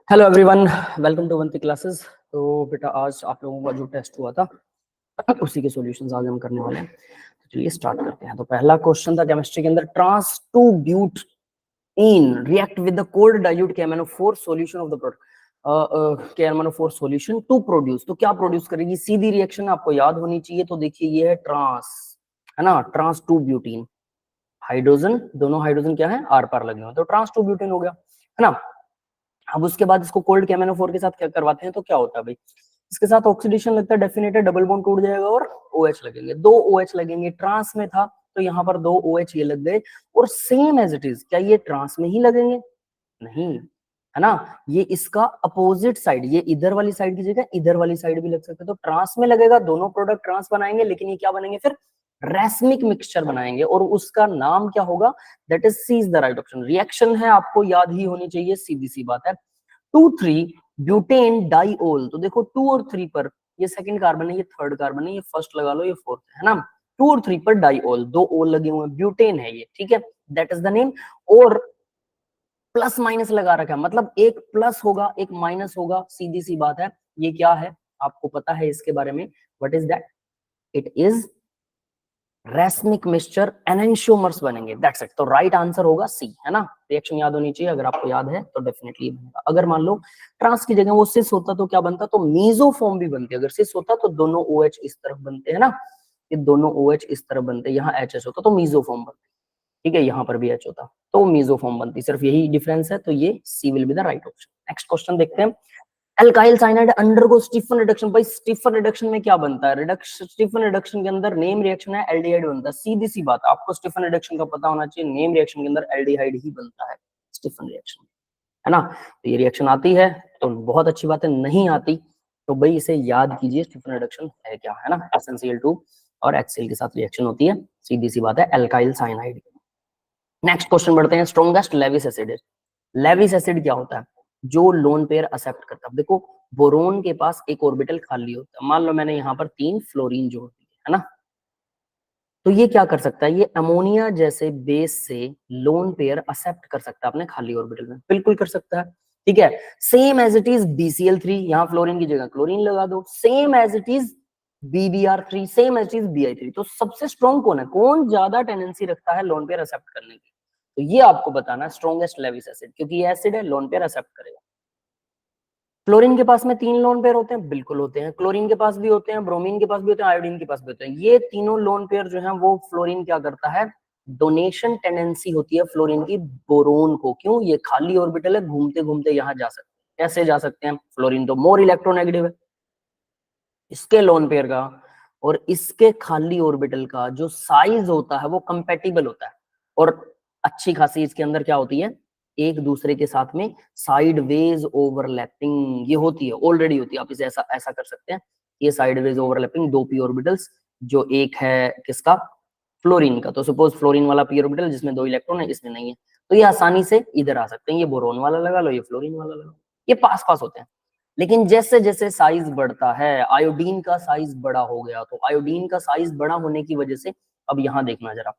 Hello everyone, welcome to Vanti classes. तो बेटा आज आप लोगों का जो टेस्ट हुआ था उसी के सॉल्यूशंस आज हम करने वाले हैं। तो चलिए स्टार्ट करते हैं। तो पहला क्वेश्चन था केमिस्ट्री के अंदर, trans two butene react with the cold dilute KMnO4 solution of the product KMnO4 solution to produce. तो क्या प्रोड्यूस करेगी? सीधी रिएक्शन आपको याद होनी चाहिए। तो देखिए ये है ट्रांस, है ना, ट्रांस टू ब्यूटेन। हाइड्रोजन, दोनों हाइड्रोजन क्या है, आर पार लगे हुए, तो ट्रांस टू ब्यूटेन हो गया, है ना। अब उसके बाद इसको कोल्ड KMnO4 के साथ क्या करवाते हैं, तो क्या होता है भाई, इसके साथ ऑक्सीडेशन लगता है, डेफिनेटली डबल बॉन्ड टूट जाएगा और OH लगेंगे, दो OH लगेंगे। ट्रांस में था तो यहाँ पर दो OH ये लग गए, और सेम एज इट इज क्या ये ट्रांस में ही लगेंगे? नहीं, है ना। ये इसका अपोजिट साइड, ये इधर वाली साइड की जगह इधर वाली साइड भी लग सकते हैं, तो ट्रांस में लगेगा, दोनों प्रोडक्ट ट्रांस बनाएंगे, लेकिन ये क्या बनेंगे फिर? रैस्मिक मिक्सचर बनाएंगे, और उसका नाम क्या होगा? That is C is the right option. Reaction है, आपको याद ही होनी चाहिए, सीधी सी बात है। 2,3 ब्यूटेन डाइओल। तो देखो 2 और 3 पर ये सेकंड कार्बन है, ये थर्ड कार्बन है, ये फर्स्ट लगा लो, ये फोर्थ है ना। 2 और 3 पर डाइओल, दो ओल लगे हुए हैं, ब्यूटेन है ये, ठीक है, दैट इज द नेम। और प्लस माइनस लगा रखा है, मतलब एक प्लस होगा एक माइनस होगा, सीधी सी बात है। ये क्या है आपको पता है इसके बारे में? What is that? It is racemic mixture, enantiomers बनेंगे, दैट्स इट। तो राइट आंसर होगा सी, है ना। रिएक्शन याद होनी चाहिए, अगर आपको याद है तो डेफिनेटली बनेगा। अगर मान लो ट्रांस की जगह वो सिस होता तो क्या बनता? तो मीजोफॉर्म भी बनते। अगर सिस होता तो दोनों OH इस तरफ बनते हैं ना, ये दोनों OH इस तरफ बनते, यहाँ HS होता तो मीजोफॉर्म बनते, ठीक है, यहाँ पर भी H होता तो मीजोफॉर्म बनती, सिर्फ यही डिफरेंस है। तो ये C will be the right option. Next question देखते हैं। Alkyl cyanide undergo Stephen reduction. भाई स्टीफन रिडक्शन में क्या बनता है? रिडक्शन, स्टीफन रिडक्शन के अंदर नेम रिएक्शन है, एल्डिहाइड बनता है, सीधी सी बात, आपको स्टीफन रिडक्शन का पता होना चाहिए। नेम रिएक्शन के अंदर एल्डिहाइड ही बनता है स्टीफन रिएक्शन, है ना। तो ये रिएक्शन आती है तो बहुत अच्छी बात है, नहीं आती तो भाई इसे याद कीजिए, स्टीफन रिडक्शन है क्या, है ना। SnCl2 और HCl के साथ रिएक्शन होती है, सीधी सी बात है, एल्काइल साइनाइड। नेक्स्ट क्वेश्चन बढ़ते हैं। Strongest Lewis acid. Lewis acid क्या होता है? जो लोन पेयर एक्सेप्ट करता है। देखो बोरोन के पास एक ऑर्बिटल खाली होता है, मान लो मैंने यहाँ पर 3 फ्लोरीन जोड़ दिए, है ना, तो ये क्या कर सकता है? ये अमोनिया जैसे बेस से लोन पेयर एक्सेप्ट कर सकता है अपने खाली ऑर्बिटल में, बिल्कुल कर सकता है, ठीक है। Same as it is BCl3, यहाँ फ्लोरीन की जगह क्लोरीन लगा दो, same as it is BBr3, same as it is Bi3। तो सबसे स्ट्रॉन्ग कौन है, कौन ज्यादा टेंडेंसी रखता है लोन पेयर एक्सेप्ट करने की? तो ये आपको बताना है, स्ट्रॉन्गेस्ट लेविस एसिड, क्योंकि ये एसिड है, लोन पेयर एक्सेप्ट करेगा। क्लोरीन के पास में 3 लोन पेयर होते हैं, बिल्कुल होते हैं, क्लोरीन के पास भी होते हैं, ब्रोमीन के पास भी होते हैं, आयोडीन के पास भी होते हैं। ये तीनों लोन पेयर जो है वो फ्लोरीन क्या करता है? डोनेशन टेंडेंसी होती है फ्लोरीन की बोरोन को। क्यों? ये खाली ऑर्बिटल है, घूमते घूमते यहाँ जा सकते हैं। कैसे जा सकते हैं? फ्लोरीन तो मोर इलेक्ट्रोनेगेटिव है, इसके लोन पेयर का और इसके खाली ऑर्बिटल का जो साइज होता है वो कंपैटिबल होता है, और अच्छी खासी इसके अंदर क्या होती है, एक दूसरे के साथ में साइडवेज ओवरलैपिंग ये होती है, ऑलरेडी होती है। आप इसे ऐसा ऐसा कर सकते हैं, ये साइडवेज ओवरलैपिंग दो पी ऑर्बिटल्स, जो एक है किसका, फ्लोरीन का। तो सपोज फ्लोरीन वाला पी ऑर्बिटल जिसमें 2 इलेक्ट्रॉन है, इसमें नहीं है, तो ये आसानी से इधर आ सकते हैं। ये बोरोन वाला लगा लो, ये फ्लोरीन वाला लगा लो, ये पास पास होते हैं। लेकिन जैसे जैसे साइज बढ़ता है, आयोडीन का साइज बड़ा हो गया, तो आयोडीन का साइज बड़ा होने की वजह से, अब यहां देखना जरा,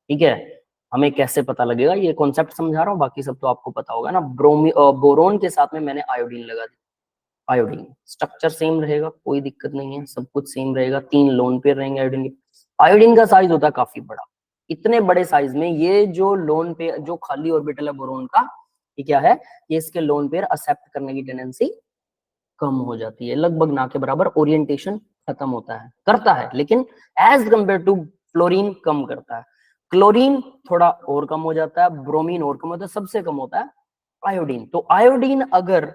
ठीक है, हमें कैसे पता लगेगा, ये कॉन्सेप्ट समझा रहा हूँ, बाकी सब तो आपको पता होगा ना। बोरोन के साथ में मैंने आयोडीन लगा दी, आयोडीन स्ट्रक्चर सेम रहेगा, कोई दिक्कत नहीं है, सब कुछ सेम रहेगा, 3 लोन पेयर रहेंगे आयोडीन के। आयोडीन का साइज होता है काफी बड़ा, इतने बड़े साइज में ये जो लोन पेयर, जो खाली ऑर्बिटल है बोरोन का, ये क्या है, ये इसके लोन पेयर एक्सेप्ट करने की टेंडेंसी कम हो जाती है, लगभग ना के बराबर, ओरिएंटेशन खत्म होता है, करता है लेकिन एज कंपेयर टू फ्लोरीन कम करता है। क्लोरीन थोड़ा और कम हो जाता है, ब्रोमीन और कम होता है, सबसे कम होता है आयोडीन। तो आयोडीन अगर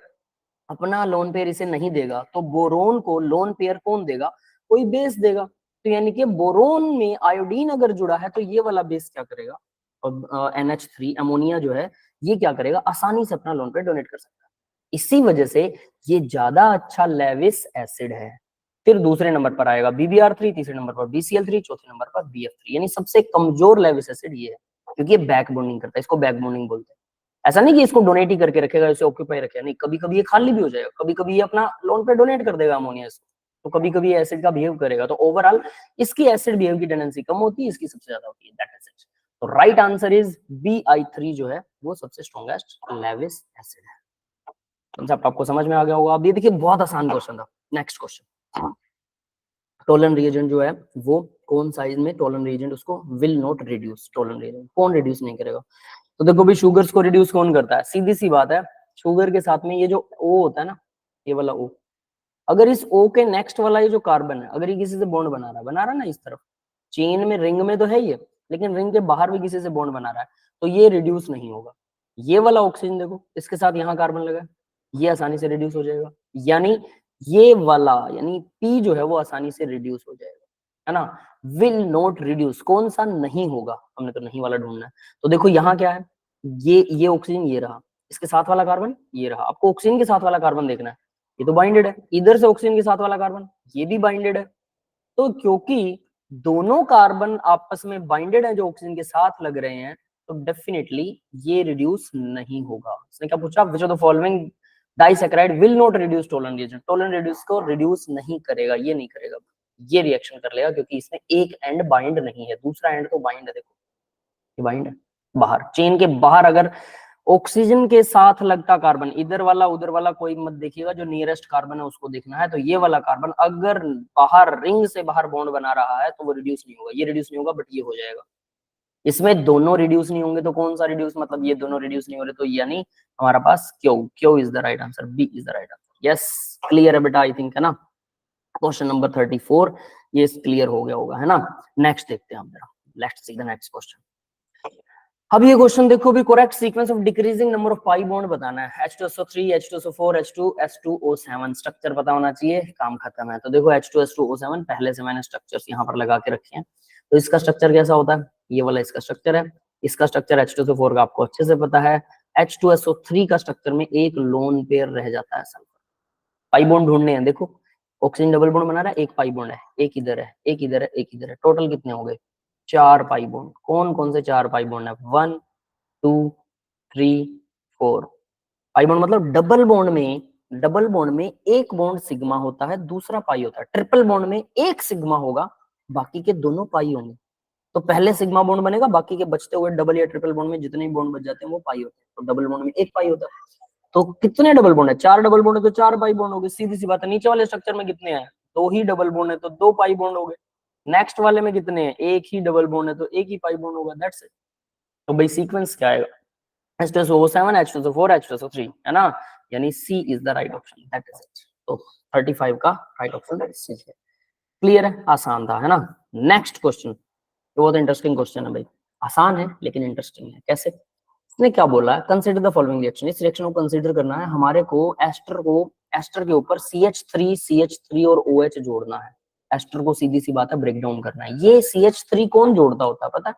अपना लोन पेयर इसे नहीं देगा तो बोरोन को लोन पेयर कौन देगा? कोई बेस देगा। तो यानी कि बोरोन में आयोडीन अगर जुड़ा है तो ये वाला बेस क्या करेगा, और NH3 अमोनिया जो है ये क्या करेगा, आसानी से अपना लोन पेयर डोनेट कर सकता है। इसी वजह से ये ज्यादा अच्छा लेविस एसिड है। फिर दूसरे नंबर पर आएगा BBr3, तीसरे नंबर पर BCl3, चौथे नंबर पर BF3, यानी सबसे कमजोर लेविस एसिड ये है, क्योंकि ये बैक बॉन्डिंग करता है, इसको बैक बॉन्डिंग बोलते हैं। ऐसा नहीं कि इसको डोनेट ही करके रखेगा, इसे ऑक्यूपाई रखेगा, नहीं, कभी कभी ये खाली भी हो जाएगा, कभी कभी ये अपना लोन पे डोनेट कर देगा अमोनिया इसको, तो कभी कभी एसिड का बिहेव करेगा। तो ओवरऑल इसकी एसिड बिहेव की टेंडेंसी कम होती है, इसकी सबसे ज्यादा होती है, दैट इज इट। तो राइट आंसर इज Bi3 जो है वो सबसे स्ट्रॉन्गेस्ट लेविस एसिड है। कंसेप्ट आपको समझ में आ गया होगा। अब ये देखिए बहुत आसान क्वेश्चन था। नेक्स्ट क्वेश्चन, टोलन रिएजेंट जो है वो कौन साइज में टोलन रिएजेंट उसको will not reduce, Tollens reagent कौन रिड्यूस नहीं करेगा। तो देखो भी शुगर्स को रिड्यूस कौन करता है, सीधी सी बात है, शुगर के साथ में ये जो ओ होता है ना, ये वाला ओ, अगर इस ओ के नेक्स्ट वाला ये जो कार्बन है अगर ये किसी से बॉन्ड बना रहा है ना इस तरफ, चेन में रिंग में तो है ये, लेकिन रिंग के बाहर भी किसी से बॉन्ड बना रहा है, तो ये रिड्यूस नहीं होगा। ये वाला ऑक्सीजन देखो, इसके साथ यहाँ कार्बन लगा है, ये आसानी से रिड्यूस हो जाएगा, यानी ये वाला यानी पी जो है वो आसानी से रिड्यूस हो जाएगा, है ना। विल नॉट रिड्यूस कौन सा नहीं होगा, हमने तो नहीं वाला ढूंढना है। तो देखो यहाँ क्या है, ये ऑक्सीजन ये रहा, इसके साथ वाला कार्बन ये रहा, आपको ऑक्सीजन के साथ वाला कार्बन देखना है, ये तो बाइंडेड है, इधर से ऑक्सीजन के साथ वाला कार्बन ये भी बाइंडेड है। तो क्योंकि दोनों कार्बन आपस में बाइंडेड है जो ऑक्सीजन के साथ लग रहे हैं, तो डेफिनेटली ये रिड्यूस नहीं होगा। इसने क्या पूछा, which of the following disaccharide will not reduce Tollens reagent, Tollens reduce को रिड्यूस नहीं करेगा, ये नहीं करेगा, ये रिएक्शन कर लेगा, क्योंकि इसमें एक एंड बाइंड नहीं है, दूसरा एंड तो बाइंड है, देखो ये बाइंड है बाहर, चेन के बाहर अगर ऑक्सीजन के साथ लगता कार्बन, इधर वाला उधर वाला कोई मत देखिएगा, जो नियरेस्ट कार्बन है उसको देखना है। तो ये वाला कार्बन अगर बाहर रिंग से बाहर बॉन्ड बना रहा है तो वो रिड्यूस नहीं होगा, ये रिड्यूस नहीं होगा, बट ये हो जाएगा। इसमें दोनों रिड्यूस नहीं होंगे तो कौन सा रिड्यूस, मतलब ये दोनों रिड्यूस नहीं हो रहे, तो यानी हमारा पास Q is the right answer, B is the right answer. Yes clear है बेटा, आई थिंक, है ना। क्वेश्चन नंबर 34 ये क्लियर हो गया होगा, है ना। नेक्स्ट देखते हैं हम जरा, let's see the next question. अब ये क्वेश्चन देखो भी, correct sequence of decreasing number of pi bond बताना है, H2SO3 H2SO4 H2S2O7 स्ट्रक्चर पता होना चाहिए, काम खत्म है। तो देखो H2S2O7 पहले से मैंने स्ट्रक्चर्स यहाँ पर लगा के रखे हैं, तो इसका स्ट्रक्चर कैसा होता है, ये वाला इसका स्ट्रक्चर है, इसका स्ट्रक्चर H2SO4 का आपको अच्छे से पता है, H2SO3 का स्ट्रक्चर में एक लोन पेयर रह जाता है सल्फर। पाई बॉन्ड ढूंढने हैं, देखो ऑक्सीजन डबल बॉन्ड बना रहा है, एक पाई बॉन्ड है, एक इधर है, एक इधर है, एक इधर है, टोटल कितने हो गए, 4 पाई बॉन्ड। कौन कौन से 4 पाई बॉन्ड है, 1 2 3 4 पाई बॉन्ड, मतलब डबल बॉन्ड में एक बॉन्ड सिग्मा होता है, दूसरा पाई होता है। ट्रिपल बॉन्ड में एक सिग्मा होगा, बाकी के दोनों पाई होंगे। तो पहले सिग्मा बॉन्ड बनेगा, बाकी के बचते हुए डबल या ट्रिपल बॉन्ड में जितने बॉन्ड बच जाते हैं वो पाई होते हैं। तो डबल बॉन्ड में एक पाई होता है। तो कितने डबल बॉन्ड है, 4 डबल बॉन्ड है तो 4 पाई बॉन्ड हो गए, सीधी सी बात है। नीचे वाले स्ट्रक्चर में कितने हैं, 2 ही डबल बॉन्ड है तो 2 पाई बॉन्ड हो गए। नेक्स्ट वाले में कितने हैं, एक ही डबल बॉन्ड है तो एक ही पाई बॉन्ड होगा, दैट्स इट। तो भाई सीक्वेंस क्या आएगा, H2SO7 H2SO4 H2SO3, है ना, यानी C is the right option, that is it. तो 35 का राइट ऑप्शन C है। क्लियर है, आसान था, है ना। नेक्स्ट क्वेश्चन, बहुत इंटरेस्टिंग क्वेश्चन है भाई, आसान है लेकिन इंटरेस्टिंग है। कैसे, इसने क्या बोला है, कंसीडर द फॉलोइंग रिएक्शन, इस रिएक्शन को कंसीडर करना है हमारे को, एस्टर के ऊपर CH3 और OH जोड़ना है। एस्टर को सीधी सी बात है ब्रेक डाउन करना है। ये CH3 कौन जोड़ता होता है पता है,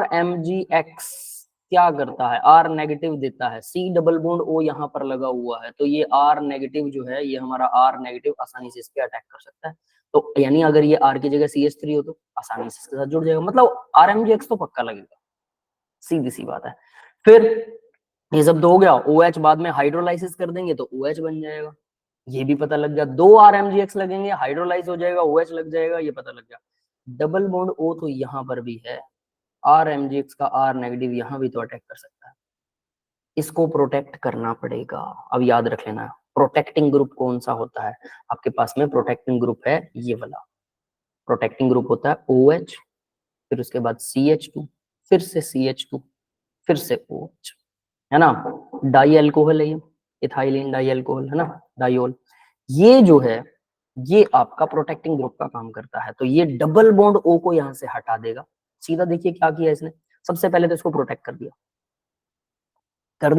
RMgX क्या करता है, R नेगेटिव देता है, C डबल बॉन्ड O यहाँ पर लगा हुआ है, तो ये R नेगेटिव जो है, ये हमारा R नेगेटिव आसानी से इस पे अटैक कर सकता है। तो यानी अगर ये R की जगह CH3 हो तो आसानी से इसके साथ जुड़ जाएगा, मतलब RMgX तो पक्का लगेगा, सीधी सी बात है। फिर ये सब तो हो गया, OH बाद में हाइड्रोलाइसिस कर देंगे तो OH बन जाएगा, ये भी पता लग गया। 2 RMgX लगेंगे, हाइड्रोलाइज हो जाएगा, OH लग जाएगा, ये पता लग गया। डबल बॉन्ड O तो यहाँ पर भी है, RMgX का R नेगेटिव यहाँ भी तो अटैक कर सकता है, इसको प्रोटेक्ट करना पड़ेगा। अब याद रख लेना, प्रोटेक्टिंग ग्रुप कौन सा होता है आपके पास में, प्रोटेक्टिंग ग्रुप है ये वाला, प्रोटेक्टिंग ग्रुप होता है OH, फिर उसके बाद CH2, फिर से CH2, फिर से OH, है ना। डाई अल्कोहल है ये, इथाइलिन डाई अल्कोहल, है ना, डाइओल। ये जो है ये आपका प्रोटेक्टिंग ग्रुप का काम करता है, तो ये डबल बॉन्ड O को यहाँ से हटा देगा। सीधा देखिए क्या किया इसने, सबसे पहले तो इसको प्रोटेक्ट कर दिया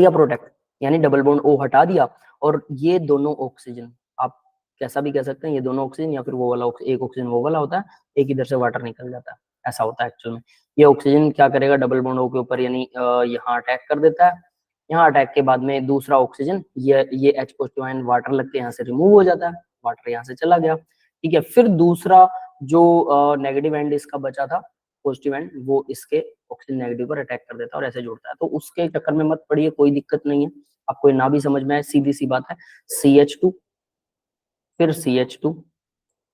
प्रोटेक्ट, यानी डबल बॉन्ड O हटा दिया, और ये दोनों ऑक्सीजन, आप कैसा भी कह सकते हैं, ये दोनों ऑक्सीजन या फिर वो वाला एक ऑक्सीजन वो वाला होता है, एक इधर से वाटर निकल जाता है, ऐसा होता है एक्चुअल में। ये ऑक्सीजन क्या करेगा, डबल बॉन्ड O के ऊपर यानी यहाँ अटैक कर देता है, यहाँ अटैक के बाद में दूसरा ऑक्सीजन ये H पॉजिटिव आयन वाटर लगते यहाँ से रिमूव हो जाता है, वाटर यहाँ से चला गया, ठीक है। फिर दूसरा जो नेगेटिव एंड इसका बचा था, पॉजिटिव एंड, वो इसके ऑक्सीजन नेगेटिव पर अटैक कर देता है और ऐसे जुड़ता है। तो उसके चक्कर में मत पड़िए, कोई दिक्कत नहीं है, आपको ना भी समझ में आए सीधी सी बात है। CH2 फिर CH2,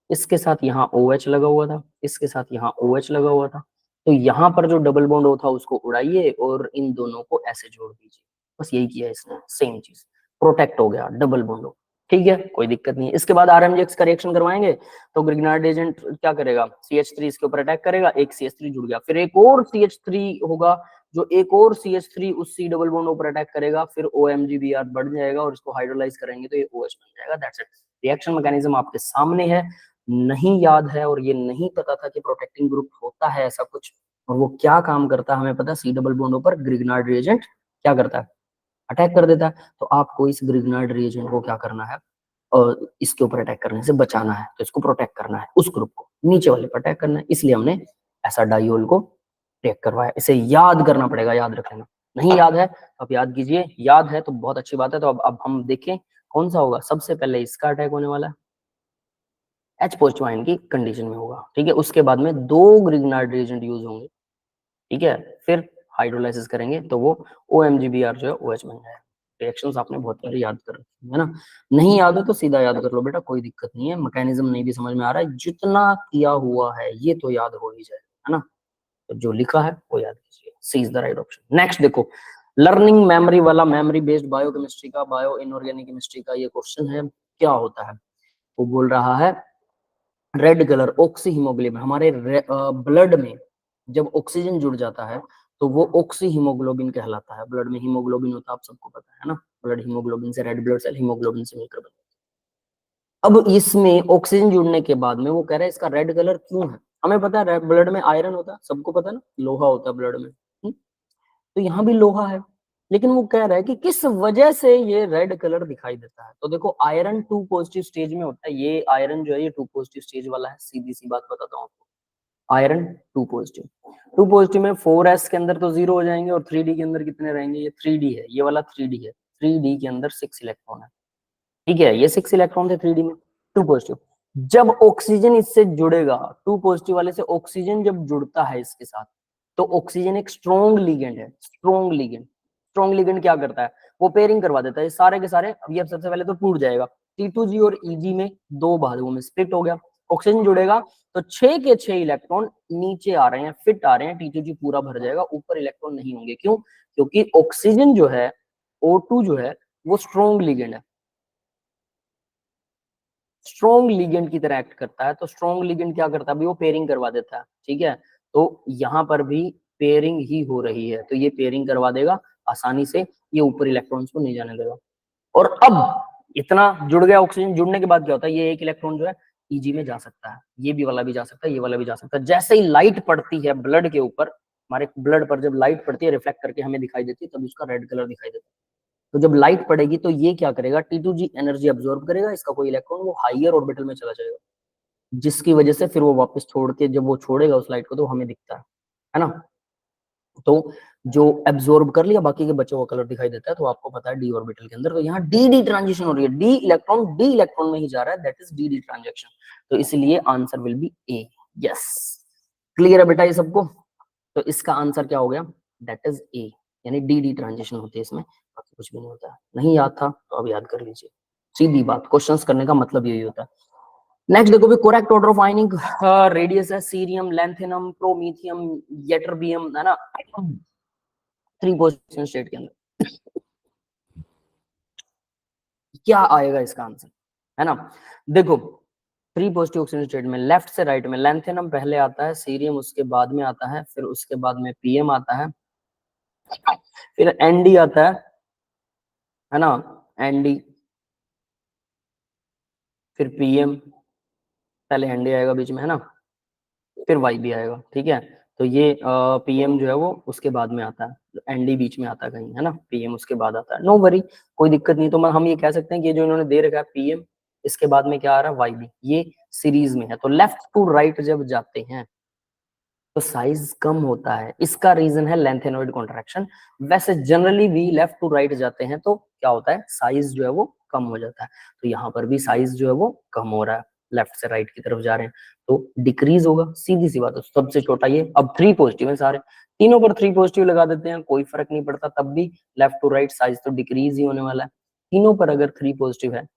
इसके साथ यहाँ OH लगा हुआ था, इसके साथ यहाँ OH लगा हुआ था, तो यहाँ पर जो डबल बॉन्ड O था उसको उड़ाइए और इन दोनों को ऐसे जोड़ दीजिए, बस यही किया इसने, सेम चीज। प्रोटेक्ट हो गया, डबल बॉन्ड हो, ठीक है, कोई दिक्कत नहीं है। इसके बाद RMGX का रिएक्शन करवाएंगे तो ग्रिग्नार्ड एजेंट क्या करेगा, CH3 इसके ऊपर अटैक करेगा, एक CH3 जुड़ गया, फिर एक और CH3 होगा, जो एक और CH3 उस C डबल बॉन्ड ऊपर अटैक करेगा, फिर OMGBr बढ़ जाएगा और इसको हाइड्रोलाइज करेंगे तो ये OH बन जाएगा। That's it. रिएक्शन मैकेनिज्म आपके सामने है, नहीं याद है और ये नहीं पता था कि प्रोटेक्टिंग ग्रुप होता है ऐसा कुछ, और वो क्या काम करता है हमें पता है, C डबल बॉन्ड ऊपर ग्रिग्नार्ड रिएजेंट क्या करता है, अटैक कर देता है। तो आपको इस ग्रिग्नार्ड रिएजेंट को क्या करना है, और इसके ऊपर अटैक करने से बचाना है, तो इसको प्रोटेक्ट करना है, उस ग्रुप को नीचे वाले पर अटैक करना है, इसलिए हमने ऐसा डाइओल को टेक करवाया। इसे याद करना पड़ेगा, याद रख लेना। नहीं याद है तो आप याद कीजिए, याद है तो बहुत अच्छी बात है। तो अब हम देखें कौन सा होगा, सबसे पहले इसका अटैक होने वाला है, H पॉजिटिव आयन की कंडीशन में होगा, ठीक है। उसके बाद में 2 ग्रिग्नार्ड रिएजेंट यूज होंगे, ठीक है, फिर हाइड्रोलाइसिस करेंगे तो वो OMGBr जो है OH बन जाएगा। रिएक्शंस आपने बहुत सारे याद कर रखे है ना, नहीं याद है तो सीधा याद कर लो बेटा, कोई दिक्कत नहीं है। मैकेनिज्म नहीं भी समझ में आ रहा है, जितना किया हुआ है ये तो याद हो ही जाएगा, है ना। तो जो लिखा है वो याद कीजिए, C is the right option. Next देखो, लर्निंग मेमोरी वाला, मेमोरी बेस्ड बायोकेमिस्ट्री का, बायो इनऑर्गेनिक केमिस्ट्री का ये क्वेश्चन है। क्या होता है, वो बोल रहा है रेड कलर ऑक्सी हीमोग्लोबिन, हमारे ब्लड में जब ऑक्सीजन जुड़ जाता है तो वो ऑक्सी हीमोग्लोबिन कहलाता है। ब्लड में हीमोग्लोबिन होता है, आप सबको पता है ना, ब्लड हीमोग्लोबिन से, रेड ब्लड सेल हीमोग्लोबिन से मिलकर बनता है। अब इसमें ऑक्सीजन जुड़ने के बाद में वो कह रहा है इसका रेड कलर क्यों है। हमें पता है ब्लड में आयरन होता है, सबको पता है ना, लोहा होता है ब्लड में, तो यहाँ भी लोहा है, लेकिन वो कह रहा है कि किस वजह से ये रेड कलर दिखाई देता है। तो देखो आयरन 2 पॉजिटिव स्टेज में होता है, ये आयरन जो है ये 2 पॉजिटिव स्टेज वाला है, सीधी सी बात बताता हूँ आपको। आयरन 2 पॉजिटिव में 4s के अंदर तो 0 हो जाएंगे, और 3d के अंदर कितने रहेंगे, ये 3d है, ये वाला 3d है, 3d के अंदर 6 इलेक्ट्रॉन है, ठीक है, ये 6 इलेक्ट्रॉन थे 3d में, 2 पॉजिटिव। जब ऑक्सीजन इससे जुड़ेगा, 2 पॉजिटिव वाले से ऑक्सीजन जब जुड़ता है इसके साथ, तो ऑक्सीजन एक स्ट्रॉन्ग लिगेंड है, स्ट्रॉन्ग लिगेंड। स्ट्रॉन्ग लिगेंड क्या करता है, वो पेयरिंग करवा देता है सारे के सारे। अब ये सबसे पहले तो टूट जाएगा, T2G और EG में 2 भागों में स्प्लिट हो गया, ऑक्सीजन जुड़ेगा तो 6 के 6 इलेक्ट्रॉन नीचे आ रहे हैं, फिट आ रहे हैं, T2G पूरा भर जाएगा, ऊपर इलेक्ट्रॉन नहीं होंगे। क्यों, क्योंकि ऑक्सीजन जो है, O2 जो है वो स्ट्रॉन्ग लिगेंड है, स्ट्रॉन्ग लिगेंड की तरह एक्ट करता है। तो स्ट्रॉन्ग लिगेंड क्या करता है भाई, वो पेयरिंग करवा देता है, ठीक है। तो यहाँ पर भी पेयरिंग ही हो रही है, तो ये पेयरिंग करवा देगा आसानी से, ये ऊपर इलेक्ट्रॉन्स को नहीं जाने देगा। और अब इतना जुड़ गया, ऑक्सीजन जुड़ने के बाद क्या होता है, ये एक इलेक्ट्रॉन जो है EG में जा सकता है, ये भी वाला भी जा सकता है, ये वाला भी जा सकता है। जैसे ही लाइट पड़ती है ब्लड के ऊपर, हमारे ब्लड पर जब लाइट पड़ती है रिफ्लेक्ट करके हमें दिखाई देती है, तब उसका रेड कलर दिखाई देता है। तो जब लाइट पड़ेगी तो ये क्या करेगा, T2G एनर्जी अब्सॉर्ब करेगा, इसका कोई इलेक्ट्रॉन वो हायर ऑर्बिटल में चला जाएगा, जिसकी वजह से फिर वो वापस छोड़ के, जब वो छोड़ेगा उस लाइट को तो हमें दिखता है ना। तो जो एब्जॉर्ब कर लिया, बाकी के बचे हुआ कलर दिखाई देता है, तो आपको पता है डी ऑर्बिटल के अंदर तो यहाँ डी ट्रांजिशन हो रही है, डी इलेक्ट्रॉन में ही जा रहा है, दैट इज डी ट्रांजेक्शन। तो इसलिए answer will be A. Yes, clear है बेटा ये सबको। तो इसका आंसर क्या हो गया, दैट इज ए, यानी डी ट्रांजिशन होती है इसमें, बाकी कुछ भी नहीं होता है। नहीं याद था तो अब याद कर लीजिए, सीधी बात, क्वेश्चंस करने का मतलब यही होता है। नेक्स्ट देखो भी, correct order of ironing radius है सीरियम, लैंथेनम, प्रोमीथियम, यटरबियम, है ना, 3 पोजीशन स्टेट के अंदर क्या आएगा इसका आंसर, है ना। देखो 3 पॉजिटिव ऑक्सीजन स्टेट में लेफ्ट से राइट में लैंथेनम पहले आता है, सीरियम उसके बाद में आता है, फिर उसके बाद में PM आता है, फिर ND आता है ना, ND, फिर PM, पहले ND आएगा बीच में, है ना, फिर YB आएगा, ठीक है। तो ये PM जो है वो उसके बाद में आता है, ND बीच में आता है कहीं, है ना, PM उसके बाद आता है, नो वरी, कोई दिक्कत नहीं। तो हम ये कह सकते हैं कि ये जो इन्होंने दे रखा है PM, इसके बाद में क्या आ रहा है YB, ये सीरीज में है, तो लेफ्ट टू राइट जब जाते हैं तो साइज कम होता है, इसका रीजन है लेंथेनोइड कॉन्ट्रैक्शन। वैसे जनरली भी लेफ्ट टू राइट जाते हैं तो क्या होता है, साइज जो है वो कम हो जाता है। तो यहाँ पर भी साइज जो है वो कम हो रहा है, लेफ्ट से राइट की तरफ जा रहे हैं तो डिक्रीज होगा, सीधी सी बात है। सबसे छोटा ये, अब 3 पॉजिटिव है सारे, तीनों पर 3 पॉजिटिव लगा देते हैं, कोई फर्क नहीं पड़ता, तब भी लेफ्ट टू राइट साइज तो डिक्रीज ही होने वाला है। तीनों पर अगर 3 पॉजिटिव है,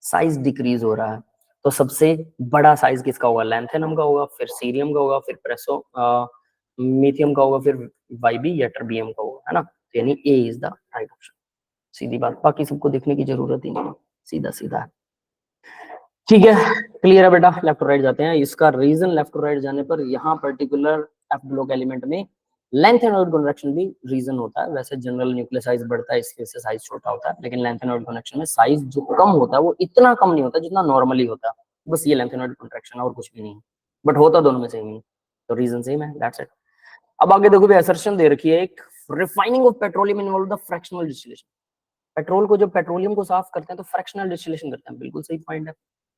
साइज डिक्रीज हो रहा है, तो सबसे बड़ा साइज किसका होगा, लैंथेनम का होगा, फिर सीरियम का होगा, फिर प्रेसो मीथियम का होगा, फिर YB या टर्बियम का होगा, है ना। यानी ए इज द राइट ऑप्शन। सीधी बात, बाकी सबको देखने की जरूरत ही नहीं है, सीधा सीधा है। ठीक है, क्लियर है बेटा। लेफ्ट टू राइट जाते हैं। इसका रीजन लेफ्ट टू राइट जाने पर यहाँ पर्टिकुलर एफ ब्लॉक एलिमेंट में लेंथ एंड आउट कनेक्शन भी रीजन होता है। वैसे जनरल न्यूक्लियर साइज बढ़ता है, इसकी वजह से साइज छोटा होता है, लेकिन लेंथ एंड आउट कनेक्शन में साइज जो कम होता है वो इतना कम नहीं होता जितना नॉर्मली होता है। बस ये लेंथ एंड आउट कॉन्ट्रैक्शन और कुछ भी नहीं है, बट होता दोनों में सेम ही, तो रीजन सेम है, दैट्स इट। अब आगे देखो भी असर्शन दे रखी है एक, refining of petroleum involve the fractional distillation. Petrol को जब पेट्रोलियम को साफ करते हैं तो फ्रैक्शनल डिस्टिलेशन करते हैं, बिल्कुल सही पॉइंट है।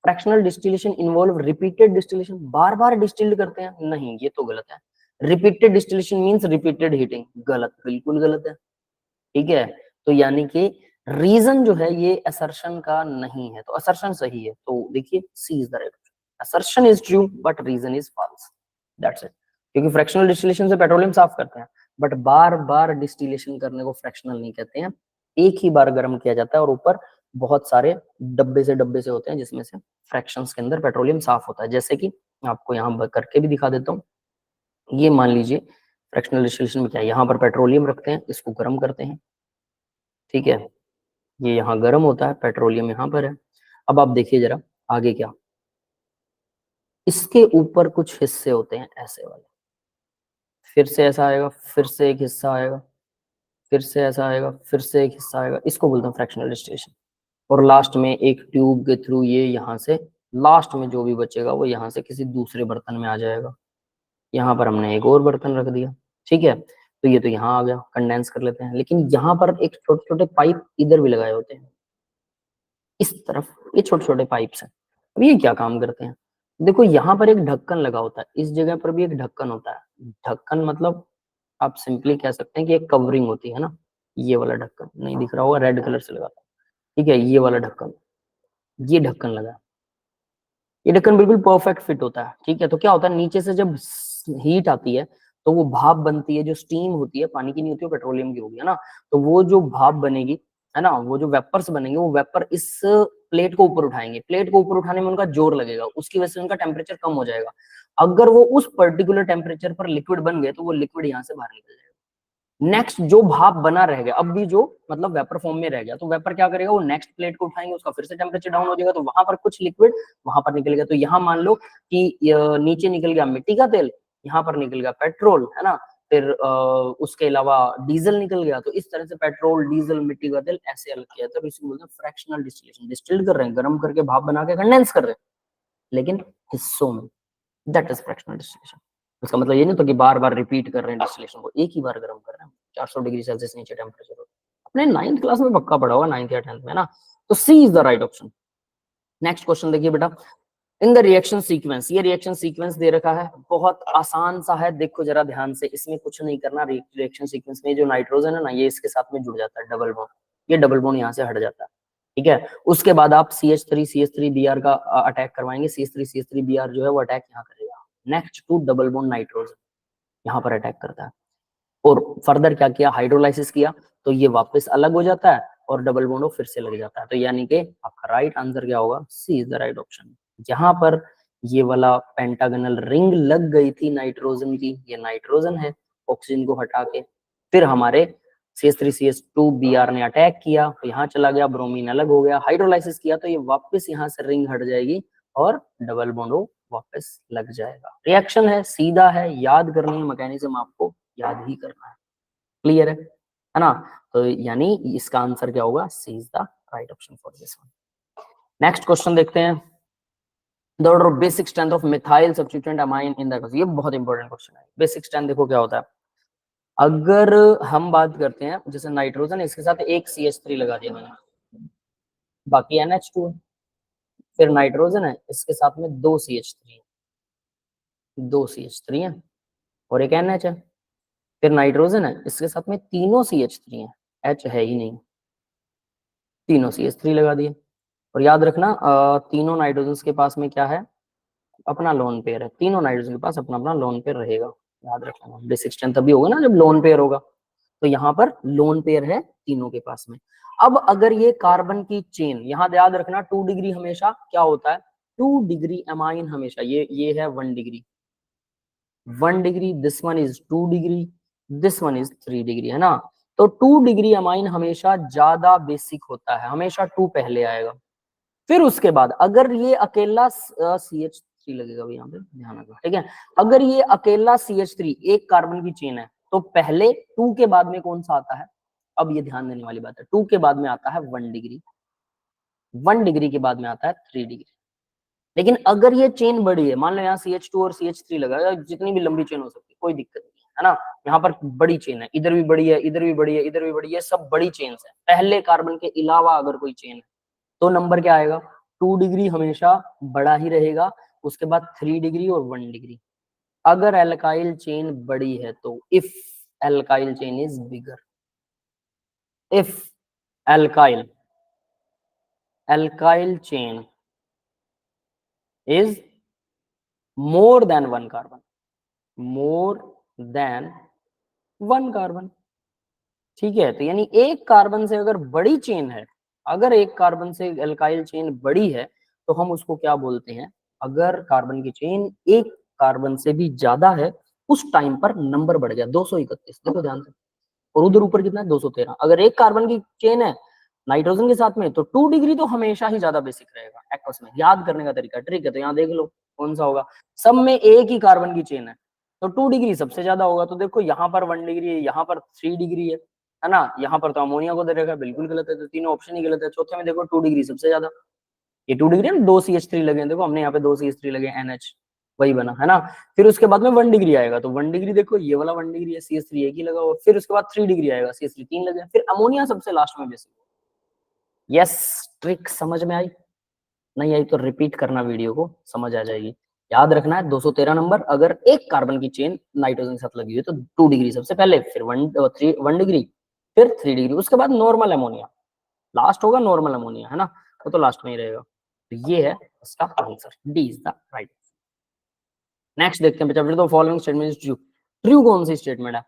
Fractional distillation involve repeated distillation, बार बार डिस्टिल्ड करते हैं, नहीं ये तो गलत है। Repeated distillation means repeated heating, गलत, बिल्कुल गलत है। ठीक है, तो यानी कि रीजन जो है ये असर्शन का नहीं है, तो असर्शन सही है। तो देखिए C is the right, assertion is true but reason is false, that's it. क्योंकि फ्रैक्शनल डिस्टिलेशन से पेट्रोलियम साफ करते हैं, बट बार बार डिस्टिलेशन करने को फ्रैक्शनल नहीं कहते हैं। एक ही बार गर्म किया जाता है और ऊपर बहुत सारे डब्बे से होते हैं जिसमें से फ्रैक्शंस के अंदर पेट्रोलियम साफ होता है। जैसे कि आपको यहाँ करके भी दिखा देता हूँ। ये मान लीजिए फ्रैक्शनल डिस्टिलेशन में क्या है, यहाँ पर पेट्रोलियम रखते हैं, इसको गर्म करते हैं, ठीक है, ये यहाँ गर्म होता है, पेट्रोलियम यहाँ पर है। अब आप देखिए जरा आगे क्या, इसके ऊपर कुछ हिस्से होते हैं ऐसे वाले, फिर से ऐसा आएगा, फिर से एक हिस्सा आएगा, फिर से ऐसा आएगा, फिर से एक हिस्सा आएगा, इसको बोलते हैं फ्रैक्शनल डिस्टिलेशन। और लास्ट में एक ट्यूब के थ्रू ये यहाँ से लास्ट में जो भी बचेगा वो यहाँ से किसी दूसरे बर्तन में आ जाएगा। यहाँ पर हमने एक और बर्तन रख दिया, ठीक है, तो ये तो यहाँ आ गया, कंडेंस कर लेते हैं। लेकिन यहाँ पर एक छोटे छोटे पाइप इधर भी लगाए होते हैं, इस तरफ ये छोटे छोटे पाइप्स हैं। अब ये क्या काम करते हैं, देखो यहाँ पर एक ढक्कन लगा होता है, इस जगह पर भी एक ढक्कन होता है। ढक्कन मतलब आप सिंपली कह सकते हैं कि एक कवरिंग होती है ना, ये वाला ढक्कन नहीं दिख रहा होगा, रेड कलर से लगा था, ठीक है, ये वाला ढक्कन, ये ढक्कन लगा, ये ढक्कन बिल्कुल परफेक्ट फिट होता है। ठीक है, तो क्या होता है नीचे से जब हीट आती है तो वो भाप बनती है, जो स्टीम होती है, पानी की नहीं होती, वो पेट्रोलियम की होगी, है ना। तो वो जो भाप बनेगी, है ना, वो जो वेपर्स बनेंगे, वो वेपर इस प्लेट को ऊपर उठाएंगे, प्लेट को ऊपर उठाने में उनका जोर लगेगा, उसकी वजह से उनका टेम्परेचर कम हो जाएगा। अगर वो उस पर्टिकुलर टेम्परेचर पर लिक्विड बन गए तो वो लिक्विड यहाँ से बाहर निकल जाएगा। नेक्स्ट जो भाप बना रह गया, अब भी जो मतलब वेपर फॉर्म में रह गया, तो वेपर क्या करेगा, वो नेक्स्ट प्लेट को उठाएंगे, उसका फिर से टेम्परेचर डाउन हो जाएगा, तो वहां पर कुछ लिक्विड वहां पर निकल गया। तो यहाँ मान लो कि नीचे निकल गया मिट्टी का तेल, यहाँ पर निकल गया पेट्रोल, है ना, फिर उसके अलावा डीजल निकल गया। तो इस तरह से पेट्रोल, डीजल, मिट्टी का तेल ऐसे अलग किया जाता है। इसको बोलते हैं फ्रैक्शनल डिस्टिलेशन। डिस्टिल्ड कर रहे हैं, गर्म करके भाप बना के कंडेंस कर रहे हैं, लेकिन हिस्सों में, दैट इज फ्रैक्शनल डिस्टिलेशन। इसका मतलब ये नहीं तो कि बार बार रिपीट कर रहे हैं डिस्टिलेशन को, एक ही बार गर्म कर रहे हैं। 400 डिग्री सेल्सियस नीचे टेम्परेचर अपने 9th क्लास में पक्का पढ़ा होगा, 9th या 10th में ना। तो C is the right option. Next question देखिए बेटा, इन द रिएक्शन सीक्वेंस, ये रिएक्शन सीक्वेंस दे रखा है, बहुत आसान सा है, देखो जरा ध्यान से, इसमें कुछ नहीं करना। रिएक्शन सीक्वेंस में जो नाइट्रोजन है ना, ये इसके साथ में जुड़ जाता है, डबल बॉन्ड, ये डबल बॉन्ड यहाँ से हट जाता है, ठीक है। उसके बाद आप CH3Br का अटैक करवाएंगे, CH3Br जो है वो अटैक यहाँ करेगा, next to double bond nitrogen यहाँ पर अटैक करता है। और फर्दर क्या किया, हाइड्रोलाइसिस किया, तो ये वापस अलग हो जाता है और डबल बॉन्ड फिर से लग जाता है। तो यानी कि आपका राइट आंसर क्या होगा, C is the right option. जहां पर ये वाला पेंटागनल रिंग लग गई थी नाइट्रोजन की, ये नाइट्रोजन है, ऑक्सीजन को हटा के फिर हमारे CH3CH2Br ने अटैक किया, तो यहाँ चला गया, ब्रोमीन अलग हो गया, हाइड्रोलाइसिस किया, तो ये वापस यहाँ से रिंग हट जाएगी और डबल बॉन्ड वापस लग जाएगा। रिएक्शन है, सीधा है, याद करनी है मैकेनिज्म, आपको याद ही करना है, क्लियर है ना। तो यानी इसका आंसर क्या होगा, C is the right option for this one. Next question देखते हैं, the order of basic strength of methyl substituent amine in the, ये बहुत इंपॉर्टेंट क्वेश्चन है। बेसिक स्ट्रेंथ देखो क्या होता है, अगर हम बात करते हैं जैसे नाइट्रोजन, इसके साथ एक CH3 लगा दिया मैंने, बाकी NH2 है, फिर नाइट्रोजन है, इसके साथ में दो CH3 है, दो CH3 है और एक NH है, फिर नाइट्रोजन है, इसके साथ में तीनों CH3 है, H है ही नहीं, तीनों CH3 लगा दिए। और याद रखना तीनों नाइट्रोजन के पास में क्या है, अपना लोन पेयर है, तीनों नाइट्रोजन के पास अपना अपना लोन पेयर रहेगा, याद रखना। बेसिक स्ट्रेंथ तभी होगा ना जब लोन पेयर होगा, तो यहाँ पर लोन पेयर है तीनों के पास में। अब अगर ये कार्बन की चेन, यहाँ याद रखना 2 डिग्री हमेशा क्या होता है, 2 डिग्री अमाइन हमेशा, ये है 1 degree, 1 degree, this one is 2 degree, this one is 3 degree, है ना। तो 2 डिग्री अमाइन हमेशा ज्यादा बेसिक होता है, हमेशा 2 पहले आएगा। फिर उसके बाद अगर ये अकेला CH3 लगेगा भाई यहाँ पे, ध्यान रखना, ठीक है। अगर ये अकेला CH3 एक कार्बन की चेन है तो पहले 2 के बाद में कौन सा आता है, अब ये ध्यान देने वाली बात है, 2 के बाद में आता है 1 डिग्री, 1 डिग्री के बाद में आता है 3 डिग्री। लेकिन अगर ये चेन बड़ी है, मान लो यहाँ CH2 और CH3 लगा है, जितनी भी लंबी चेन हो सकती है कोई दिक्कत नहीं है ना, यहाँ पर बड़ी चेन है, इधर भी बड़ी है, इधर भी बड़ी है, इधर भी बड़ी है, सब बड़ी चेन है, पहले कार्बन के अलावा अगर कोई चेन है तो नंबर क्या आएगा, 2 डिग्री हमेशा बड़ा ही रहेगा, उसके बाद 3 डिग्री और 1 डिग्री। अगर एल्काइल चेन बड़ी है तो if alkyl chain is bigger, if alkyl chain is more than 1 carbon, more than 1 carbon, ठीक है। तो यानी एक कार्बन से अगर बड़ी चेन है, अगर एक कार्बन से एल्काइल चेन बड़ी है तो हम उसको क्या बोलते हैं, अगर कार्बन की चेन एक कार्बन से भी ज्यादा है उस टाइम पर नंबर बढ़ गया 231, देखो ध्यान से, और उधर ऊपर कितना है 213। अगर एक कार्बन की चेन है नाइट्रोजन के साथ में तो 2 डिग्री तो हमेशा ही ज्यादा बेसिक रहेगा एक्वस में, याद करने का तरीका ट्रिक है, तो यहाँ देख लो कौन सा होगा, सब में एक ही कार्बन की चेन है तो 2 डिग्री सबसे ज्यादा होगा। तो देखो यहाँ पर 1 डिग्री है, यहाँ पर 3 डिग्री है ना, यहाँ पर तो अमोनिया को दे रखा है, बिल्कुल गलत है, तो तीनों ऑप्शन ही गलत है। चौथे में देखो 2 डिग्री सबसे ज्यादा, ये 2 डिग्री है, 2 CH3 लगे हैं, देखो हमने यहाँ पे 2 CH3 लगे, NH वही बना है ना। फिर उसके बाद में 1 डिग्री आएगा, तो 1 डिग्री देखो ये वाला 1 डिग्री है, CH3 एक ही लगा हुआ, फिर उसके बाद 3 डिग्री आएगा, CH3 3 लगे, फिर अमोनिया सबसे लास्ट में बेसिक। यस, ट्रिक समझ में आई, नहीं आई तो रिपीट करना वीडियो को, समझ आ जाएगी। याद रखना है 213 नंबर, अगर एक कार्बन की चेन नाइट्रोजन के साथ लगी हुई है तो 2 डिग्री सबसे पहले, फिर 1 डिग्री, फिर 3 डिग्री, उसके बाद नॉर्मल अमोनिया, लास्ट होगा नॉर्मल अमोनिया, है ना, तो लास्ट में ही रहेगा। तो ये है इसका answer, D is the right. Next देखते हैं बेटा, तो following statement is true, true कौन सी स्टेटमेंट है,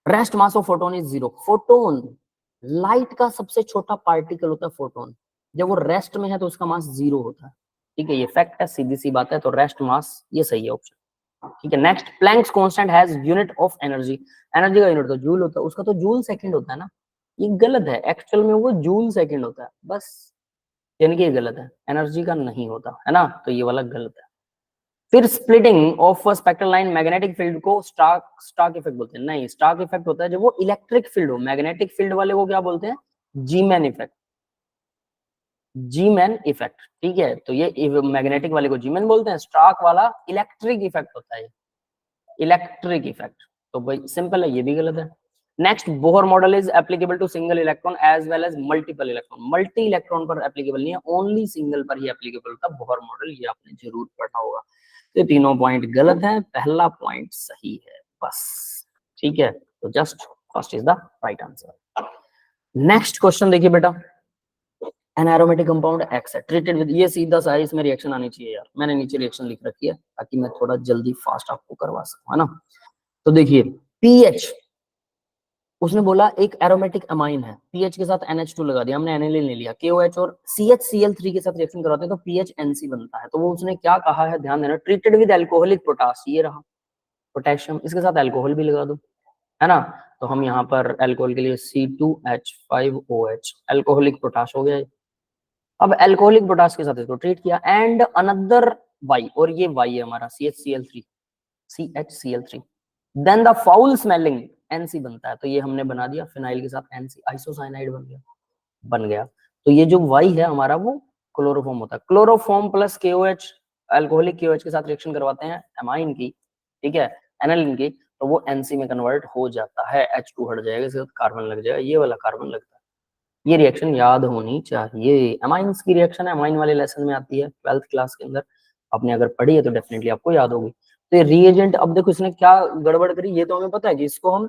rest mass of photon is 0, photon light का सबसे छोटा पार्टिकल होता है फोटोन, जब वो रेस्ट में है तो उसका मास 0 होता है, ठीक है, ये फैक्ट है, सीधी सी बात है, तो रेस्ट मास ये सही है ऑप्शन, ठीक है। Next, Planck's constant has unit of energy, energy का यूनिट तो जूल होता है, उसका तो जूल सेकंड होता है ना, ये गलत है, एक्चुअल में वो जूल सेकंड होता है बस, यानी कि ये गलत है, एनर्जी का नहीं होता है ना, तो ये वाला गलत है। फिर splitting of spectral line magnetic field को स्टार्क इफेक्ट बोलते हैं, नहीं, स्टार्क इफेक्ट होता है जब वो इलेक्ट्रिक फील्ड हो, मैग्नेटिक फील्ड वाले को क्या बोलते हैं, जीमैन इफेक्ट, जीमैन इफेक्ट, ठीक है। तो ये मैग्नेटिक वाले को जीमैन बोलते हैं, स्टार्क वाला इलेक्ट्रिक इफेक्ट होता है, इलेक्ट्रिक इफेक्ट, तो भाई सिंपल है, ये भी गलत है। Next, Bohr model is applicable to single electron as well as multiple electron, multi electron पर एप्लीकेबल नहीं है, ओनली सिंगल पर ही एप्लीकेबल होता है बोहर मॉडल, ये आपने जरूर पढ़ा होगा। तो तीनों पॉइंट गलत है, पहला पॉइंट सही है बस, ठीक है, तो just first is the right answer. Next question देखिए बेटा, एन एरोमेटिक कंपाउंड एक्स है ट्रीटेड विद, ये सीधा सा है, इसमें रिएक्शन आनी चाहिए यार, मैंने नीचे रिएक्शन लिख रखी है ताकि मैं थोड़ा जल्दी फास्ट आपको करवा सकूं, है ना। तो देखिए पीएच, उसने बोला एक एरोमेटिक अमाइन है, पीएच के साथ NH2 लगा दिया, हमने एनिलीन ले लिया, KOH और CHCl3 के साथ रिएक्शन करवाते हैं तो पीएच NC बनता है, तो वो उसने क्या कहा है, ध्यान देना, ट्रीटेड विद एल्कोहलिक पोटास, ये रहा पोटेशियम, इसके साथ अल्कोहल भी लगा दो, है ना, तो हम यहाँ पर अल्कोहल के लिए C2H5OH, अल्कोहलिक पोटाश हो गया। अब अल्कोहलिक पोटाश के साथ इसको ट्रीट किया, एंड अनदर वाई, और ये वाई है हमारा CHCl3, then the foul smelling NC बनता है, तो ये हमने बना दिया फिनाइल के साथ NC, आइसोसाइनाइड बन गया। तो ये जो वाई है हमारा वो क्लोरोफॉर्म होता है, chloroform plus KOH, alcoholic KOH के साथ रिएक्शन करवाते हैं एमाइन की, ठीक है, एनालिन की, तो वो NC में कन्वर्ट हो जाता है, H2 हट जाएगा, इसके साथ कार्बन लग जाएगा, ये वाला कार्बन लगता है, ये रिएक्शन याद होनी चाहिए, अमाइंस की रिएक्शन है, अमाइन वाले लेसन में आती है 12th क्लास के अंदर, आपने अगर पढ़ी है तो डेफिनेटली आपको याद होगी। तो ये रिएजेंट, अब देखो इसने क्या गड़बड़ करी, ये तो हमें पता है कि इसको हम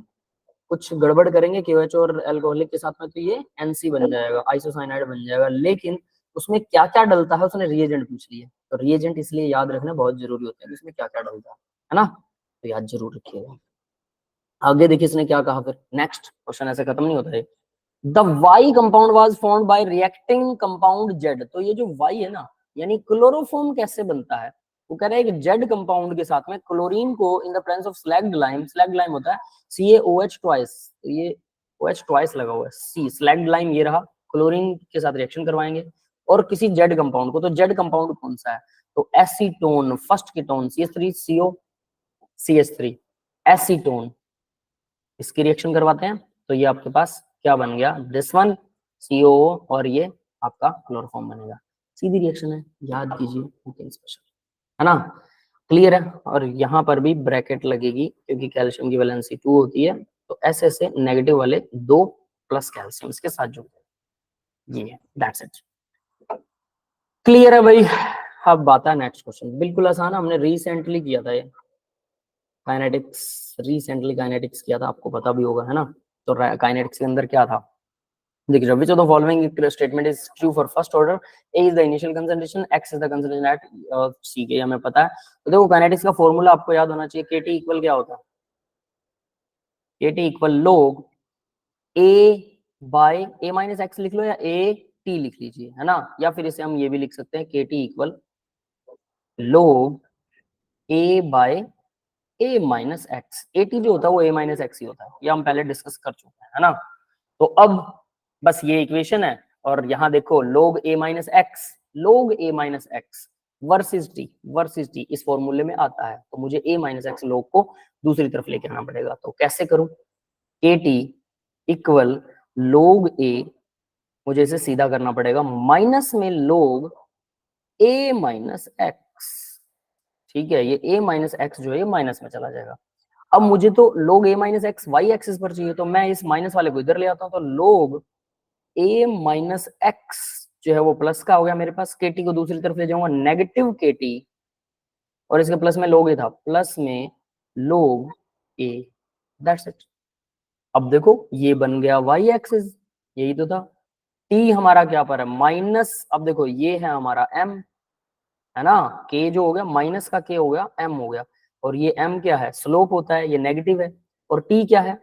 कुछ गड़बड़ करेंगे KOH और अल्कोहलिक के साथ में तो ये NC बन जाएगा, आइसोसाइनाइड बन जाएगा, लेकिन उसमें क्या क्या डलता है उसने रिएजेंट पूछ लिया, तो रिएजेंट इसलिए याद रखना बहुत जरूरी होता है, इसमें क्या क्या डलता है ना, तो याद जरूर रखिएगा। आगे देखिए इसने क्या कहा, फिर नेक्स्ट क्वेश्चन ऐसे खत्म नहीं होता है, the Y compound was formed by reacting compound Z, तो ये जो वाई है ना, यानी क्लोरोफॉर्म कैसे बनता है, वो कह रहा है कि जेड कंपाउंड के साथ में क्लोरीन को in the presence of slagged lime, slagged lime होता है CaOH ट्वाइस, तो ये OH ट्वाइस लगा हुआ है। सी स्लैग्ड लाइम ये रहा, क्लोरीन के साथ रिएक्शन करवाएंगे और किसी जेड कंपाउंड को, तो जेड कंपाउंड कौन सा है, तो acetone, first ketone CH3CO CH3 acetone, इसकी रिएक्शन करवाते हैं तो ये आपके पास क्या बन गया, दिस वन COO और ये आपका क्लोरोफॉर्म बनेगा। सीधी रिएक्शन है, याद कीजिए, नथिंग स्पेशल, है ना, क्लियर है। और यहाँ पर भी ब्रैकेट लगेगी क्योंकि कैल्शियम की वैलेंसी 2 होती है, तो ऐसे ऐसे नेगेटिव वाले 2 प्लस कैल्शियम इसके साथ जुड़ते हैं, ये है, दैट्स इट, क्लियर है भाई। अब बात है नेक्स्ट क्वेश्चन, बिल्कुल आसान, हमने रिसेंटली किया था ये काइनेटिक्स, रिसेंटली काइनेटिक्स किया था, आपको पता भी होगा, है ना। तो काइनेटिक्स के अंदर क्या था, देखिए, which of the following statement is true for first order? A is the initial concentration, X is the concentration at C के, हमें पता है। तो देखो काइनेटिक्स का फॉर्मूला आपको याद होना चाहिए, KT इक्वल क्या होता है, KT equal log A by A minus x लिख लो या AT लिख लीजिए, है ना, या फिर इसे हम ये भी लिख सकते हैं KT equal log A by A minus x. AT जो होता है वो A माइनस एक्स ही होता है, ये हम पहले डिस्कस कर चुके हैं, है ना। तो अब बस ये इक्वेशन है और यहाँ देखो log A minus x, log A minus x versus T इस फॉर्मूले में आता है, तो मुझे A माइनस एक्स log को दूसरी तरफ लेके आना पड़ेगा। तो कैसे करूं, KT इक्वल log A, मुझे इसे सीधा करना पड़ेगा, माइनस में log A माइनस एक्स, ठीक है, ये A माइनस एक्स जो है ये माइनस में चला जाएगा। अब मुझे तो log A minus x Y axis पर चाहिए, तो मैं इस माइनस वाले को इधर ले आता हूँ, तो log A माइनस एक्स जो है वो प्लस का हो गया मेरे पास, KT को दूसरी तरफ ले जाऊंगा नेगेटिव KT, और इसके प्लस में log A था, प्लस में log A, दैट्स इट। अब देखो ये बन गया वाई एक्सिस, यही तो था। T हमारा क्या पर है, माइनस, अब देखो ये है हमारा M, है ना, K जो हो गया माइनस का K हो गया M हो गया, और ये M क्या है, स्लोप होता है, ये नेगेटिव है, और T क्या है,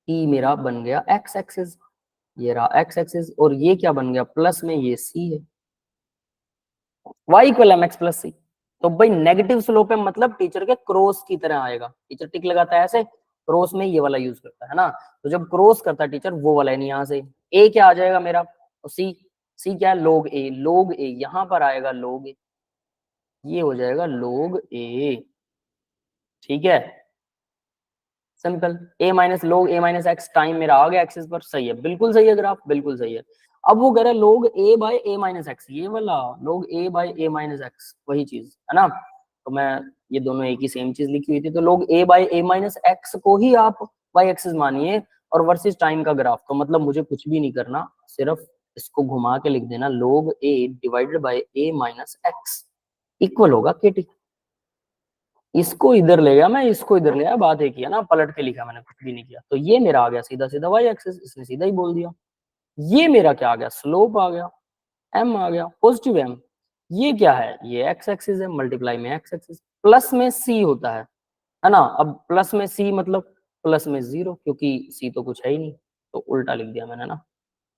T मेरा बन गया एक्स एक्सिस, ये रहा एक्स एक्सिस, और ये क्या बन गया, प्लस में ये C है, y equal M X plus C. तो भाई नेगेटिव स्लोप है मतलब टीचर के क्रॉस की तरह आएगा, टीचर टिक लगाता है ऐसे, क्रॉस में ये वाला यूज करता है ना, तो जब क्रॉस करता है टीचर वो वाला, नहीं यहाँ से ए क्या आ जाएगा मेरा, तो सी क्या है, log a यहाँ पर आएगा log a, ये हो जाएगा log a, ठीक है, simple. a minus log a minus x time मेरा आ गया एक्सिस पर, सही है, बिल्कुल सही है ग्राफ, बिल्कुल सही है। अब वो कह रहा है log a by a minus x, ये वाला log a by a minus x, वही चीज है ना, तो मैं ये दोनों एक ही सेम चीज लिखी हुई थी, तो log a by a minus x को ही आप y एक्सिस मानिए और वर्सेस टाइम का ग्राफ, तो मतलब मुझे कुछ भी नहीं करना, सिर्फ इसको घुमा के लिख देना, log a divided by a minus x equal होगा KT। इसको इधर ले गया मैं, इसको इधर ले आया, बात एक ही है ना, पलट के लिखा मैंने, कुछ भी नहीं किया, तो ये मेरा आ गया सीधा सीधा वाई एक्सिस, इसने सीधा ही बोल दिया। ये मेरा क्या आ गया, स्लोप आ गया, एम आ गया, पॉजिटिव एम। ये क्या है, ये एक्स एक्सिस है, मल्टीप्लाई में एक्स एक्सिस, प्लस में सी होता है ना। अब प्लस में सी मतलब प्लस में जीरो, क्योंकि सी तो कुछ है ही नहीं, तो उल्टा लिख दिया मैंने ना,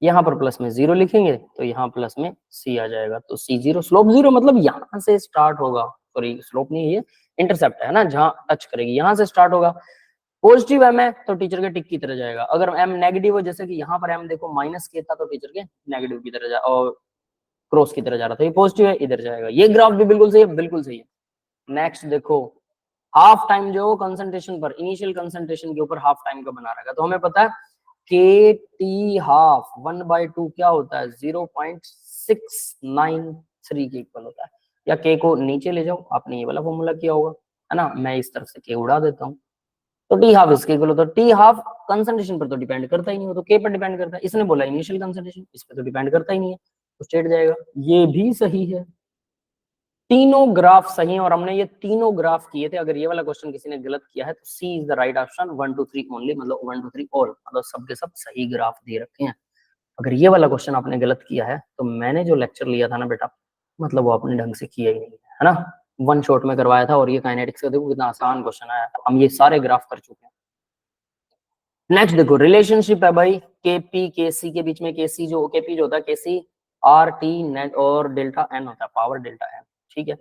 यहाँ पर प्लस में जीरो लिखेंगे तो यहाँ प्लस में सी आ जाएगा, तो सी जीरो, स्लोप जीरो, मतलब यहाँ से स्टार्ट होगा, सॉरी स्लोप नहीं है ये, इंटरसेप्ट है ना, जहां टच करेगी यहाँ से स्टार्ट होगा। पॉजिटिव एम है तो टीचर के टिक की तरह जाएगा, अगर एम नेगेटिव हो, जैसे कि यहाँ पर एम देखो माइनस के था, तो टीचर के नेगेटिव की तरह जा, और क्रॉस की तरह जा रहा था, ये पॉजिटिव है इधर जाएगा। ये ग्राफ भी बिल्कुल सही है, बिल्कुल सही है। नेक्स्ट देखो, हाफ टाइम जो कंसंट्रेशन पर, इनिशियल कंसंट्रेशन के ऊपर हाफ टाइम का बना रखा, तो हमें पता है के टी हाफ 1/2 क्या होता है, 0.693 के इक्वल होता है, या के को नीचे ले जाओ, आपने ये वाला फॉर्मूला किया होगा, है ना, मैं इस तरफ से के उड़ा देता हूँ, तो टी हाफ इसके इक्वल होता है। टी हाफ कंसंट्रेशन पर तो डिपेंड करता ही नहीं हो, तो के पर डिपेंड करता है, इसने बोला इनिशियल कंसंट्रेशन, इस पर तो डिपेंड करता ही नहीं है, तो स्ट्रेट जाएगा, ये भी सही है। तीनों ग्राफ सही है, और हमने ये तीनों ग्राफ किए थे, अगर ये वाला क्वेश्चन किसी ने गलत किया है तो C is the right option, 1 2 3 only, मतलब 1 2 3 ऑल, मतलब सबके सब सही ग्राफ दे रखे हैं। अगर ये वाला क्वेश्चन आपने गलत किया है तो मैंने जो लेक्चर लिया था ना बेटा, मतलब वो आपने ढंग से किया ही नहीं है ना, वन शॉट में करवाया था, और ये काइनेटिक्स का देखो कितना आसान क्वेश्चन आया, हम ये सारे ग्राफ कर चुके हैं। नेक्स्ट देखो, रिलेशनशिप है भाई केपी केसी के बीच में, केसी जो केपी जो होता है, केसी आर टी नेट और डेल्टा एन होता है, पावर डेल्टा एन, ठीक है।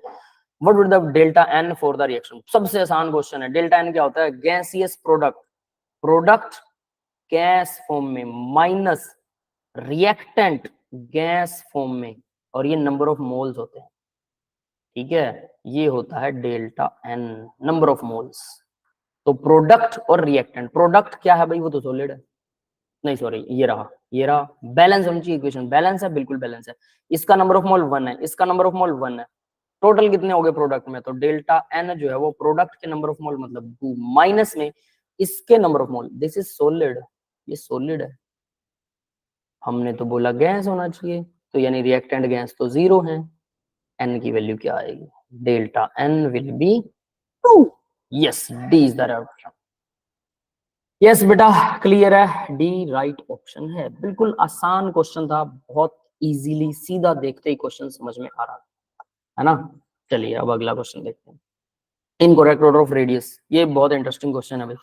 What would the delta N for the reaction, सबसे आसान क्वेश्चन है। डेल्टा एन क्या होता है, gaseous product, product gas form में माइनस रिएक्टेंट गैस फॉर्म में, और ये नंबर ऑफ मोल्स होते हैं, ठीक है, ये होता है delta N, number of moles. तो प्रोडक्ट और रिएक्टेंट, प्रोडक्ट क्या है भाई, वो तो सॉलिड है, नहीं सॉरी ये रहा बैलेंस होनी चाहिए इक्वेशन, बैलेंस है, बिल्कुल बैलेंस है। इसका नंबर ऑफ मोल 1 है, इसका नंबर ऑफ मोल 1 है, टोटल कितने हो गए प्रोडक्ट में, तो डेल्टा एन जो है वो प्रोडक्ट के नंबर ऑफ मोल मतलब 2 माइनस में इसके number of mole, this is solid, ये सॉलिड है। हमने तो बोला गैस होना चाहिए, तो यानी रिएक्टेंट गैस तो 0 है, एन की वैल्यू क्या आएगी, delta N will be 2। Yes, D is the right option. Yes बेटा, क्लियर है, डी राइट ऑप्शन है। बिल्कुल आसान क्वेश्चन था, बहुत इजीली, सीधा देखते ही क्वेश्चन समझ में आ रहा है ना। चलिए अब अगला क्वेश्चन देखते हैं। इनकरेक्ट ऑर्डर ऑफ रेडियस, ये बहुत इंटरेस्टिंग क्वेश्चन है भाई,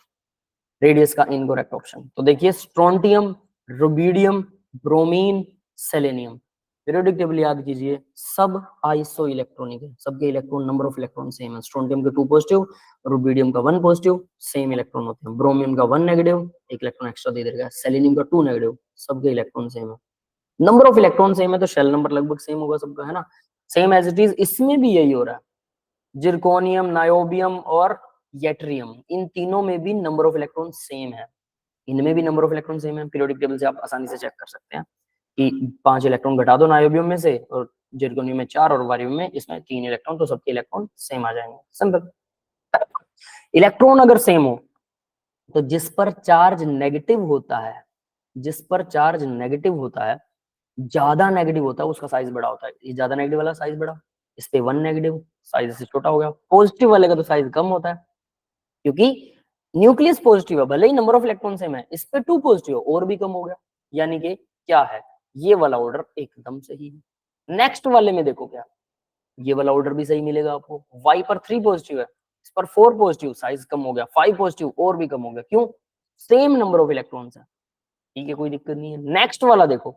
रेडियस का इनकरेक्ट ऑप्शन। तो देखिए strontium, rubidium, bromine, selenium, periodic table याद कीजिए, सब आइसो इलेक्ट्रॉनिक है, सबके electron number of electron same है। स्ट्रोंटियम के 2 पॉजिटिव, रुबिडियम का 1 पॉजिटिव, सेम इलेक्ट्रॉन होते हैं। ब्रोमियम का 1 नेगेटिव, एक इलेक्ट्रॉन एक्स्ट्रा दे देगा। सेलेनियम का 2 नेगेटिव, सबके इलेक्ट्रॉन सेम है। नंबर ऑफ इलेक्ट्रॉन सेम है तो शेल नंबर लगभग सेम होगा सबका, है ना, सेम एज इट इज। इसमें भी यही हो रहा है, जिरकोनियम, नायोबियम और येट्रियम, इन तीनों में भी नंबर ऑफ इलेक्ट्रॉन सेम है, इनमें भी नंबर ऑफ इलेक्ट्रॉन सेम है। पीरियोडिक टेबल से आप आसानी से चेक कर सकते हैं कि 5 इलेक्ट्रॉन घटा दो नायोबियम में से, और जिरकोनियम में 4 और बारियम में इसमें 3 इलेक्ट्रॉन, तो सबके इलेक्ट्रॉन सेम आ जाएंगे, सिंपल। इलेक्ट्रॉन अगर सेम हो तो जिस पर चार्ज नेगेटिव होता है, जिस पर चार्ज नेगेटिव होता है, ज्यादा नेगेटिव होता है, उसका साइज बड़ा होता है। ये ज्यादा नेगेटिव वाला साइज बड़ा, इस पे 1 नेगेटिव, साइज से छोटा हो गया। पॉजिटिव वाले का तो साइज कम होता है, क्योंकि न्यूक्लियस पॉजिटिव है, भले ही नंबर ऑफ इलेक्ट्रॉन सेम है, इस पे 2 पॉजिटिव और भी कम हो गया, यानी कि क्या है, ये वाला ऑर्डर एकदम सही है। नेक्स्ट वाले में देखो क्या, ये वाला ऑर्डर भी सही मिलेगा आपको। y पर 3 पॉजिटिव है, इस पर 4 पॉजिटिव, साइज कम हो गया। 5 पॉजिटिव और भी कम हो गया, क्यों, सेम नंबर ऑफ इलेक्ट्रॉन्स है, ठीक है, कोई दिक्कत नहीं है। नेक्स्ट वाला देखो,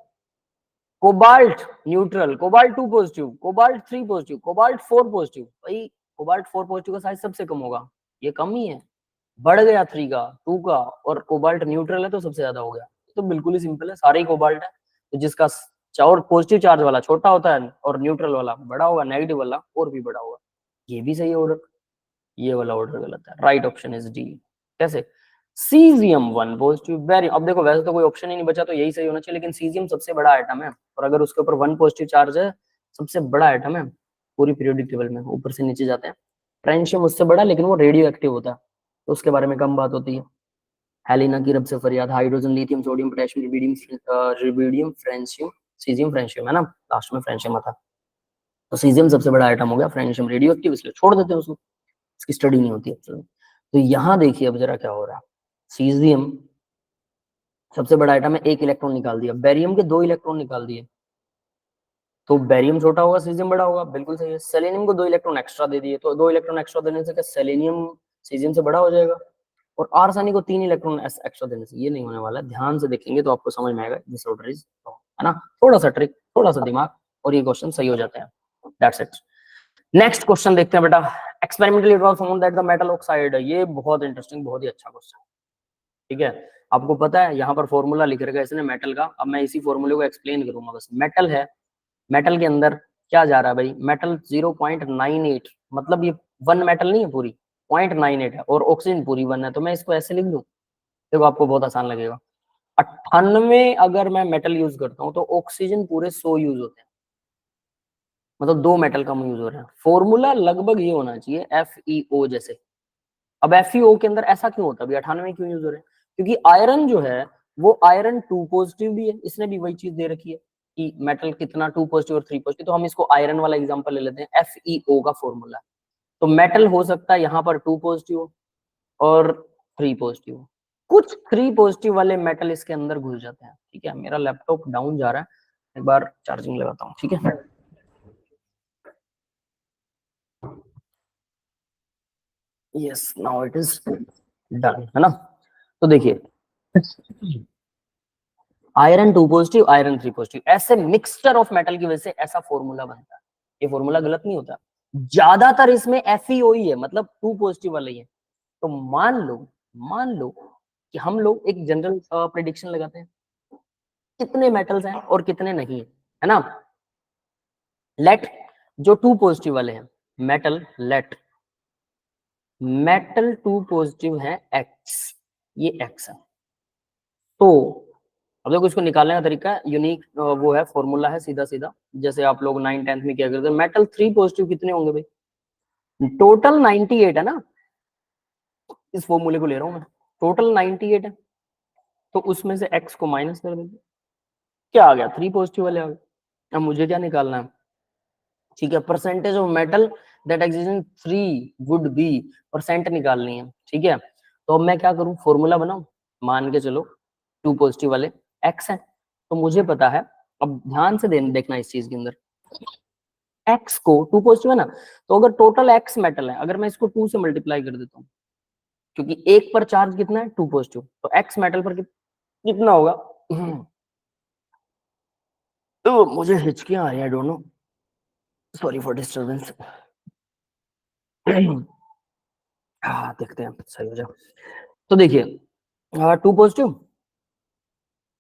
cobalt neutral, cobalt 2 positive, cobalt 3 positive, cobalt 4 positive, भाई कोबाल्ट 4 पॉजिटिव का साइज सबसे कम होगा, ये कम ही है, बढ़ गया 3 का, 2 का, और कोबाल्ट न्यूट्रल है तो सबसे ज्यादा हो गया। तो बिल्कुल ही सिंपल है, सारे ही कोबाल्ट है, तो जिसका और पॉजिटिव चार्ज वाला छोटा होता है और न्यूट्रल वाला बड़ा होगा, नेगेटिव वाला और भी बड़ा होगा। ये भी सही ऑर्डर, ये वाला ऑर्डर गलत है, राइट ऑप्शन इज डी। कैसे, सीजियम 1 पॉजिटिव, बेरियम, अब देखो वैसे तो कोई ऑप्शन ही नहीं बचा तो यही सही होना चाहिए, लेकिन सीजियम सबसे बड़ा आइटम है, और अगर उसके ऊपर 1 पॉजिटिव चार्ज है, सबसे बड़ा आइटम है पूरी पीरियोडिक टेबल में, ऊपर से नीचे जाते हैं। ट्रांशियम उससे बड़ा, लेकिन वो रेडियो एक्टिव होता है, तो उसके बारे में कम बात होती है। हेलिना की रब से फरियाद, hydrogen, lithium, sodium, potassium, rubidium, francium, caesium, francium, है ना, लास्ट में फ्रेंशियम आता है। तो सीजियम सबसे बड़ा आइटम हो गया, फ्रेंशियम रेडियो एक्टिव, इसलिए छोड़ देते हैं उसको, इसकी स्टडी नहीं होती एक्चुअली। तो यहाँ देखिए अब जरा क्या हो रहा है, सीजियम सबसे बड़ा आइटम है, 1 इलेक्ट्रॉन निकाल दिया, बेरियम के 2 इलेक्ट्रॉन निकाल दिए, तो बेरियम छोटा होगा, सीजियम बड़ा होगा, बिल्कुल सही है। सेलेनियम को 2 इलेक्ट्रॉन एक्स्ट्रा दे दिए, तो 2 इलेक्ट्रॉन एक्स्ट्रा देने से क्या सेलेनियम सीजियम से बड़ा हो जाएगा, और आर्सेनिक को 3 इलेक्ट्रॉन एक्स्ट्रा देने से ये नहीं होने वाला है। ध्यान से देखेंगे तो आपको समझ में आएगा दिस ऑर्डर इज रॉन्ग, है ना, थोड़ा सा ट्रिक, थोड़ा सा दिमाग, और ये क्वेश्चन सही हो जाते हैं, दैट्स इट। नेक्स्ट क्वेश्चन देखते हैं बेटा, experimentally it was found that the metal oxide, ये बहुत इंटरेस्टिंग, बहुत ही अच्छा क्वेश्चन, ठीक है। आपको पता है यहाँ पर फॉर्मूला लिख रखा है इसने मेटल का, अब मैं इसी फॉर्मूले को एक्सप्लेन करूंगा बस। मेटल है, मेटल के अंदर क्या जा रहा है भाई, मेटल 0.98, मतलब ये 1 मेटल नहीं है, पूरी 0.98 है, और ऑक्सीजन पूरी 1 है, तो मैं इसको ऐसे लिख दूं, देखो आपको बहुत आसान लगेगा। 98 अगर मैं मेटल यूज करता हूँ तो ऑक्सीजन पूरे 100 यूज होते हैं, मतलब 2 मेटल कम यूज हो रहे हैं। फॉर्मूला लगभग ये होना चाहिए FeO जैसे। अब FeO के अंदर ऐसा क्यों होता है, 98 क्यों यूज हो रहे हैं, क्योंकि आयरन जो है वो आयरन 2 पॉजिटिव भी है, इसने भी वही चीज दे रखी है कि मेटल कितना 2 पॉजिटिव और 3 पॉजिटिव, तो हम इसको आयरन वाला एग्जांपल ले लेते हैं, FeO का फॉर्मूला। तो मेटल हो सकता है यहाँ पर 2 पॉजिटिव और 3 पॉजिटिव, कुछ 3 पॉजिटिव वाले मेटल इसके अंदर घुस जाते हैं, ठीक है। मेरा लैपटॉप डाउन जा रहा है, एक बार चार्जिंग लगाता हूँ, ठीक है। Yes, now it is done, है ना। तो देखिए आयरन 2 पॉजिटिव, आयरन 3 पॉजिटिव, ऐसे मिक्सचर ऑफ मेटल की वजह से ऐसा फॉर्मूला बनता है। ये फॉर्मूला गलत नहीं होता, ज्यादातर इसमें FeO ही है, मतलब 2 पॉजिटिव वाले ही है। तो मान लो कि हम लोग एक जनरल प्रेडिक्शन लगाते हैं कितने मेटल्स हैं और कितने नहीं है ना। लेट जो टू पॉजिटिव वाले हैं metal, let metal two positive है एक्स, ये एक्स है। तो अब देखो इसको निकालने का तरीका यूनिक वो है, फॉर्मूला है सीधा सीधा, जैसे आप लोग 9th 10th में क्या करते हैं। मेटल थ्री पॉजिटिव कितने होंगे भाई, टोटल 98 है ना, इस फॉर्मूले को ले रहा हूं मैं, टोटल 98 है, तो उसमें से x को माइनस कर देंगे, क्या आ गया, थ्री पॉजिटिव वाले आ गए। अब मुझे क्या निकालना है, ठीक है, percentage of metal that exist in three would be, percent निकालनी है, ठीक है। तो अब मैं क्या करूं, फॉर्मूला बनाऊं, मान के चलो टू पॉजिटिव वाले x है, तो मुझे पता है, अब ध्यान से देखना इस चीज के अंदर, x को टू पॉजिटिव है ना, तो अगर टोटल x मेटल है, अगर मैं इसको 2 से मल्टीप्लाई कर देता हूँ, क्योंकि एक पर चार्ज कितना है, टू पॉजिटिव, तो x मेटल पर कितना होगा। तो मुझे हिचकियां आ रही है, don't know, sorry for disturbance. हाँ देखते हैं सही हो जाए। तो देखिए टू पॉजिटिव,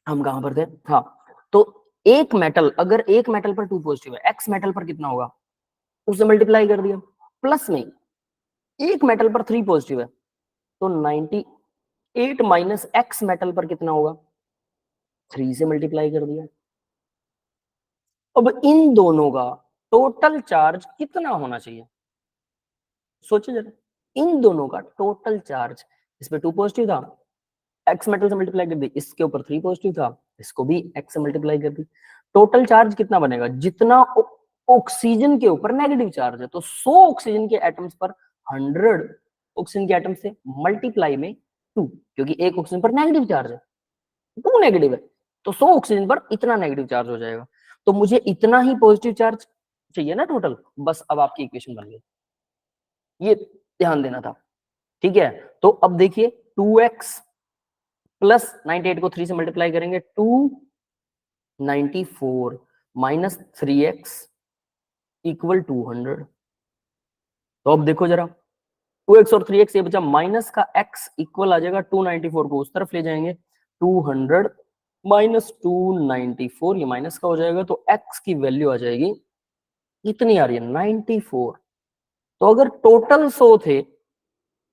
हम कहां पर थे, हाँ, तो एक मेटल, अगर एक मेटल पर टू पॉजिटिव है, एक्स मेटल पर कितना होगा, उससे मल्टीप्लाई कर दिया, प्लस में एक मेटल पर थ्री पॉजिटिव है, तो 98 माइनस एक्स मेटल पर कितना होगा, थ्री से मल्टीप्लाई कर दिया। अब इन दोनों का टोटल चार्ज कितना होना चाहिए, सोचो जरा, इन दोनों का टोटल चार्ज, इसमें टू पॉजिटिव था, एक्स मेटल से मल्टीप्लाई कर दी, इसके ऊपर थ्री पॉजिटिव था, इसको भी एक्स से मल्टीप्लाई कर दी, टोटल चार्ज कितना बनेगा, जितना ऑक्सीजन के ऊपर नेगेटिव चार्ज है, तो 100 ऑक्सीजन के एटम्स पर 100 ऑक्सीजन के एटम से मल्टीप्लाई में टू, क्योंकि एक ऑक्सीजन पर नेगेटिव चार्ज है, टू नेगेटिव है, तो 100 ऑक्सीजन पर इतना नेगेटिव चार्ज हो जाएगा, तो मुझे इतना ही पॉजिटिव चार्ज चाहिए ना टोटल, बस अब आपकी इक्वेशन बन गई, ये ध्यान देना था, ठीक है। तो अब देखिए 2x प्लस 98 को 3 से मल्टीप्लाई करेंगे, 294 माइनस 3x इक्वल 200। तो अब देखो जरा, 2x और 3x ये बचा, माइनस का x इक्वल आ जाएगा 294 को उस तरफ ले जाएंगे, 200 माइनस 294, ये माइनस का हो जाएगा, तो x की वैल्यू आ जाएगी, इतनी आ रही है 94। तो अगर टोटल 100 थे,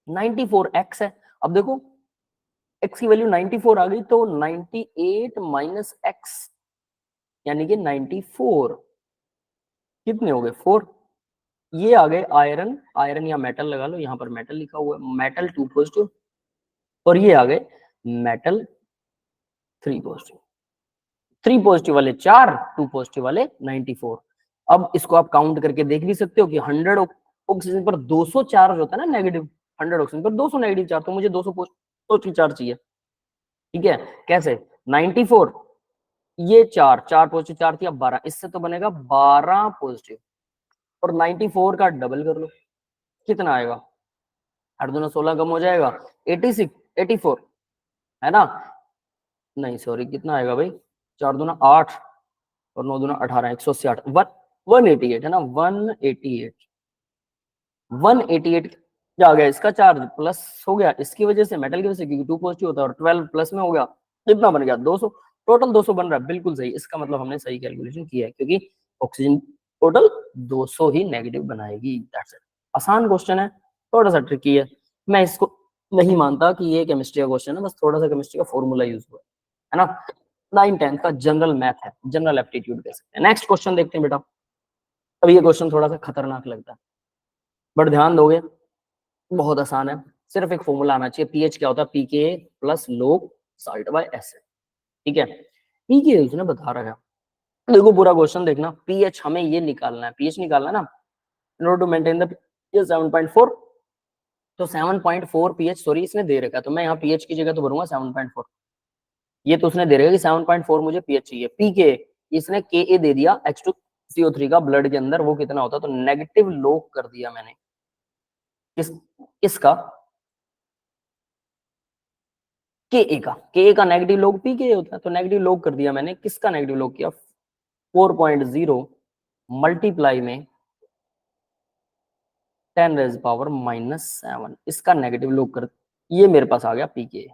94 x है, अब देखो x की वैल्यू 94 आ गई, तो 98 माइनस x यानी कि 94, कितने हो गए, 4। ये आ गए आयरन, आयरन या मेटल लगा लो, यहाँ पर मेटल लिखा हुआ है, मेटल टू पॉजिटिव, और ये आ गए metal three positive, three positive वाले 4, टू पॉजिटिव वाले 94। अब इसको आप काउंट करके देख भी सकते हो कि 100 ऑक्सीजन पर 200 चार्ज होता है ना नेगेटिव, 100 ऑक्सीजन पर 200 नेगेटिव चार्ज, तो मुझे 200 पॉजिटिव चार्ज चाहिए, ठीक है, कैसे, 94, ये चार, चार पॉजिटिव चार थी, अब 12, इससे तो बनेगा 12 पॉजिटिव, और 94 का डबल कर लो, कितना आएगा, 8 दूना 16 कम हो जाएगा, 86, 84 है ना, नहीं सॉरी, कितना आएगा भाई, 4 दूना 8 और 9 दूना 18, 188, 188 है ना, 188, 188 क्या आ गया, इसका चार्ज प्लस हो गया, इसकी वजह से, मेटल की वजह से, क्योंकि टू पॉजिटिव होता है, और 12 प्लस में हो गया, कितना बन गया, 200, टोटल 200 बन रहा है, बिल्कुल सही, इसका मतलब हमने सही कैलकुलेशन किया है, क्योंकि ऑक्सीजन टोटल 200 ही नेगेटिव बनाएगी, दैट्स इट। आसान क्वेश्चन है, थोड़ा सा ट्रिकी है, मैं इसको नहीं मानता कि ये केमिस्ट्री का क्वेश्चन है, बस थोड़ा सा केमिस्ट्री का फॉर्मूला यूज हुआ है ना, 9th 10th का जनरल मैथ है, जनरल एप्टीट्यूड कह सकते हैं। नेक्स्ट क्वेश्चन देखते हैं बेटा, अब ये क्वेश्चन थोड़ा सा खतरनाक लगता है, बट ध्यान दोगे, बहुत आसान है, सिर्फ एक फॉर्मूला आना चाहिए, पीएच क्या होता है, पीके प्लस लोग सॉल्ट बाय एसिड, ठीक है, पीके उसने बता रखा है, देखो पूरा क्वेश्चन देखना, पीएच हमें ये निकालना है, पीएच निकालना है ना, in order to maintain the 7.4, तो 7.4 पीएच, सॉरी इसने दे रखा है, तो मैं यहाँ पीएच की जगह तो भरूंगा 7.4, ये तो उसने दे रखा कि 7.4 मुझे पीएच चाहिए, पीके इसने के दे दिया, H2CO3 का ब्लड के अंदर वो कितना होता है, तो नेगेटिव लॉग कर दिया मैंने, किसका, के का नेगेटिव लॉग पी के होता है, तो नेगेटिव लॉग कर दिया मैंने, किसका नेगेटिव लॉग किया, 4.0 मल्टीप्लाई में 10 रेज पावर -7, इसका नेगेटिव लॉग कर, ये मेरे पास आ गया पीके,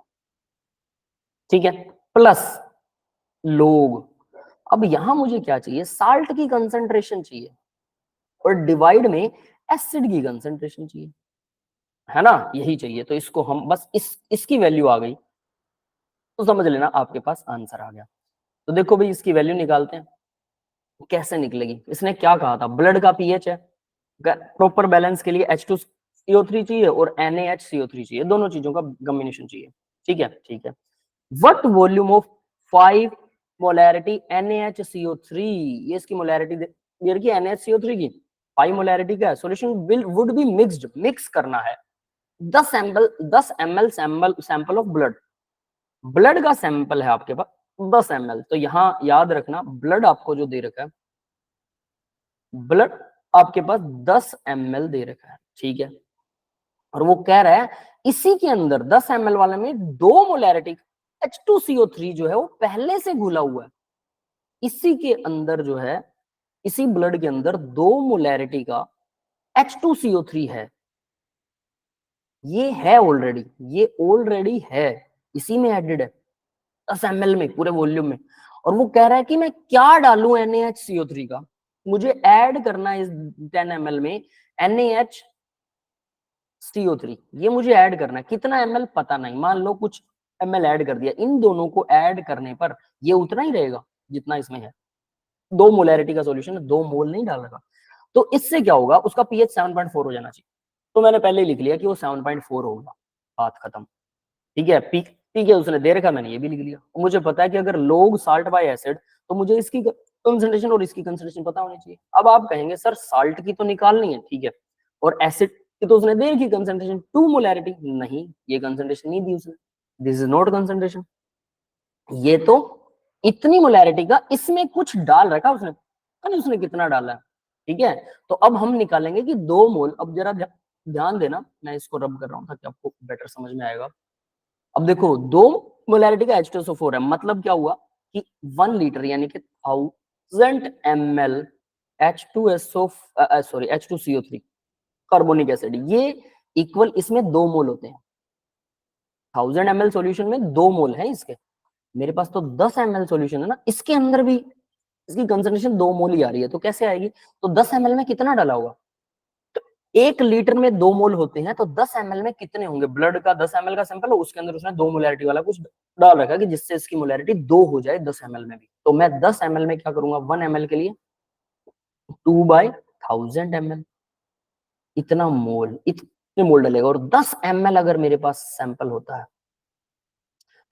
ठीक है, प्लस लोग, अब यहां मुझे क्या चाहिए, साल्ट की कंसंट्रेशन चाहिए और डिवाइड में एसिड की कंसंट्रेशन चाहिए, है ना, यही चाहिए। तो इसको हम बस इसकी वैल्यू आ गई तो समझ लेना आपके पास आंसर आ गया। तो देखो भाई इसकी वैल्यू निकालते हैं, कैसे निकलेगी। इसने क्या कहा था, ब्लड का पीएच है, प्रॉपर बैलेंस के लिए H2CO3 चाहिए और NaHCO3 चाहिए, दोनों चीजों का कॉम्बिनेशन चाहिए। ठीक है, ठीक है। What volume of 5 molarity NaHCO3, ये इसकी मोलैरिटी दे रखी है NaHCO3 की, 5 मोलैरिटी का solution will would be mixed, mix करना है 10 ml sample of blood. Blood का सैंपल है आपके पास 10 ml, तो यहां याद रखना ब्लड आपको जो दे रखा है, ब्लड आपके पास 10 ml दे रखा है, ठीक है। और वो कह रहा है इसी के अंदर 10 ml वाले में 2 मोलैरिटी H2CO3 जो है वो पहले से घुला हुआ है, इसी के अंदर जो है, इसी ब्लड के अंदर 2 मोलैरिटी का H2CO3 है, ये है ऑलरेडी, ये ऑलरेडी है, इसी में एडेड है 10 ml में पूरे वॉल्यूम में। और वो कह रहा है कि मैं क्या डालूं NaHCO3 का, मुझे ऐड करना है इस 10 ml में NaHCO3, ये मुझे ऐड करना है, कितना ml पता नहीं, मान लो कुछ ml ऐड कर दिया, इन दोनों को ऐड करने पर ये उतना ही रहेगा जितना इसमें है, 2 मोलैरिटी का सॉल्यूशन है, 2 मोल नहीं डाल रहा। तो इससे क्या होगा, उसका पीएच 7.4 हो जाना चाहिए, तो मैंने पहले ही लिख लिया कि वो 7.4 होगा, बात खत्म। ठीक है, पी ठीक है, उसने दे रखा, मैंने ये भी लिख लिया। मुझे पता है कि अगर लोग साल्ट बाय एसिड, तो मुझे इसकी कंसंट्रेशन और इसकी कंसंट्रेशन पता होनी चाहिए। अब आप कहेंगे सर साल्ट की तो निकालनी है, ठीक है, और एसिड की तो उसने दे रखी कंसंट्रेशन 2 मोलैरिटी, नहीं ये कंसंट्रेशन नहीं दी उसने, दिस इज नॉट कंसंट्रेशन, ये तो इतनी मोलैरिटी का इसमें कुछ डाल रखा उसने, पता उसने कितना डाला है। ठीक है, तो अब हम निकालेंगे कि 2 मोल, अब जरा ध्यान देना, मैं इसको रब कर रहा हूँ ताकि आपको बेटर समझ में आएगा। अब देखो 2 मोलैरिटी का H2SO4 है, मतलब क्या हुआ कि 1 लीटर यानी कि 1000 ml H2CO3 कार्बोनिक एसिड, ये इक्वल इसमें 2 मोल होते हैं, 1000 ml सॉल्यूशन में 2 मोल है इसके, मेरे पास तो 10 ml सॉल्यूशन है ना, इसके अंदर भी इसकी कंसंट्रेशन 2 मोल ही आ रही है, तो कैसे आएगी, तो 10 ml में कितना डाला होगा, 1 लीटर में 2 मोल होते हैं, तो 10 ml में कितने होंगे, ब्लड का 10 ml का सैंपल है, उसके अंदर उसने 2 मोलैरिटी वाला कुछ डाल रखा कि जिससे इसकी मोलैरिटी 2 हो जाए 10 ml में भी। तो मैं 10 ml में क्या करूंगा, 1 ml के लिए 2/1000 ml, इतना मोल, इतने मोल डलेगा। और 10 ml अगर मेरे पास सैंपल होता है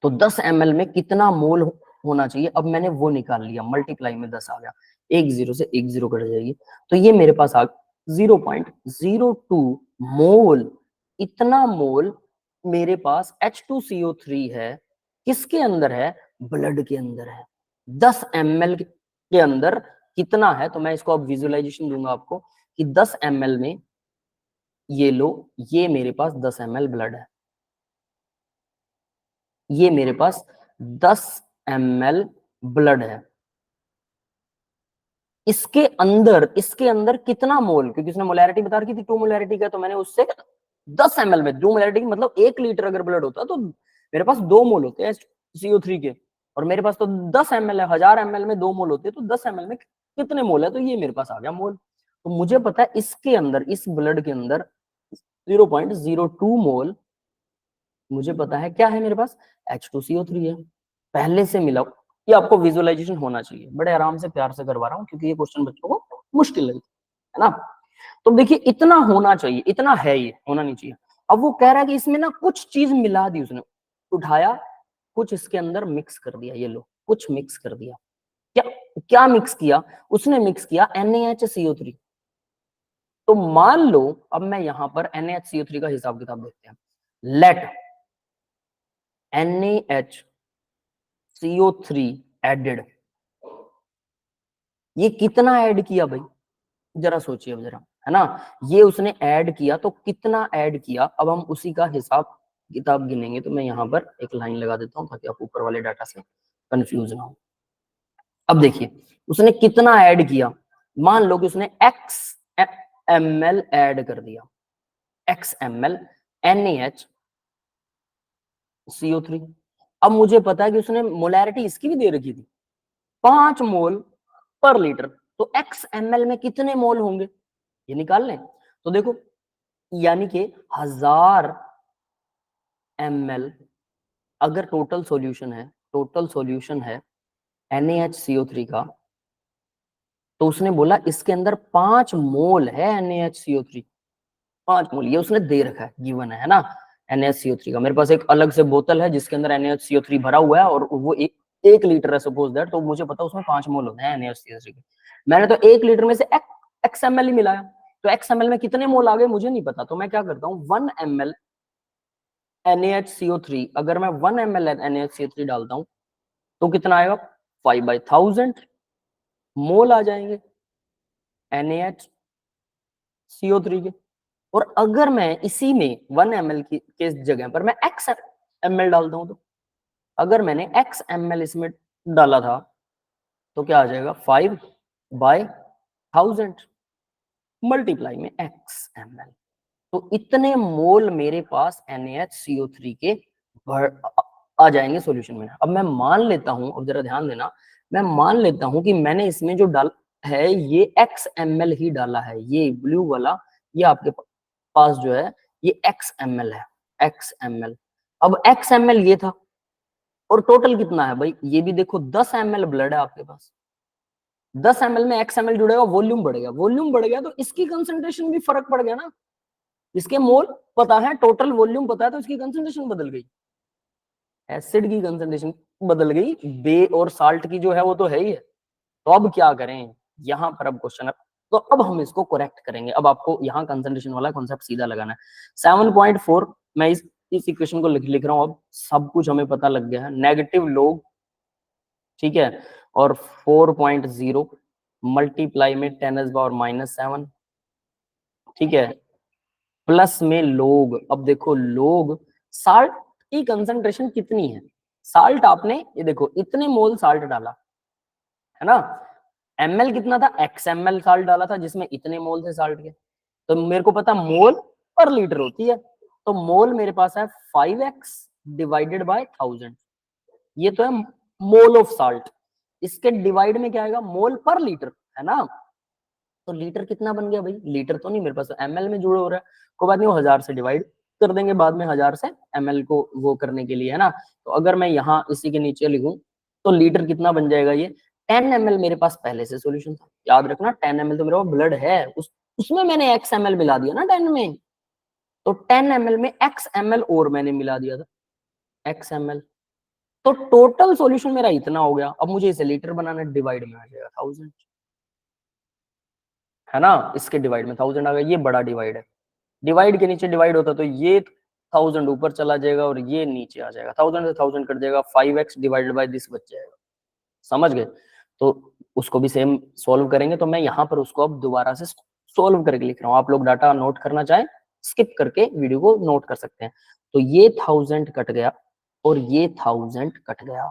तो 10 ml में कितना मोल होना चाहिए, अब मैंने वो निकाल लिया, मल्टीप्लाई में 10 आ गया, एक जीरो से एक जीरो कट जाएगी, तो ये मेरे पास आ 0.02 मोल, इतना मोल मेरे पास H2CO3 है, किसके अंदर है, ब्लड के अंदर है, 10 ml के अंदर कितना है, तो मैं इसको अब विजुअलाइजेशन दूंगा आपको कि 10 ml में, ये लो, ये मेरे पास 10 ml ब्लड है, ये मेरे पास 10 ml ब्लड है, इसके अंदर कितना मोल, क्योंकि उसने मोलैरिटी बता रखी थी 2 मोलैरिटी का, तो मैंने उससे 10 ml में 2 मोलैरिटी मतलब 1 लीटर अगर ब्लड होता तो मेरे पास 2 मोल होते हैं CO3 के, और मेरे पास तो 10 ml है, 1000 ml में 2 मोल होते हैं, तो 10 ml में कितने मोल है, तो ये मेरे पास आ गया मोल। तो मुझे पता है इसके अंदर, इस ब्लड के अंदर 0.02 मोल, मुझे पता है क्या है मेरे पास, H2CO3 है, पहले से मिला। ये आपको विजुअलाइजेशन होना चाहिए, बड़े आराम से प्यार से करवा रहा हूँ क्योंकि ये क्वेश्चन बच्चों को मुश्किल लगता है ना। तो देखिए इतना होना चाहिए, इतना है, ये होना नहीं चाहिए। अब वो कह रहा है कि इसमें ना कुछ चीज मिला दी उसने, उठाया कुछ इसके अंदर मिक्स कर दिया, ये लो कुछ मिक्स कर दिया, क्या क्या मिक्स किया, उसने मिक्स किया NaHCO3। तो मान लो अब मैं यहां पर NaHCO3 का हिसाब किताब देखते हैं, लेट NaHCO3 एडेड, ये कितना ऐड किया भाई, जरा सोचिए अब जरा, है ना, ये उसने ऐड किया तो कितना ऐड किया, अब हम उसी का हिसाब किताब गिनेंगे। तो मैं यहाँ पर एक लाइन लगा देता हूँ ताकि आप ऊपर वाले डाटा से कंफ्यूज ना हो। अब देखिए उसने कितना ऐड किया, मान लो कि उसने x ml ऐड कर दिया, x ml NaHCO3, अब मुझे पता है कि उसने मोलैरिटी इसकी भी दे रखी थी 5 मोल पर लीटर, तो x ml में कितने मोल होंगे ये निकाल लें। तो देखो यानी कि 1000 ml अगर टोटल सॉल्यूशन है NaHCO3 का, तो उसने बोला इसके अंदर 5 मोल है NaHCO3, 5 मोल ये उसने दे रखा है, गिवन है ना। NaHCO3 का मेरे पास एक अलग से बोतल है जिसके अंदर NaHCO3 भरा हुआ है और वो 1 लीटर है सपोज दैट, तो मुझे पता है उसमें 5 मोल होते हैं NaHCO3 के। मैंने तो 1 लीटर में से XML ही मिलाया, तो XML में कितने मोल आ गए मुझे नहीं पता, तो मैं क्या करता हूँ 1 ml NaHCO3, अगर मैं 1 ml NaHCO3 डालता हूँ तो कितना आएगा 5/1000 मोल आ जाएंगे NaHCO3 के। और अगर मैं इसी में 1 ml के जगह पर मैं x ml डालता हूं, तो अगर मैंने x ml इसमें डाला था तो क्या आ जाएगा 5/1000 मल्टीप्लाई में x ml, तो इतने मोल मेरे पास NaHCO3 के आ जाएंगे सॉल्यूशन में। अब मैं मान लेता हूं, अब जरा ध्यान देना, मैं मान लेता हूं कि मैंने इसमें जो डाल है ये x ml ही डाला है, ये ब्लू वाला ये आपके पास जो है ये x ml है, x ml। अब x ml ये था और टोटल कितना है भाई ये भी देखो 10 ml ब्लड है आपके पास, 10 ml में x ml जुड़ेगा, वॉल्यूम बढ़ेगा, वॉल्यूम बढ़ गया तो इसकी कंसंट्रेशन भी फर्क पड़ गया ना, इसके मोल पता है टोटल वॉल्यूम पता है तो इसकी कंसंट्रेशन बदल गई, एसिड की कंसंट्रेशन बदल गई, बे और साल्ट की जो है वो तो है ही है। तो अब क्या करें यहाँ पर, अब क्वेश्चन है तो अब हम इसको करेक्ट करेंगे। अब आपको यहाँ कंसंट्रेशन वाला कॉन्सेप्ट सीधा लगाना है। 7.4 मैं इस इक्वेशन को लिख रहा हूँ, अब सब कुछ हमें पता लग गया है, नेगेटिव लोग ठीक है, और 4.0 मल्टीप्लाई में 10⁻⁻7 ठीक है, प्लस में लोग, अब देखो लोग साल्ट की कंसंट्रेशन कितनी है, साल्ट आपने ये देखो इतने मोल साल्ट डाला है ना, ml कितना था XML साल्ट डाला था जिसमें इतने मोल थे साल्ट के, तो मेरे को पता मोल पर लीटर होती है, तो मोल मेरे पास है 5x डिवाइडेड बाय 1000, ये तो है मोल ऑफ साल्ट, इसके डिवाइड में क्या आएगा मोल पर लीटर है ना, तो लीटर कितना बन गया भाई, लीटर तो नहीं मेरे पास, ml में जुड़े हो रहा है, कोई बात नहीं वो 1000 से डिवाइड कर देंगे बाद में, 1000 से ml को वो करने के लिए है ना। तो अगर मैं यहाँ इसी के नीचे लिखूं तो लीटर कितना बन जाएगा, ये 10 ml मेरे पास पहले से सॉल्यूशन था, याद रखना 10 ml तो मेरे पास ब्लड है, उसमें मैंने x ml मिला दिया ना 10 में, तो 10 ml में x ml और मैंने मिला दिया था x ml, तो टोटल सॉल्यूशन मेरा इतना हो गया। अब मुझे इसे लीटर बनाना, डिवाइड में आ जाएगा 1000 है ना, इसके डिवाइड में 1000 आ गया, ये बड़ा डिवाइड है, डिवाइड के नीचे डिवाइड होता तो ये 1000 ऊपर चला जाएगा और ये नीचे आ जाएगा, 1000 से 1000 कट जाएगा, 5x डिवाइडेड बाय दिस बच जाएगा, समझ गए। तो उसको भी सेम सॉल्व करेंगे, तो मैं यहाँ पर उसको अब दोबारा से सॉल्व करके लिख रहा हूँ, आप लोग डाटा नोट करना चाहें स्किप करके वीडियो को नोट कर सकते हैं। तो ये 1000 कट गया और ये 1000 कट गया,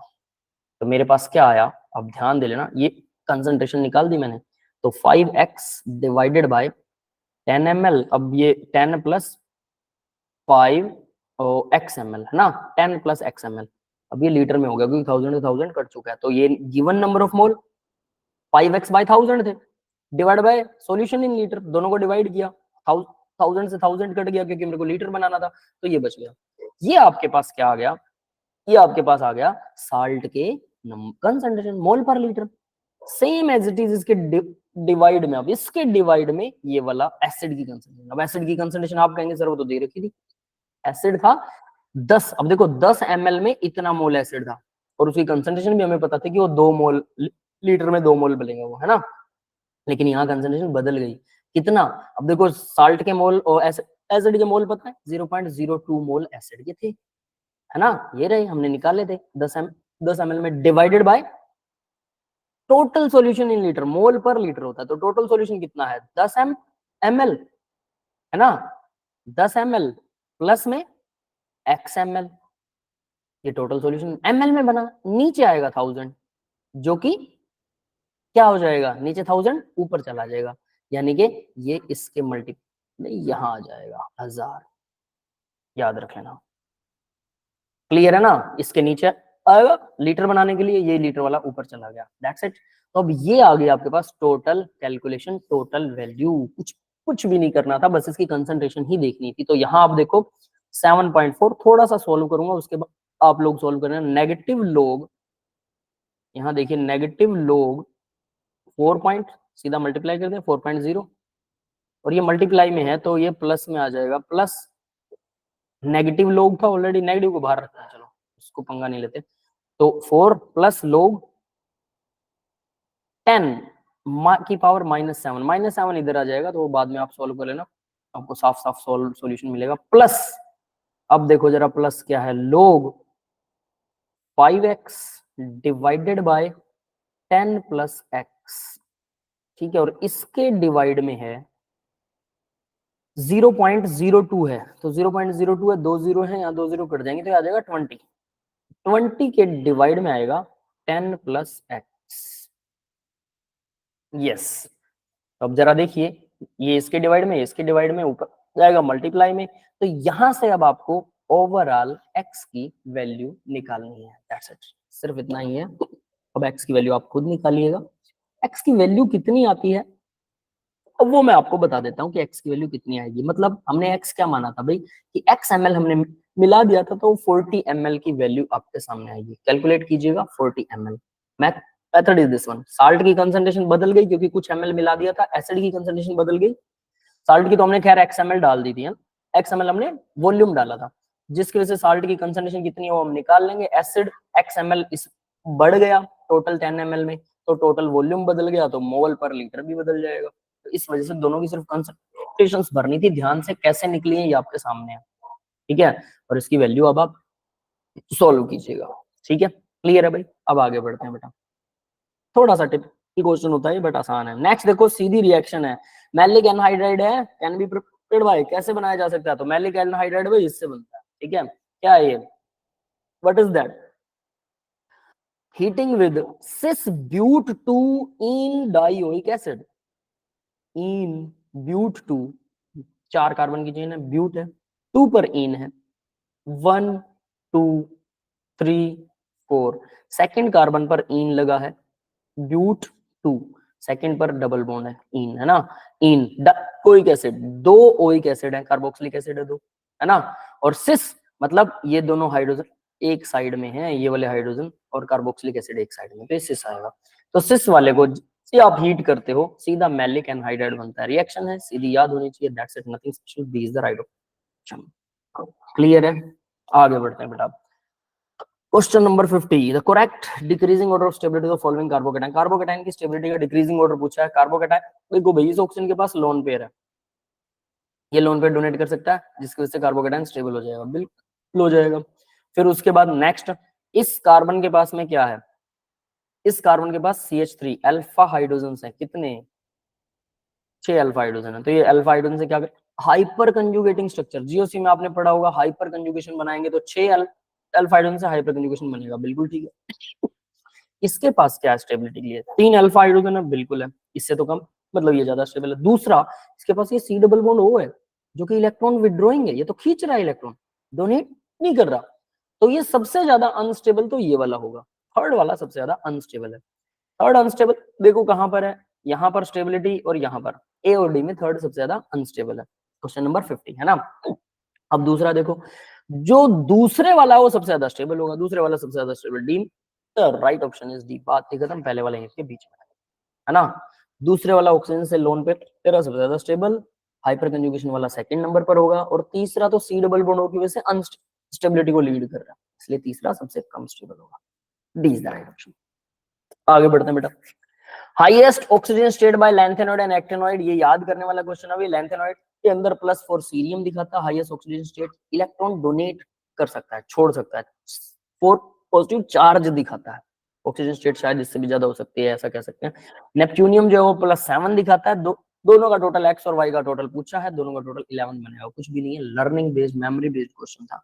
तो मेरे पास क्या आया, अब ध्यान दे लेना, ये कंसंट्रेशन निकाल दी मैंने, तो 5x डिवाइडेड बाय 10 ml, अब ये 10 प्लस 5 एक्स ml है ना, 10 प्लस एक्स ml, अब ये लीटर में हो गया क्योंकि 1000 से 1000 कट चुका है, तो ये given number of mole 5x/1000 थे, divide by solution in litre, दोनों को डिवाइड किया, 1000 से 1000 कट गया क्योंकि मेरे को लीटर बनाना था, तो ये बच गया। ये आपके पास क्या आ गया, ये आपके पास आ गया साल्ट के कंसंट्रेशन मोल पर litre, same as it is इसके डिवाइड में, अब इसके डिवाइड में ये वाला एसिड की कंसंट्रेशन, अब एसिड की कंसंट्रेशन आप कहेंगे सर वो तो दे रखी थी, एसिड था 10, अब देखो 10 ml में इतना मोल एसिड था और उसकी कंसंट्रेशन भी हमें पता था कि वो 2 मोल लीटर में 2 मोल बनेगा वो है ना, लेकिन यहाँ कंसंट्रेशन बदल गई कितना, अब देखो साल्ट के मोल और एसिड के मोल पता है 0.02 मोल एसिड के थे है ना, ये रहे हमने निकाले थे 10 ml में, divided by total solution in litre, mole पर लीटर होता है, तो टोटल सॉल्यूशन कितना है 10 ml है ना, 10 ml प्लस में x ml, ये टोटल सॉल्यूशन ml में बना, नीचे आएगा 1000 जो कि क्या हो जाएगा, नीचे 1000 ऊपर चला जाएगा, यानी कि ये इसके मल्टीप्लाई यहाँ आ जाएगा 1000, याद रख लेना। क्लियर है ना, इसके नीचे आएगा लीटर बनाने के लिए, ये लीटर वाला ऊपर चला गया, दैट्स इट। तो अब ये आ गया आपके पास टोटल कैलकुलेशन, टोटल वैल्यू, कुछ भी नहीं करना था, बस इसकी कंसंट्रेशन ही देखनी थी। तो यहाँ आप देखो 7.4, थोड़ा सा सोल्व करूंगा उसके बाद आप लोग सोल्व करना। नेगेटिव लोग, यहाँ देखिए नेगेटिव लोग 4 पॉइंट, सीधा मल्टीप्लाई कर दें 4.0, और ये मल्टीप्लाई में है तो ये प्लस में आ जाएगा, प्लस नेगेटिव लोग था ऑलरेडी, नेगेटिव को बाहर रखते हैं, चलो उसको पंगा नहीं लेते। तो 4 प्लस लोग 10 की पावर -7, -7 इधर आ जाएगा, तो वो बाद में आप सॉल्व कर लेना, आपको साफ साफ सॉल्यूशन मिलेगा। प्लस अब देखो जरा प्लस क्या है, लोग 5x divided by 10 plus x, ठीक है, और इसके डिवाइड में है 0.02 है, तो 0.02 है, 2 0 है, यहाँ 2 0 कट जाएंगे तो आ जाएगा 20 के डिवाइड में आएगा 10 प्लस x। यस, अब जरा देखिए, ये इसके डिवाइड में, इसके डिवाइड में, ऊपर जाएगा मल्टीप्लाई में, तो यहां से अब आपको ओवरऑल x की वैल्यू निकालनी है, दैट्स इट, सिर्फ इतना ही है। अब x की वैल्यू आप खुद निकालिएगा, x की वैल्यू कितनी आती है अब वो मैं आपको बता देता हूँ कि x की वैल्यू कितनी आएगी। मतलब हमने x क्या माना था भाई कि x ml हमने मिला दिया था, तो 40 ml की वैल्यू आपके सामने आएगी, कैलकुलेट कीजिएगा 40 ml। Method is this one, salt की कंसंट्रेशन बदल गई क्योंकि कुछ ml मिला दिया था, एसिड की कंसंट्रेशन बदल गई, साल्ट की तो हमने खैर XML डाल दी थी, XML हमने वॉल्यूम डाला था, जिसकी वजह से साल्ट की कंसंट्रेशन कितनी है वो हम निकाल लेंगे। एसिड XML इस बढ़ गया टोटल 10 ml में, तो टोटल वॉल्यूम बदल गया, तो मोल पर लीटर भी बदल जाएगा। तो इस वजह से दोनों की सिर्फ कंसंट्रेशंस भरनी थी, ध्यान से कैसे निकली है ये आपके सामने है, ठीक है, और इसकी वैल्यू अब आप सोल्व कीजिएगा, ठीक है, क्लियर है भाई। अब आगे बढ़ते हैं बेटा, थोड़ा सा टिपिकल क्वेश्चन होता है बट आसान है। नेक्स्ट देखो, सीधी रिएक्शन है, मैलिक एनहाइड्राइड है, कैन बी प्रिपेयर्ड बाय, कैसे बनाया जा सकता है, तो मैलिक एनहाइड्राइड भाई इससे बनता है, ठीक है, क्या है ये, what is that, heating with cis but 2 ene dioic acid, ene but 2, 4 carbon की चेन है, ब्यूट है, 2 पर इन है, 1 2 3 4, सेकंड कार्बन पर इन लगा है, ब्यूट 2, सेकंड पर डबल बॉन्ड है, इन है ना, इन ओइक एसिड, 2 ओइक एसिड है, कार्बोक्सिलिक एसिड है 2, है ना, और सिस मतलब ये दोनों हाइड्रोजन एक साइड में है, ये वाले हाइड्रोजन और कार्बोक्सिलिक एसिड एक साइड में, तो सिस आएगा। तो सिस वाले को से आप हीट करते हो, सीधा मैलिक एनहाइड्राइड बनता है, रिएक्शन है, सीधी याद होनी चाहिए, that's it, nothing special, B is the right option. Clear है, आगे बढ़ते हैं बेटा। Question number 50, the correct decreasing order of stability of following carbocation, carbocation की स्टेबिलिटी का डिक्रीजिंग ऑर्डर पूछा है। कार्बोकेटाइन देखो भाई, इस ऑक्सीजन के पास लोन पेयर है, ये लोन पेयर डोनेट कर सकता है, जिसकी वजह से कार्बोकेटाइन स्टेबल हो जाएगा, बिल्कुल हो जाएगा। फिर उसके बाद नेक्स्ट, इस कार्बन के पास में क्या है, इस कार्बन के पास CH3 अल्फा हाइड्रोजन है, कितने, 6 अल्फा हाइड्रोजन है, तो ये अल्फा हाइड्रोजन से क्या, हाइपर कंजुगेटिंग स्ट्रक्चर, जीओसी में आपने पढ़ा होगा, हाइपर कंजुगेशन बनाएंगे तो 6 अल्फा हाइड्रोजन से हाइपर कंजुगेशन बनेगा, बिल्कुल ठीक है। इसके पास क्या है स्टेबिलिटी के लिए, 3 अल्फा हाइड्रोजन है, बिल्कुल है, इससे तो कम, मतलब ये ज्यादा स्टेबल है। दूसरा, इसके पास ये C डबल बॉन्ड O है, जो कि इलेक्ट्रॉन विड्रॉइंग है, ये तो खींच रहा है इलेक्ट्रॉन, डोनेट नहीं कर रहा, तो ये सबसे ज्यादा अनस्टेबल तो ये वाला होगा, थर्ड वाला सबसे ज्यादा अनस्टेबल है। थर्ड अनस्टेबल देखो कहां पर है, यहाँ पर स्टेबिलिटी और यहाँ पर A और D में थर्ड सबसे ज्यादा अनस्टेबल है, क्वेश्चन नंबर 50 है ना। अब दूसरा देखो, जो दूसरे वाला वो सबसे ज्यादा स्टेबल होगा, दूसरे वाला सबसे ज्यादा stable D, right option is D, बात ही खत्म, पहले वाला के बीच में है ना। दूसरे वाला ऑक्सीजन से लोन पे तेरा सबसे ज्यादा स्टेबल, हाइपर कंजुगेशन वाला सेकंड नंबर पर होगा, और तीसरा तो C डबल बॉन्ड की वजह से अनस्टेबिलिटी को लीड कर रहा है, इसलिए तीसरा सबसे कम स्टेबल होगा, D is the right option. आगे बढ़ते हैं बेटा, highest oxygen state by lanthanoid and actinoid, ये याद करने वाला क्वेश्चन है। लैंथेनॉइड के अंदर +4 सीरियम दिखाता है, highest oxygen state, electron donate कर सकता है, छोड़ सकता है, 4 पॉजिटिव चार्ज दिखाता है, ऑक्सीजन स्टेट शायद इससे भी ज्यादा हो सकती है, ऐसा कह सकते हैं। नेपच्यूनियम जो है वो +7 दिखाता है, दोनों का टोटल x और y का टोटल पूछा है, दोनों का टोटल 11 बनेगा, कुछ भी नहीं है, learning based memory based question था।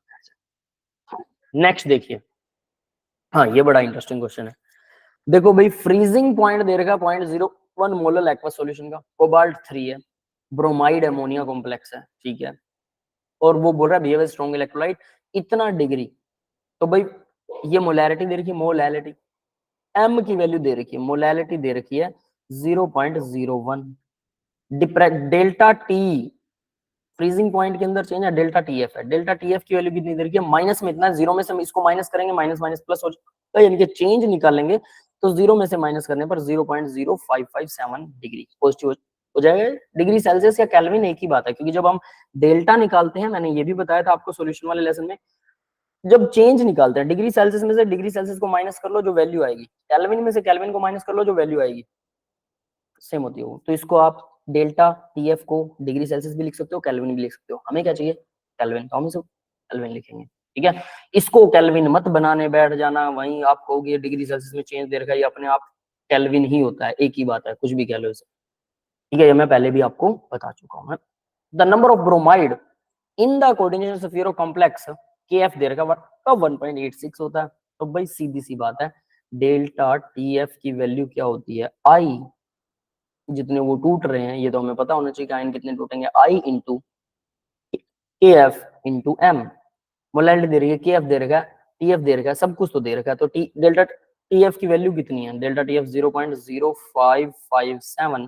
नेक्स्ट देखिए, हाँ ये बड़ा इंटरेस्टिंग क्वेश्चन है, देखो भाई फ्रीजिंग पॉइंट दे रखा है 0.01 मोलर एक्वा सॉल्यूशन का, कोबाल्ट 3 है, ब्रोमाइड अमोनिया कॉम्प्लेक्स है, ठीक है, और वो बोल रहा है बिहेव एज स्ट्रॉन्ग इलेक्ट्रोलाइट, इतना डिग्री, तो भाई ये मोलैरिटी दे रखी है, मोलैलिटी, m की वैल्यू दे रखी है, मोलैलिटी दे रखी है 0.01, डेल्टा टी फ्रीजिंग पॉइंट के अंदर चेंज है, डेल्टा टीएफ है, डेल्टा टीएफ की वैल्यू कितनी दे रखी है, माइनस में इतना, जीरो में से हम इसको माइनस करेंगे, माइनस माइनस प्लस हो जाएगा, यानी कि चेंज निकालेंगे तो जीरो में से माइनस करने पर 0.0557 डिग्री पॉजिटिव हो जाएगा। डिग्री सेल्सियस या केल्विन एक ही बात है, क्योंकि जब हम डेल्टा निकालते हैं, मैंने ये भी बताया था आपको सॉल्यूशन वाले लेसन में, जब चेंज निकालते हैं डिग्री सेल्सियस में से डिग्री सेल्सियस को माइनस कर लो जो वैल्यू आएगी, केल्विन में से केल्विन को माइनस कर लो जो वैल्यू आएगी, सेम होती है वो। तो इसको आप डेल्टा टीएफ को डिग्री सेल्सियस भी लिख सकते हो, केल्विन भी लिख सकते हो, हमें क्या चाहिए, केल्विन, तो हम इसे केल्विन लिखेंगे, ठीक है। इसको केल्विन मत बनाने बैठ जाना, वहीं आप कहोगे डिग्री सेल्सियस में चेंज दे रखा है, ये अपने आप केल्विन ही होता है, एक ही बात है, कुछ भी कह लो इसे, ठीक है, ये मैं पहले भी आपको बता चुका हूँ। The number of bromide in the coordination sulphuro complex KF दे रखा है 1.86 होता है, तो भाई सीधी सी बात है, डेल्टा टीएफ की वैल्यू क्या होती है, आई, जितने वो टूट रहे हैं, ये तो हमें पता होना चाहिए कि आयन कितने टूटेंगे, आई इंटू के एफ इंटू एम, मोलैलिटी दे रही है, के एफ दे रखा है, टी एफ दे रखा है, सब कुछ तो दे रखा है, तो टी डेल्टा टी एफ की वैल्यू कितनी है, डेल्टा टी एफ 0.0557,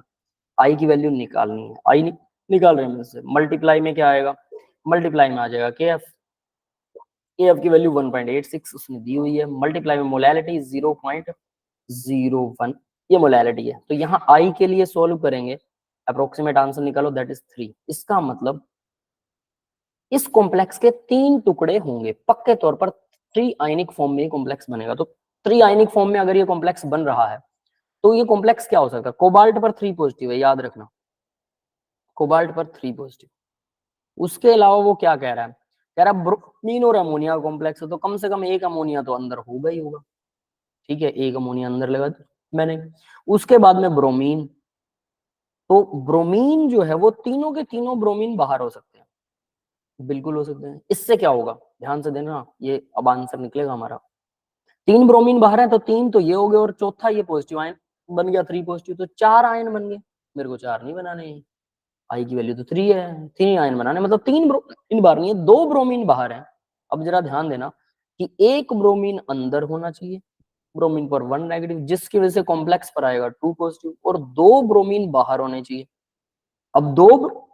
आई की वैल्यू निकालनी है, आई निकाल रहे हैं से, मल्टीप्लाई में क्या आएगा, मल्टीप्लाई में आ जाएगा के एफ की वैल्यू 1.86 उसने दी हुई है, मल्टीप्लाई में मोलैलिटी 0.01, ये मोलैलिटी है, तो यहाँ आई के लिए सोल्व करेंगे, अप्रोक्सीमेट आंसर निकालो, दैट इज 3। इसका मतलब इस कॉम्प्लेक्स के 3 टुकड़े होंगे पक्के तौर पर, 3 आयनिक फॉर्म में कॉम्प्लेक्स बनेगा, तो 3 आयनिक फॉर्म में अगर ये कॉम्प्लेक्स बन रहा है तो ये कॉम्प्लेक्स क्या हो सकता है, कोबाल्ट पर 3 पॉजिटिव है, याद रखना, कोबाल्ट पर 3 पॉजिटिव, उसके अलावा वो क्या कह रहा है, कह रहा है ब्रोमीन और अमोनिया कॉम्प्लेक्स है, तो कम से कम एक अमोनिया तो अंदर होगा ही होगा, ठीक है, एक अमोनिया अंदर लगा मैंने, उसके बाद में ब्रोमीन, तो ब्रोमीन जो है वो तीनों के तीनों ब्रोमीन बाहर हो सकते हैं, बिल्कुल हो सकते हैं, इससे क्या होगा, ध्यान से देना, ये अब आंसर निकलेगा हमारा, 3 ब्रोमीन बाहर है तो 3 तो ये हो गए और चौथा ये पॉजिटिव आयन बन गया 3 पॉजिटिव, तो 4 आयन बन गए, मेरे को 4 नहीं बनाने हैं, आई की वैल्यू तो 3 है, 3 आयन बनाने, मतलब 3 ब्रोमीन बाहर नहीं है, 2 ब्रोमीन बाहर है। अब जरा ध्यान देना कि एक ब्रोमीन अंदर होना चाहिए, ब्रोमीन पर 1 नेगेटिव, जिसकी वजह से कॉम्प्लेक्स पर आएगा 2 पॉजिटिव, और 2 ब्रोमीन बाहर होने चाहिए। अब 2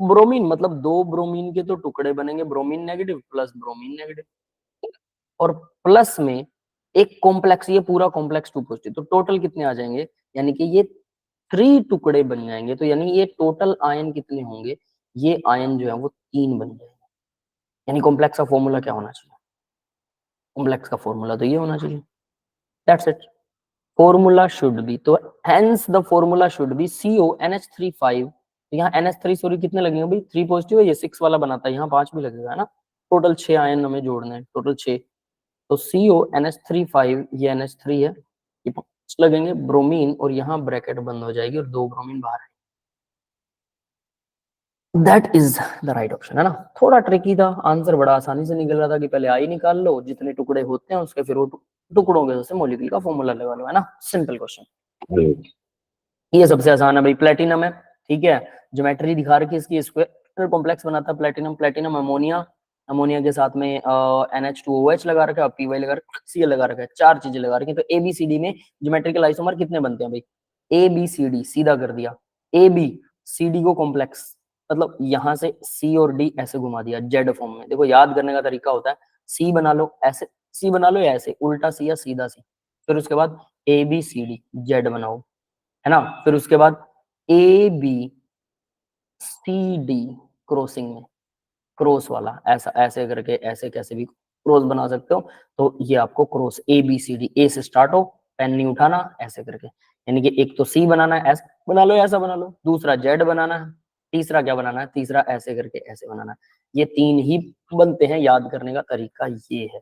ब्रोमीन मतलब 2 ब्रोमीन के तो टुकड़े बनेंगे, bromine negative plus bromine negative, और प्लस में एक कॉम्प्लेक्स, ये पूरा कॉम्प्लेक्स 2 पॉजिटिव, तो टोटल कितने आ जाएंगे, यानी कि ये 3 टुकड़े बन जाएंगे, तो यानी ये टोटल आयन कितने होंगे, ये आयन जो है वो 3 बन जाएंगे, यानी कॉम्प्लेक्स का फॉर्मूला क्या होना चाहिए, कॉम्प्लेक्स का फॉर्मूला तो ये होना चाहिए, that's it, formula should be, तो hence the formula should be CONH35, तो यहाँ NH3 सॉरी कितने लगेंगे भाई, 3 पॉजिटिव है, ये 6 वाला बनाता है, यहाँ 5 भी लगेगा, है ना, टोटल 6 आयन हमें जोड़ने हैं, टोटल 6, तो CONH35 ये NH3 है, ये 5 लगेंगे, ब्रोमीन, और यहाँ ब्रैकेट बंद हो जाएगी और 2 ब्रोमीन बाहर है, that is the right option, है ना, थोड़ा ट्रिकी था, आंसर बड़ा आसानी से निकल रहा था कि पहले आई निकाल लो, जितने टुकड़े होते हैं उसके फिर वो टुकड़ों के वजह से मॉलिक्यूल का फॉर्मूला लगा लो, है ना, सिंपल क्वेश्चन, ये सबसे आसान है भाई, प्लेटिनम है, ठीक है, ज्योमेट्री दिखा रखी है इसकी, स्क्वायर कॉम्प्लेक्स बनाता है प्लेटिनम, प्लेटिनम अमोनिया, अमोनिया के साथ में NH2OH लगा रखा है, PY लगा रखा है, Cl लगा रखा है, 4 चीजें लगा रखी है, तो ABCD में ज्योमेट्रिकल आइसोमर कितने बनते हैं भाई, ABCD सीधा कर दिया, ABCD को कॉम्प्लेक्स, मतलब यहाँ से C और D ऐसे घुमा दिया जेड फॉर्म में, देखो याद करने का तरीका होता है, C बना लो ऐसे, C बना लो या ऐसे, उल्टा C या सीधा C, फिर उसके बाद ABCD जेड बनाओ, है ना, फिर उसके बाद ABCD क्रॉसिंग में, क्रॉस वाला ऐसा ऐसे करके, ऐसे कैसे भी क्रॉस बना सकते हो, तो ये आपको क्रॉस ABCD, ए से स्टार्ट हो, पेन नहीं उठाना, ऐसे करके, यानी कि एक तो C बनाना है, ऐसा बना लो, ऐसा बना लो, दूसरा जेड बनाना है, तीसरा क्या बनाना है, तीसरा ऐसे करके ऐसे बनाना है, ये 3 ही बनते हैं, याद करने का तरीका ये है,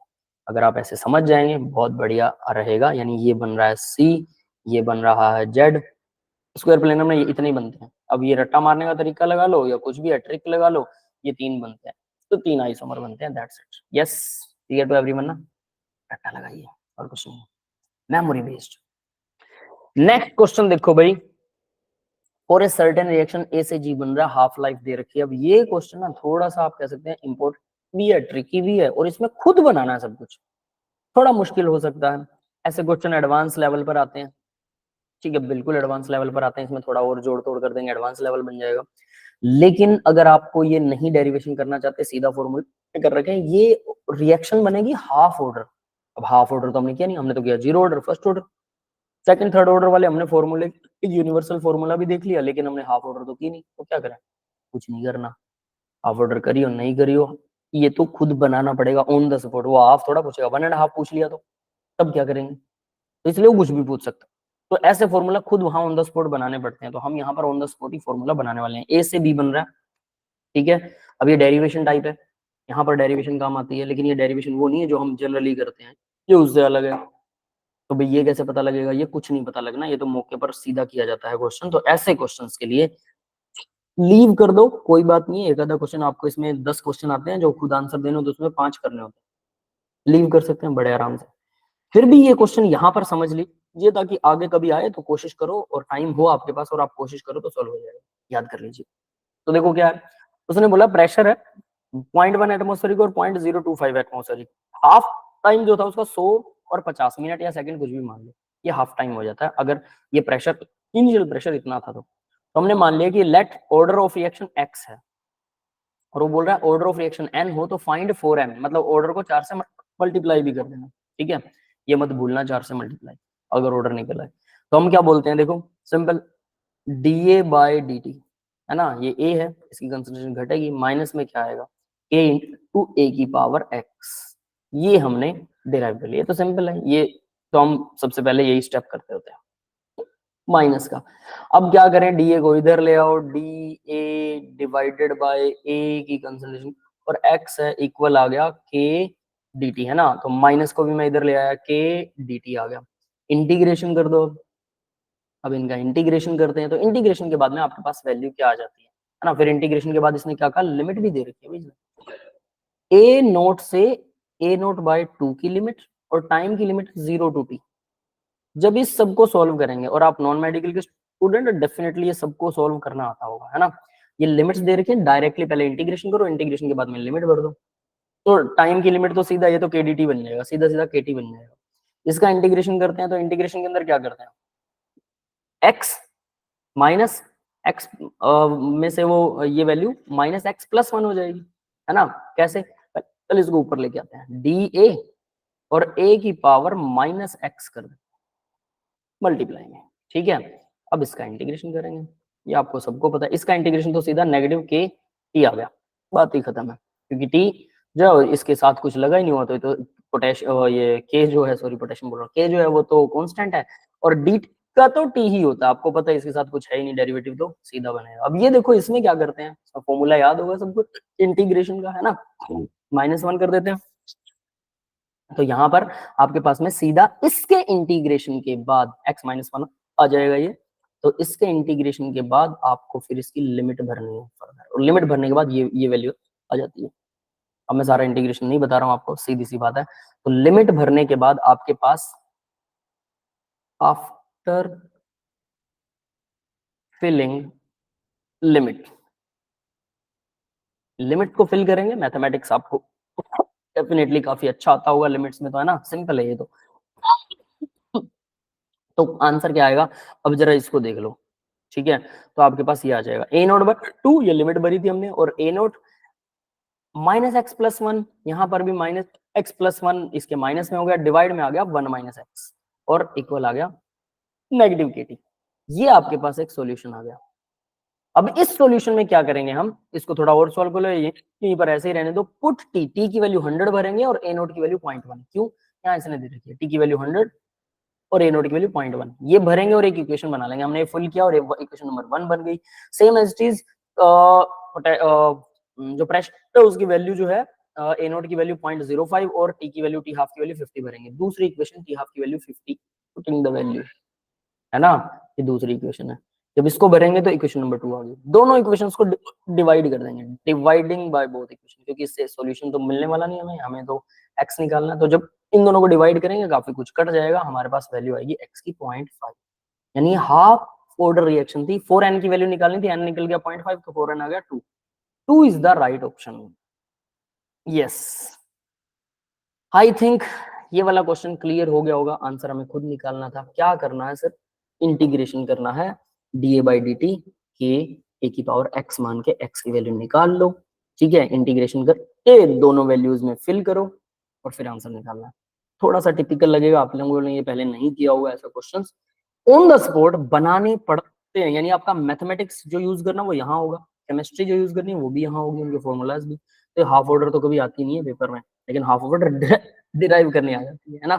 अगर आप ऐसे समझ जाएंगे बहुत बढ़िया रहेगा, यानी ये बन रहा है C, ये बन रहा है जेड, स्क्वायर प्लेनम में ये इतने ही बनते हैं, अब ये रट्टा मारने का तरीका लगा लो या कुछ भी है ट्रिक लगा लो, ये 3 बनते हैं, तो 3 आइसोमर बनते हैं, that's it, yes, clear to everyone ना, रट्टा लगाइए और कुछ नहीं, मेमोरी बेस्ड। नेक्स्ट क्वेश्चन देखो भाई, फॉर ए सर्टेन रिएक्शन ए से जी बन रहा है, हाफ लाइफ दे रखी है, अब ये क्वेश्चन ना थोड़ा सा आप कह सकते हैं इंपोर्टेंट भी है, ट्रिकी भी है, और इसमें खुद बनाना है सब कुछ, थोड़ा मुश्किल हो सकता है, ऐसे क्वेश्चन एडवांस लेवल पर आते हैं, ठीक है, बिल्कुल एडवांस लेवल पर आते हैं, इसमें थोड़ा और जोड़ तोड़ कर देंगे, एडवांस लेवल बन जाएगा। लेकिन अगर आपको ये नहीं डेरिवेशन करना चाहते, सीधा फॉर्मूला कर रखे हैं, ये रिएक्शन बनेगी हाफ ऑर्डर। अब हाफ ऑर्डर तो हमने किया नहीं, हमने तो किया zero order, first order, second third order वाले हमने फॉर्मूले यूनिवर्सल फॉर्मूला भी देख लिया, लेकिन हमने हाफ ऑर्डर तो की नहीं, तो क्या करें, कुछ नहीं करना, हाफ ऑर्डर करियो नहीं करियो, ये तो खुद बनाना पड़ेगा ऑन द स्पॉट। वो हाफ थोड़ा पूछेगा, 1.5 पूछ लिया तो तब क्या करेंगे, तो इसलिए वो कुछ भी पूछ सकता है। तो ऐसे फॉर्मूला खुद वहां ऑन द स्पॉट बनाने पड़ते हैं, तो हम यहाँ पर on the spot he formula बनाने वाले हैं। ए से बी बन रहा है, ठीक है। अब ये डेरिवेशन टाइप है, यहाँ पर डेरिवेशन काम आती है, लेकिन ये डेरिवेशन वो नहीं है जो हम जनरली करते हैं, ये उससे अलग है। तो भाई ये कैसे पता लगेगा, ये कुछ नहीं पता लगना, ये तो मौके पर सीधा किया जाता है क्वेश्चन। तो ऐसे क्वेश्चंस के लिए लीव कर दो, कोई बात नहीं है, एक आधा क्वेश्चन आपको, इसमें 10 क्वेश्चन आते हैं जो खुद आंसर देने हो तो उसमें 5 करने होते हैं, लीव कर सकते हैं बड़े आराम से। फिर भी ये क्वेश्चन यहाँ पर समझ लीजिए, ताकि आगे कभी आए तो कोशिश करो, और टाइम हो आपके पास और आप कोशिश करो तो सॉल्व हो जाएगा, याद कर लीजिए। तो देखो क्या है, उसने बोला प्रेशर है 0.1 एटमोस्फेरिक और 0.025 एटमोस्फेरिक, हाफ टाइम जो था उसका 100 और 50 मिनट या सेकंड कुछ भी मान लो, ये हाफ टाइम हो जाता है अगर ये प्रेशर, इनिशियल प्रेशर इतना था। तो हमने मान लिया कि let order of reaction X है, और वो बोल रहा है ऑर्डर ऑफ रिएक्शन एन हो तो फाइंड 4m, मतलब ऑर्डर को 4 से मल्टीप्लाई भी कर देना, ठीक है, ये मत भूलना 4 से मल्टीप्लाई अगर ऑर्डर निकला है। तो हम क्या बोलते हैं, देखो सिंपल, डीए बाय dt है ना, ये ए है, इसकी कंसंट्रेशन घटेगी, माइनस में क्या आएगा, ए इंटू ए की पावर एक्स, ये हमने डिराइव कर लिया। तो सिंपल है ये, तो हम सबसे पहले यही स्टेप करते होते हैं माइनस का। अब क्या करें, डी ए को इधर ले आओ, डी ए डिवाइडेड बाय ए की कंसंट्रेशन, और एक्स है इक्वल आ गया के डी टी, है ना, तो माइनस को भी मैं इधर ले आया, के डी टी आ गया, इंटीग्रेशन कर दो। अब इनका इंटीग्रेशन करते हैं, तो इंटीग्रेशन के बाद में आपके पास वैल्यू क्या आ जाती है ना, फिर इंटीग्रेशन के बाद इसने क्या कहा, लिमिट भी दे रखी है भाई, ए नोट से ए नोट बाय 2 की लिमिट और टाइम की लिमिट 0 टू टी। जब इस सबको सॉल्व करेंगे, और आप नॉन मेडिकल के स्टूडेंट डेफिनेटली ये सबको सॉल्व करना आता होगा, है ना, ये लिमिट्स दे रखे हैं, डायरेक्टली पहले इंटीग्रेशन करो, इंटीग्रेशन के बाद में लिमिट भर दो। तो टाइम की लिमिट तो सीधा, ये तो केडीटी बन जाएगा, सीधा सीधा केटी बन जाएगा। इसका इंटीग्रेशन करते हैं, तो इंटीग्रेशन के अंदर क्या करते हैं, एक्स माइनस एक्स में से वो ये वैल्यू माइनस एक्स प्लस 1 हो जाएगी, है ना, कैसे, चल इसको ऊपर लेके आते हैं, डी ए और ए की पावर माइनस एक्स कर दे, मल्टीप्लाई में, ठीक है। अब इसका इंटीग्रेशन करेंगे, ये आपको सबको पता है, इसका इंटीग्रेशन तो सीधा नेगेटिव के टी आ गया, बात ही खत्म है, क्योंकि टी जो इसके साथ कुछ लगा ही नहीं हुआ, तो पोटेशियम, ये के जो है, सॉरी पोटेशियम बोल रहा हूँ, के जो है वो तो कांस्टेंट है, और डी का तो टी ही होता है, आपको पता है, इसके साथ कुछ है ही नहीं, डेरिवेटिव तो सीधा बनेगा। अब ये देखो इसमें क्या करते हैं, फॉर्मूला याद होगा सबको इंटीग्रेशन का, है ना, -1 कर देते हैं। तो यहाँ पर आपके पास में सीधा इसके इंटीग्रेशन के बाद x-1 आ जाएगा ये, तो इसके इंटीग्रेशन के बाद आपको फिर इसकी लिमिट भरनी है फर्दर, और लिमिट भरने के बाद ये वैल्यू आ जाती है। अब मैं सारा इंटीग्रेशन नहीं बता रहा हूँ आपको, सीधी सी बात है। तो लिमिट भरने के बाद आपके पास आफ्टर फिलिंग लिमिट, लिमिट को फिल करेंगे, मैथमेटिक्स आपको डेफिनेटली काफी अच्छा आता होगा लिमिट्स में, तो है ना, सिंपल है ये तो आंसर क्या आएगा, अब जरा इसको देख लो, ठीक है। तो आपके पास ये आ जाएगा ए नोट बाय 2, ये लिमिट भरी थी हमने, और ए नोट माइनस एक्स प्लस 1, यहाँ पर भी माइनस एक्स प्लस 1 इसके माइनस में हो गया, डिवाइड में आ गया 1 माइनस एक्स, और इक्वल आ गया नेगेटिव के टी। ये आपके पास एक सॉल्यूशन आ गया। अब इस सॉल्यूशन में क्या करेंगे, हम इसको थोड़ा और सॉल्व कर लो, यहीं पर ऐसे ही रहने दो, पुट टी, टी की वैल्यू 100 भरेंगे और ए नोट की वैल्यू 0.1, क्यों, यहाँ इसने दे रखी है टी की वैल्यू 100 और ए नोट की वैल्यू 0.1, ये भरेंगे और एक इक्वेशन बना लेंगे, हमने फुल किया और इक्वेशन नंबर 1 बन गई। सेम एज इट इज जो प्रेशर है उसकी वैल्यू जो है, ए नोट की वैल्यू 0.05 और टी की वैल्यू, टी हाफ की वैल्यू 50 भरेंगे, दूसरी इक्वेशन टी हाफ की वैल्यू 50 पुटिंग द वैल्यू, है ना, ये दूसरी इक्वेशन है। जब इसको भरेंगे तो इक्वेशन नंबर 2 आ गई, दोनों इक्वेशंस को डिवाइड कर देंगे, डिवाइडिंग बाय बोथ इक्वेशन, क्योंकि इससे सॉल्यूशन तो मिलने वाला नहीं हमें, हमें तो x निकालना है। तो जब इन दोनों को डिवाइड करेंगे काफी कुछ कट जाएगा, हमारे पास वैल्यू आएगी x की 0.5, यानी हाफ ऑर्डर रिएक्शन थी, 4n की वैल्यू निकालनी थी, n निकल गया 0.5, तो 4n आ गया 2, 2 is the right option. Yes, I think ये वाला क्वेश्चन क्लियर हो गया होगा, आंसर हमें खुद निकालना था। क्या करना है सर, इंटीग्रेशन करना है D A by D T के ए की पावर एक्स मान के एक्स की वैल्यू निकाल लो, ठीक है, इंटीग्रेशन कर ए दोनों वैल्यूज में फिल करो और फिर आंसर निकालना है। थोड़ा सा टिपिकल लगेगा, आप लोगों ने ये पहले नहीं किया होगा ऐसा क्वेश्चन, ऑन द स्पॉट बनाने पड़ते हैं, यानी आपका मैथमेटिक्स जो यूज करना वो यहाँ होगा, केमिस्ट्री जो यूज करनी है वो भी यहाँ होगी, उनके फॉर्मूलाज भी। तो हाफ ऑर्डर तो कभी आती नहीं है पेपर में, लेकिन हाफ ऑर्डर डिराइव करने आ जाती है ना,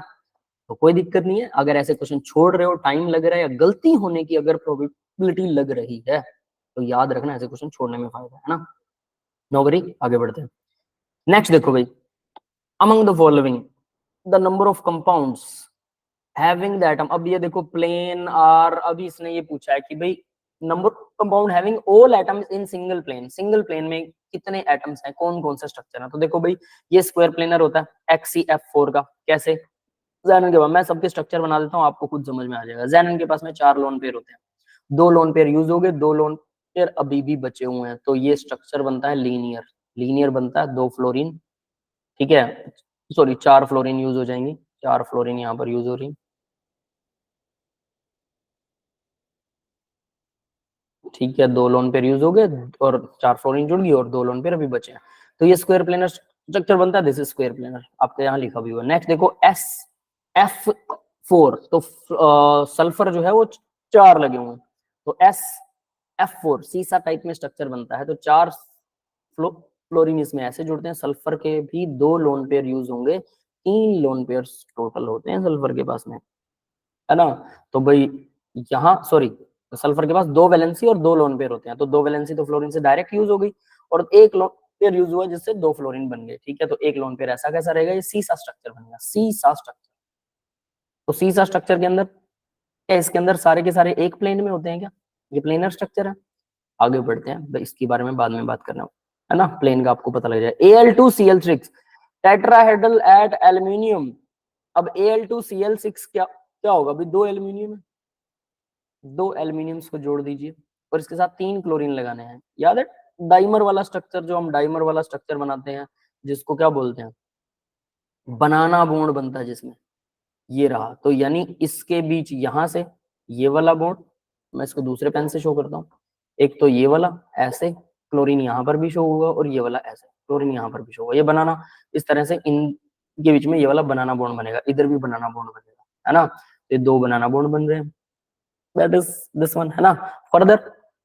तो कोई दिक्कत नहीं है। अगर ऐसे क्वेश्चन छोड़ रहे हो, टाइम लग रहा है या गलती होने की अगर प्रोबेबिलिटी लग रही है, तो याद रखना ऐसे क्वेश्चन छोड़ने में फायदा है ना। नो वरी, आगे बढ़ते हैं। नेक्स्ट देखो भाई, among the following the number of compounds having the atom. अब ये देखो प्लेन आर, अभी इसने ये पूछा है कि भाई number compound having all atoms in single plane, single plane में कितने एटम्स हैं, कौन कौन से स्ट्रक्चर है। तो देखो भाई ये स्क्वायर प्लेनर होता है XCF4 का, कैसे, जेनन के बाद मैं सबके स्ट्रक्चर बना देता हूँ, आपको खुद समझ में आ जाएगा। जेनन के पास में 4 लोन पेयर होते हैं, 2 लोन पेयर यूज हो गए, 2 लोन पेयर अभी भी बचे हुए हैं, तो ये स्ट्रक्चर बनता है लीनियर, लीनियर बनता है 2 फ्लोरीन, ठीक है, सॉरी 4 फ्लोरीन यूज हो जाएंगी, 4 फ्लोरीन यहाँ पर यूज हो रही, ठीक है, 2 लोन पेयर यूज हो गए और 4 फ्लोरीन जुड़ गई और 2 लोन पेयर अभी बचे हैं, तो ये स्क्वायर प्लेनर स्ट्रक्चर बनता है, दिस इज स्क्वायर प्लेनर, आपके यहाँ लिखा भी हुआ। नेक्स्ट देखो SF4, तो सल्फर जो है वो 4 लगे हुए हैं, तो SF4 सीसा टाइप में स्ट्रक्चर बनता है, तो 4 फ्लोरीन इसमें ऐसे जुड़ते हैं, सल्फर के भी 2 लोन पेयर यूज होंगे, 3 लोन पेयर टोटल होते हैं सल्फर के पास में, है ना। तो भाई यहाँ सॉरी, सल्फर के पास 2 वैलेंसी और 2 लोन पेयर होते हैं, तो 2 वैलेंसी तो फ्लोरीन से डायरेक्ट यूज हो गई और 1 लोन पेयर यूज हुआ जिससे 2 फ्लोरीन बन गए, ठीक है, तो 1 लोन पेयर ऐसा कैसा रहेगा, ये सीसा स्ट्रक्चर बनेगा, सीसा स्ट्रक्चर। तो सीसा स्ट्रक्चर के अंदर क्या इसके अंदर सारे के सारे एक प्लेन में होते हैं क्या, ये प्लेनर स्ट्रक्चर है। आगे बढ़ते हैं, तो इसके बारे में बाद में बात करना है ना, प्लेन का आपको पता लग जाए। Al2Cl6 tetrahedral eight aluminium. अब Al2Cl6 क्या क्या होगा, अभी 2 एल्यूमिनियम है, 2 एल्यूमिनियम्स को जोड़ दीजिए और इसके साथ 3 क्लोरीन लगाने हैं, याद है डाइमर वाला स्ट्रक्चर, जो हम डाइमर वाला स्ट्रक्चर बनाते हैं जिसको क्या बोलते हैं, बनाना बॉन्ड बनता है जिसमें, ये रहा, तो यानी इसके बीच यहां से ये वाला बॉन्ड, मैं इसको दूसरे पेन से शो करता हूँ, एक तो ये वाला ऐसे क्लोरीन यहाँ पर भी शो होगा और ये वाला ऐसे क्लोरीन यहाँ पर भी शो होगा, ये बनाना, इस तरह से इनके बीच में ये वाला बनाना बॉन्ड बनेगा, इधर भी बनाना बॉन्ड बनेगा, है ना, ये 2 बनाना बॉन्ड बन रहे हैं, दैट इज दिस वन, है ना। फर्दर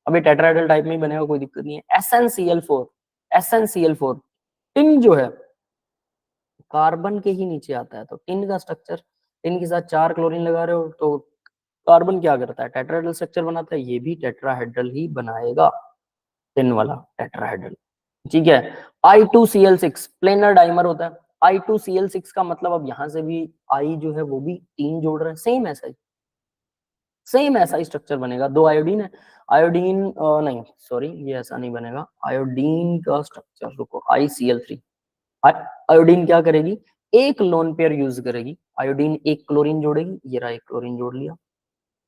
अभी टेट्राहेड्रल टाइप में ही बनेगा, कोई दिक्कत नहीं है। SnCl4, SnCl4 टिन जो है कार्बन के ही नीचे आता है, तो टिन का स्ट्रक्चर, टिन के साथ 4 क्लोरीन लगा रहे हो तो कार्बन क्या करता है, टेट्राहेड्रल स्ट्रक्चर बनाता है, ये भी टेट्राहेड्रल ही बनाएगा, टिन वाला टेट्राहेड्रल, ठीक है। I2Cl6 प्लेनर डाइमर होता है, I2Cl6 का मतलब अब यहां से भी I जो है वो भी 3 जोड़ रहे हैं, सेम ऐसा ही स्ट्रक्चर बनेगा, 2 आयोडीन है, आयोडीन नहीं सॉरी ये ऐसा नहीं बनेगा, आयोडीन का स्ट्रक्चर रुको, ICl3, आयोडीन क्या करेगी, एक लोन पेयर यूज करेगी, आयोडीन एक क्लोरीन जोड़ेगी, ये रहा एक क्लोरीन जोड़ लिया,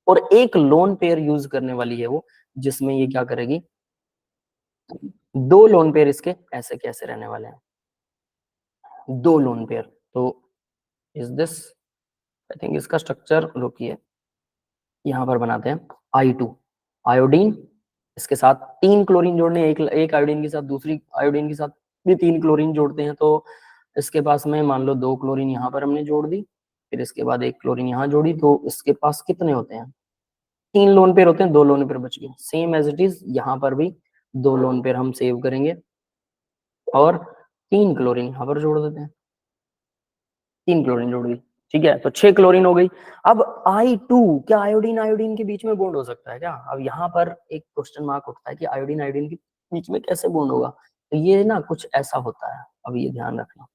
और एक लोन पेयर यूज करने वाली है वो, जिसमें ये क्या करेगी, 2 लोन पेयर इसके ऐसे कैसे रहने वाले हैं, 2 लोन पेयर, तो इज दिस, आई थिंक इसका स्ट्रक्चर रुकिए यहाँ पर बनाते हैं, I2 आयोडीन, इसके साथ 3 क्लोरीन जोड़ने, एक आयोडीन के साथ दूसरी आयोडीन के साथ भी 3 क्लोरीन जोड़ते हैं, तो इसके पास में मान लो 2 क्लोरीन यहाँ पर हमने जोड़ दी, फिर इसके बाद 1 क्लोरीन यहाँ जोड़ी, तो इसके पास कितने होते हैं, 3 लोन पेयर होते हैं, 2 लोन पेयर बच गए, सेम एज इट इज यहाँ पर भी 2 लोन पेयर हम सेव करेंगे और 3 क्लोरीन यहाँ पर जोड़ देते हैं, 3 क्लोरीन जोड़ दी, ठीक है, तो 6 क्लोरीन हो गई। अब I2 क्या आयोडीन आयोडीन के बीच में बॉन्ड हो सकता है क्या, अब यहाँ पर एक क्वेश्चन मार्क उठता है कि आयोडीन आयोडीन के बीच में कैसे बॉन्ड होगा, तो ये ना कुछ ऐसा होता है, अब ये ध्यान रखना,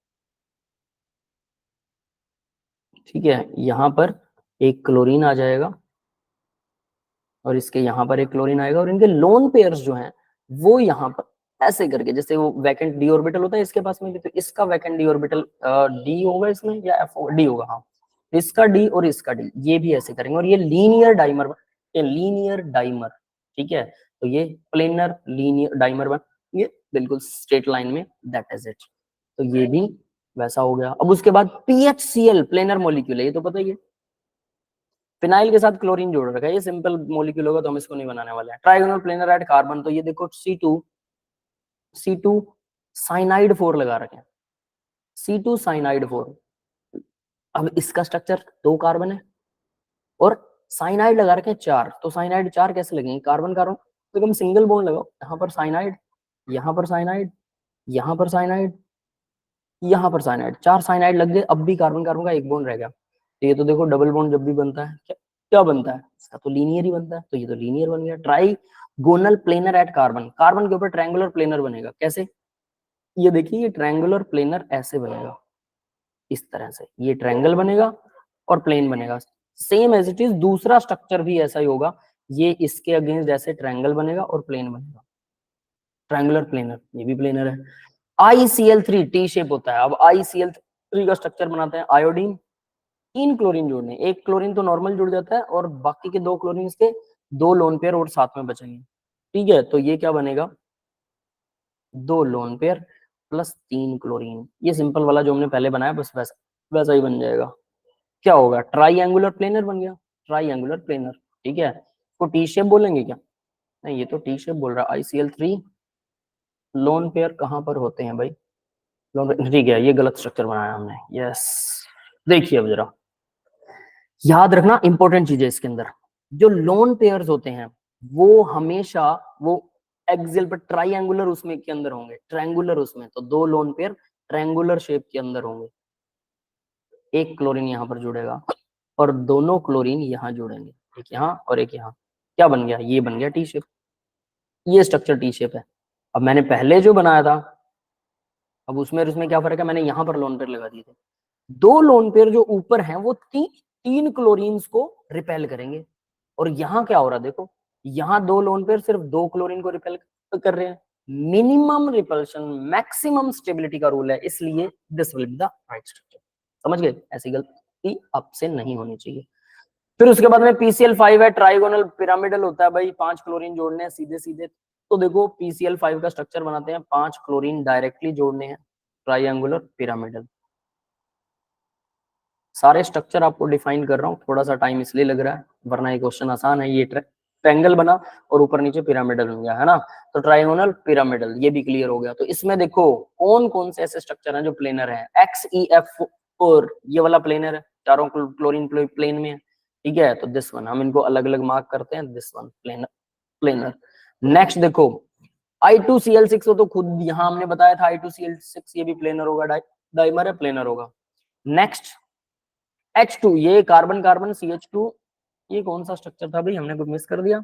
ठीक है, यहाँ पर एक क्लोरीन आ जाएगा और इसके यहाँ पर एक क्लोरीन आएगा और इनके लोन पेयर्स जो हैं वो यहाँ पर ऐसे करके, जैसे वो वैकेंट डी ऑर्बिटल होता है इसके पास में भी, तो इसका वैकेंट डी ऑर्बिटल डी होगा इसमें या एफ डी होगा, हाँ, इसका डी और इसका डी, ये भी ऐसे करेंगे और ये लीनियर डाइमर, ये लीनियर डाइमर, ठीक है, तो ये प्लेनर लीनियर डाइमर बन, ये बिल्कुल स्ट्रेट लाइन में, दैट इज इट, तो ये भी वैसा हो गया। अब उसके बाद PHCl प्लेनर मॉलिक्यूल है, ये तो पता ही है। फिनाइल के साथ क्लोरीन जोड़ रखा है, ये सिंपल मॉलिक्यूल होगा तो हम इसको नहीं बनाने वाले हैं। ट्राइगोनल प्लेनर एट कार्बन, तो ये देखो C2 साइनाइड 4 लगा रखे हैं, C2 साइनाइड 4। अब इसका स्ट्रक्चर 2 कार्बन है और साइनाइड लगा रखे हैं 4, तो साइनाइड 4 कैसे लगेंगे, कार्बन कार्बन, तो तुम सिंगल बॉन्ड लगाओ, यहाँ पर साइनाइड, यहाँ पर साइनाइड, यहाँ पर साइनाइड, यहाँ पर साइनाइड, 4 साइनाइड लग गए। अब भी कार्बन कार्बन का एक बॉन्ड रह गया। तो ये तो देखो डबल बॉन्ड जब भी बनता है क्या क्या बनता है, इसका तो लीनियर ही बनता है, तो ये तो लीनियर बन गया। Trigonal planar at carbon, carbon के ऊपर ट्रायंगुलर प्लेनर बनेगा, कैसे, ये देखिए ये ट्रायंगुलर प्लेनर ऐसे बनेगा, इस तरह से ये ट्रायंगल बनेगा और प्लेन बनेगा। सेम एज इट इज दूसरा स्ट्रक्चर भी ऐसा ही होगा, ये इसके अगेंस्ट जैसे ट्रायंगल बनेगा और प्लेन बनेगा, ट्रायंगुलर प्लेनर, ये भी प्लेनर है। ICl3 टी शेप होता है। अब ICl3 का स्ट्रक्चर बनाते हैं, आयोडीन, 3 क्लोरीन जोड़ने, एक क्लोरीन तो नॉर्मल जुड़ जाता है और बाकी के 2 क्लोरीन के 2 लोन पेयर और साथ में बचेंगे, ठीक है। तो ये क्या बनेगा, 2 लोन पेयर प्लस 3 क्लोरीन, ये सिंपल वाला जो हमने पहले बनाया बस वैसा वैसा ही बन जाएगा। क्या होगा, ट्राइएंगुलर प्लेनर बन गया, ट्राइएंगुलर प्लेनर, ठीक है। इसको टी शेप बोलेंगे क्या, नहीं ये तो टी शेप बोल रहा है। ICl3 लोन पेयर कहां पर होते हैं भाई, लोन, ठीक है, ये गलत स्ट्रक्चर बनाया हमने, यस। देखिए अब जरा याद रखना इंपॉर्टेंट चीजें इसके अंदर, जो लोन पेयर्स होते हैं वो हमेशा वो एक्सियल पर ट्राइएंगुलर उसमें के अंदर होंगे, ट्रायंगुलर उसमें, तो 2 लोन पेयर ट्रायंगुलर शेप के अंदर होंगे, एक क्लोरीन यहाँ पर जुड़ेगा और दोनों क्लोरीन यहाँ जुड़ेंगे, एक यहाँ और एक यहाँ, क्या बन गया, ये बन गया टी शेप, ये स्ट्रक्चर टी शेप है। अब मैंने पहले जो बनाया था, अब उसमें और उसमें क्या फर्क है, मैंने यहाँ पर लोन पेयर लगा दिए थे, 2 लोन पेयर जो ऊपर हैं वो 3 क्लोरीन्स को रिपेल करेंगे, और यहाँ क्या हो रहा है देखो, यहाँ 2 लोन पेयर सिर्फ 2 क्लोरीन को रिपेल कर रहे हैं। मिनिमम रिपल्शन मैक्सिमम स्टेबिलिटी का रूल है, इसलिए this will be the right structure. समझ गए, ऐसी गलती आपसे नहीं होनी चाहिए। फिर उसके बाद में PCl5 है, ट्राइगोनल पिरामिडल होता है भाई, 5 क्लोरीन जोड़ने हैं सीधे सीधे, तो देखो PCl5 का स्ट्रक्चर बनाते हैं, 5 क्लोरीन डायरेक्टली जोड़ने हैं, ट्राइएंगुलर पिरामिडल। सारे स्ट्रक्चर आपको डिफाइन कर रहा हूँ, थोड़ा सा टाइम इसलिए लग रहा है, वरना ये क्वेश्चन आसान है। ये ट्रायंगल बना और ऊपर नीचे पिरामिडल बन गया है ना, तो ट्रायंगुलर पिरामिडल ये भी क्लियर हो गया। तो इसमें देखो कौन कौन से ऐसे स्ट्रक्चर हैं जो प्लेनर हैं, XeF4 ये वाला प्लेनर है, चारों क्लोरीन प्लेन में है, ठीक है। तो दिस वन हम इनको अलग अलग मार्क करते हैं, this one planar planar. Next देखो I2Cl6 तो खुद यहाँ हमने बताया था I2Cl6 ये भी प्लेनर होगा, डाइमर है, प्लेनर होगा। नेक्स्ट H2 ये कार्बन कार्बन CH2, ये कौन सा स्ट्रक्चर था भाई, हमने कुछ मिस कर दिया,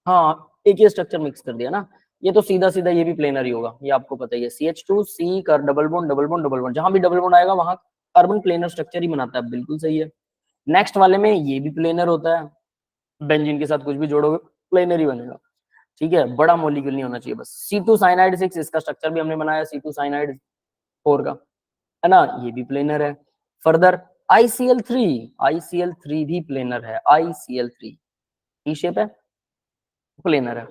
हाँ एक ही स्ट्रक्चर मिक्स कर दिया ना, ये तो सीधा सीधा ये भी प्लेनर ही होगा, ये आपको पता ही है। CH2C कर double bond double bond double bond, जहां भी डबल बॉन्ड आएगा वहां कार्बन प्लेनर स्ट्रक्चर ही बनाता है, बिल्कुल सही है। नेक्स्ट वाले में ये भी प्लेनर होता है, बेंजीन के साथ कुछ भी जोड़ोगे प्लेनर ही बनेगा, ठीक है, बड़ा मॉलिक्यूल नहीं होना चाहिए बस। C2 साइनाइड 6 इसका स्ट्रक्चर भी हमने बनाया, C2 साइनाइड 4 का, है ना, ये भी प्लेनर है। फर्दर ICl3 भी प्लेनर है, ICl3 टी शेप है, प्लेनर है,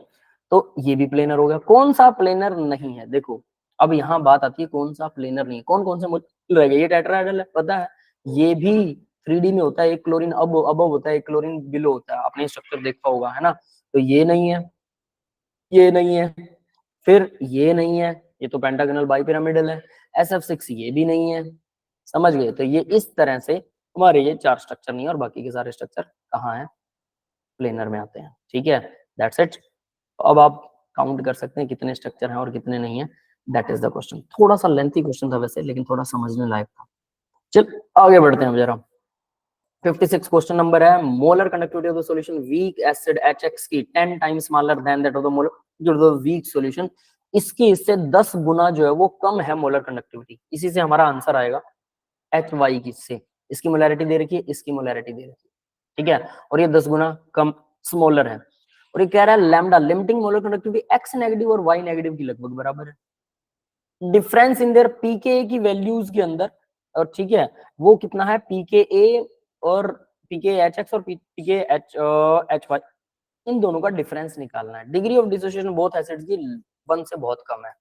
तो ये भी प्लेनर हो गया। कौन सा प्लेनर नहीं है, देखो अब यहाँ बात आती है कौन सा प्लेनर नहीं है, कौन कौन से मॉलिक्यूल रह गए, ये टेट्राहेड्रल है पता है, ये भी 3D में होता है, एक क्लोरीन अब होता है, एक क्लोरीन बिलो होता है, आपने स्ट्रक्चर देखा होगा, है ना, तो ये नहीं है, ये नहीं है, फिर ये नहीं है, ये तो पेंटागनल बाइपिरामिडल है। SF6 ये भी नहीं है, समझ गए, तो ये इस तरह से हमारे ये 4 स्ट्रक्चर नहीं है, और बाकी के सारे स्ट्रक्चर कहाँ है, प्लेनर में आते हैं, ठीक है, दैट्स इट। अब आप काउंट कर सकते हैं कितने स्ट्रक्चर हैं और कितने नहीं है, दैट इज द क्वेश्चन। थोड़ा सा लेंथी क्वेश्चन था वैसे, लेकिन थोड़ा समझने लायक था। चल आगे बढ़ते हैं जरा। 56 क्वेश्चन नंबर है, molar conductivity of the solution weak acid HX की 10 times smaller than that of the molar weak solution, इसकी इससे 10 गुना जो है वो कम है मोलर कंडक्टिविटी, इसी से हमारा आंसर आएगा HY की से, इसकी मोलैरिटी दे रखी है, इसकी मोलैरिटी दे रखी है, ठीक है, और ये 10 गुना कम स्मॉलर है, और ये कह रहा है lambda limiting molar conductivity X negative और Y नेगेटिव की लगभग बराबर है। डिफरेंस इन देयर pKa की वैल्यूज के अंदर, और ठीक है, वो कितना है pKa और pKhx और pKhy, इन दोनों का डिफरेंस निकालना है। Degree of dissociation both acids की 1 से बहुत कम है,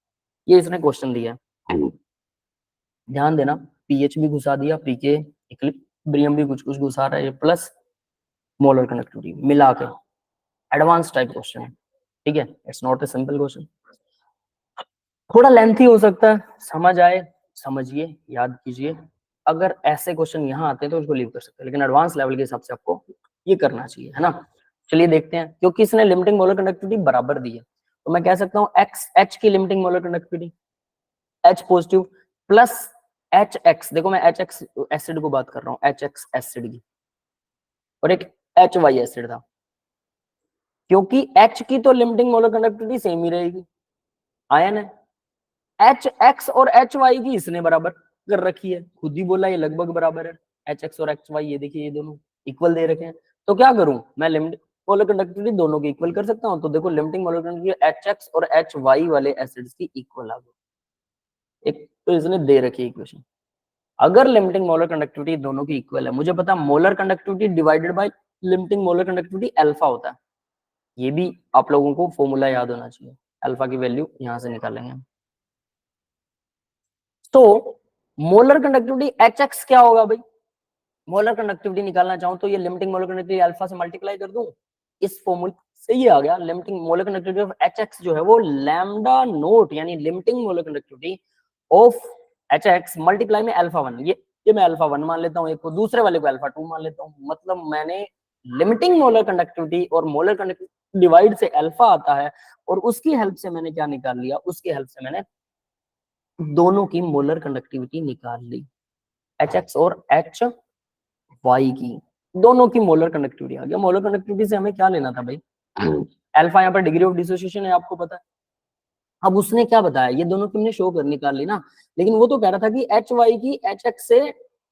ये इसने क्वेश्चन दिया है। ध्यान देना, पीएच भी घुसा दिया, पीके इक्विलिब्रियम भी कुछ कुछ घुसा रहा है, प्लस मोलर कंडक्टिविटी मिला के एडवांस टाइप क्वेश्चन है, ठीक है। It's not a simple question, थोड़ा लेंथी हो सकता है, समझ आए समझिए, याद कीजिए। अगर ऐसे क्वेश्चन यहाँ आते हैं तो उसको लीव कर सकते हैं, लेकिन एडवांस लेवल के हिसाब से आपको ये करना चाहिए, है ना। चलिए देखते हैं, क्योंकि इसने लिमिटिंग मोलर कंडक्टिविटी बराबर दी है, तो मैं कह सकता हूँ एक्स एच की limiting molar conductivity H positive plus H x, देखो मैं एच एक्स एसिड को बात कर रहा हूँ, एच एक्स एसिड की, और एक एच वाई एसिड था, क्योंकि एच की तो लिमिटिंग मोलर कंडक्टिविटी सेम ही रहेगी, आयन है। एच एक्स और एच वाई की इसने बराबर कर रखी है, खुद ही बोला ये लगभग बराबर है, एच एक्स और एच वाई ये देखिए ये दोनों इक्वल दे रखे हैं, तो क्या करूं मैं, लिमिटिंग मोलर कंडक्टिविटी दोनों की इक्वल कर सकता हूं, तो देखो limiting molar conductivity H x और एच वाई वाले एसिड्स की इक्वल आ गई, एक तो इसने दे रखी है इक्वेशन। अगर लिमिटिंग मोलर कंडक्टिविटी दोनों की इक्वल है, मुझे पता molar conductivity divided by limiting molar conductivity alpha होता है, ये भी आप लोगों को फॉर्मूला याद होना चाहिए, अल्फा की वैल्यू यहां से निकालेंगे। तो मोलर कंडक्टिविटी एच एक्स क्या होगा भाई, मोलर कंडक्टिविटी निकालना चाहूं तो ये लिमिटिंग मोलर कंडक्टिविटी अल्फा से मल्टीप्लाई कर दूं, इस फॉर्मूले से ये आ गया, limiting molar conductivity of H x जो है वो लैम्डा नोट यानी limiting molar conductivity of H x multiply में अल्फा वन, ये मैं अल्फा वन मान लेता हूँ, एक को दूसरे वाले को अल्फा टू मान लेता हूँ, मतलब मैंने लिमिटिंग मोलर कंडक्टिविटी और मोलर कंडक्टिविटी डिवाइड से अल्फा आता है, और उसकी हेल्प से मैंने क्या निकाल लिया, उसकी हेल्प से मैंने दोनों की मोलर कंडक्टिविटी निकाल ली, एच एक्स और एच वाई की, दोनों की मोलर कंडक्टिविटी आ गया। मोलर कंडक्टिविटी से हमें क्या लेना था भाई, अल्फा यहाँ पर डिग्री ऑफ डिसोसिएशन है आपको पता है। अब उसने क्या बताया, ये दोनों तुमने शो कर निकाल ली ना, लेकिन वो तो कह रहा था कि एच वाई की एच एक्स से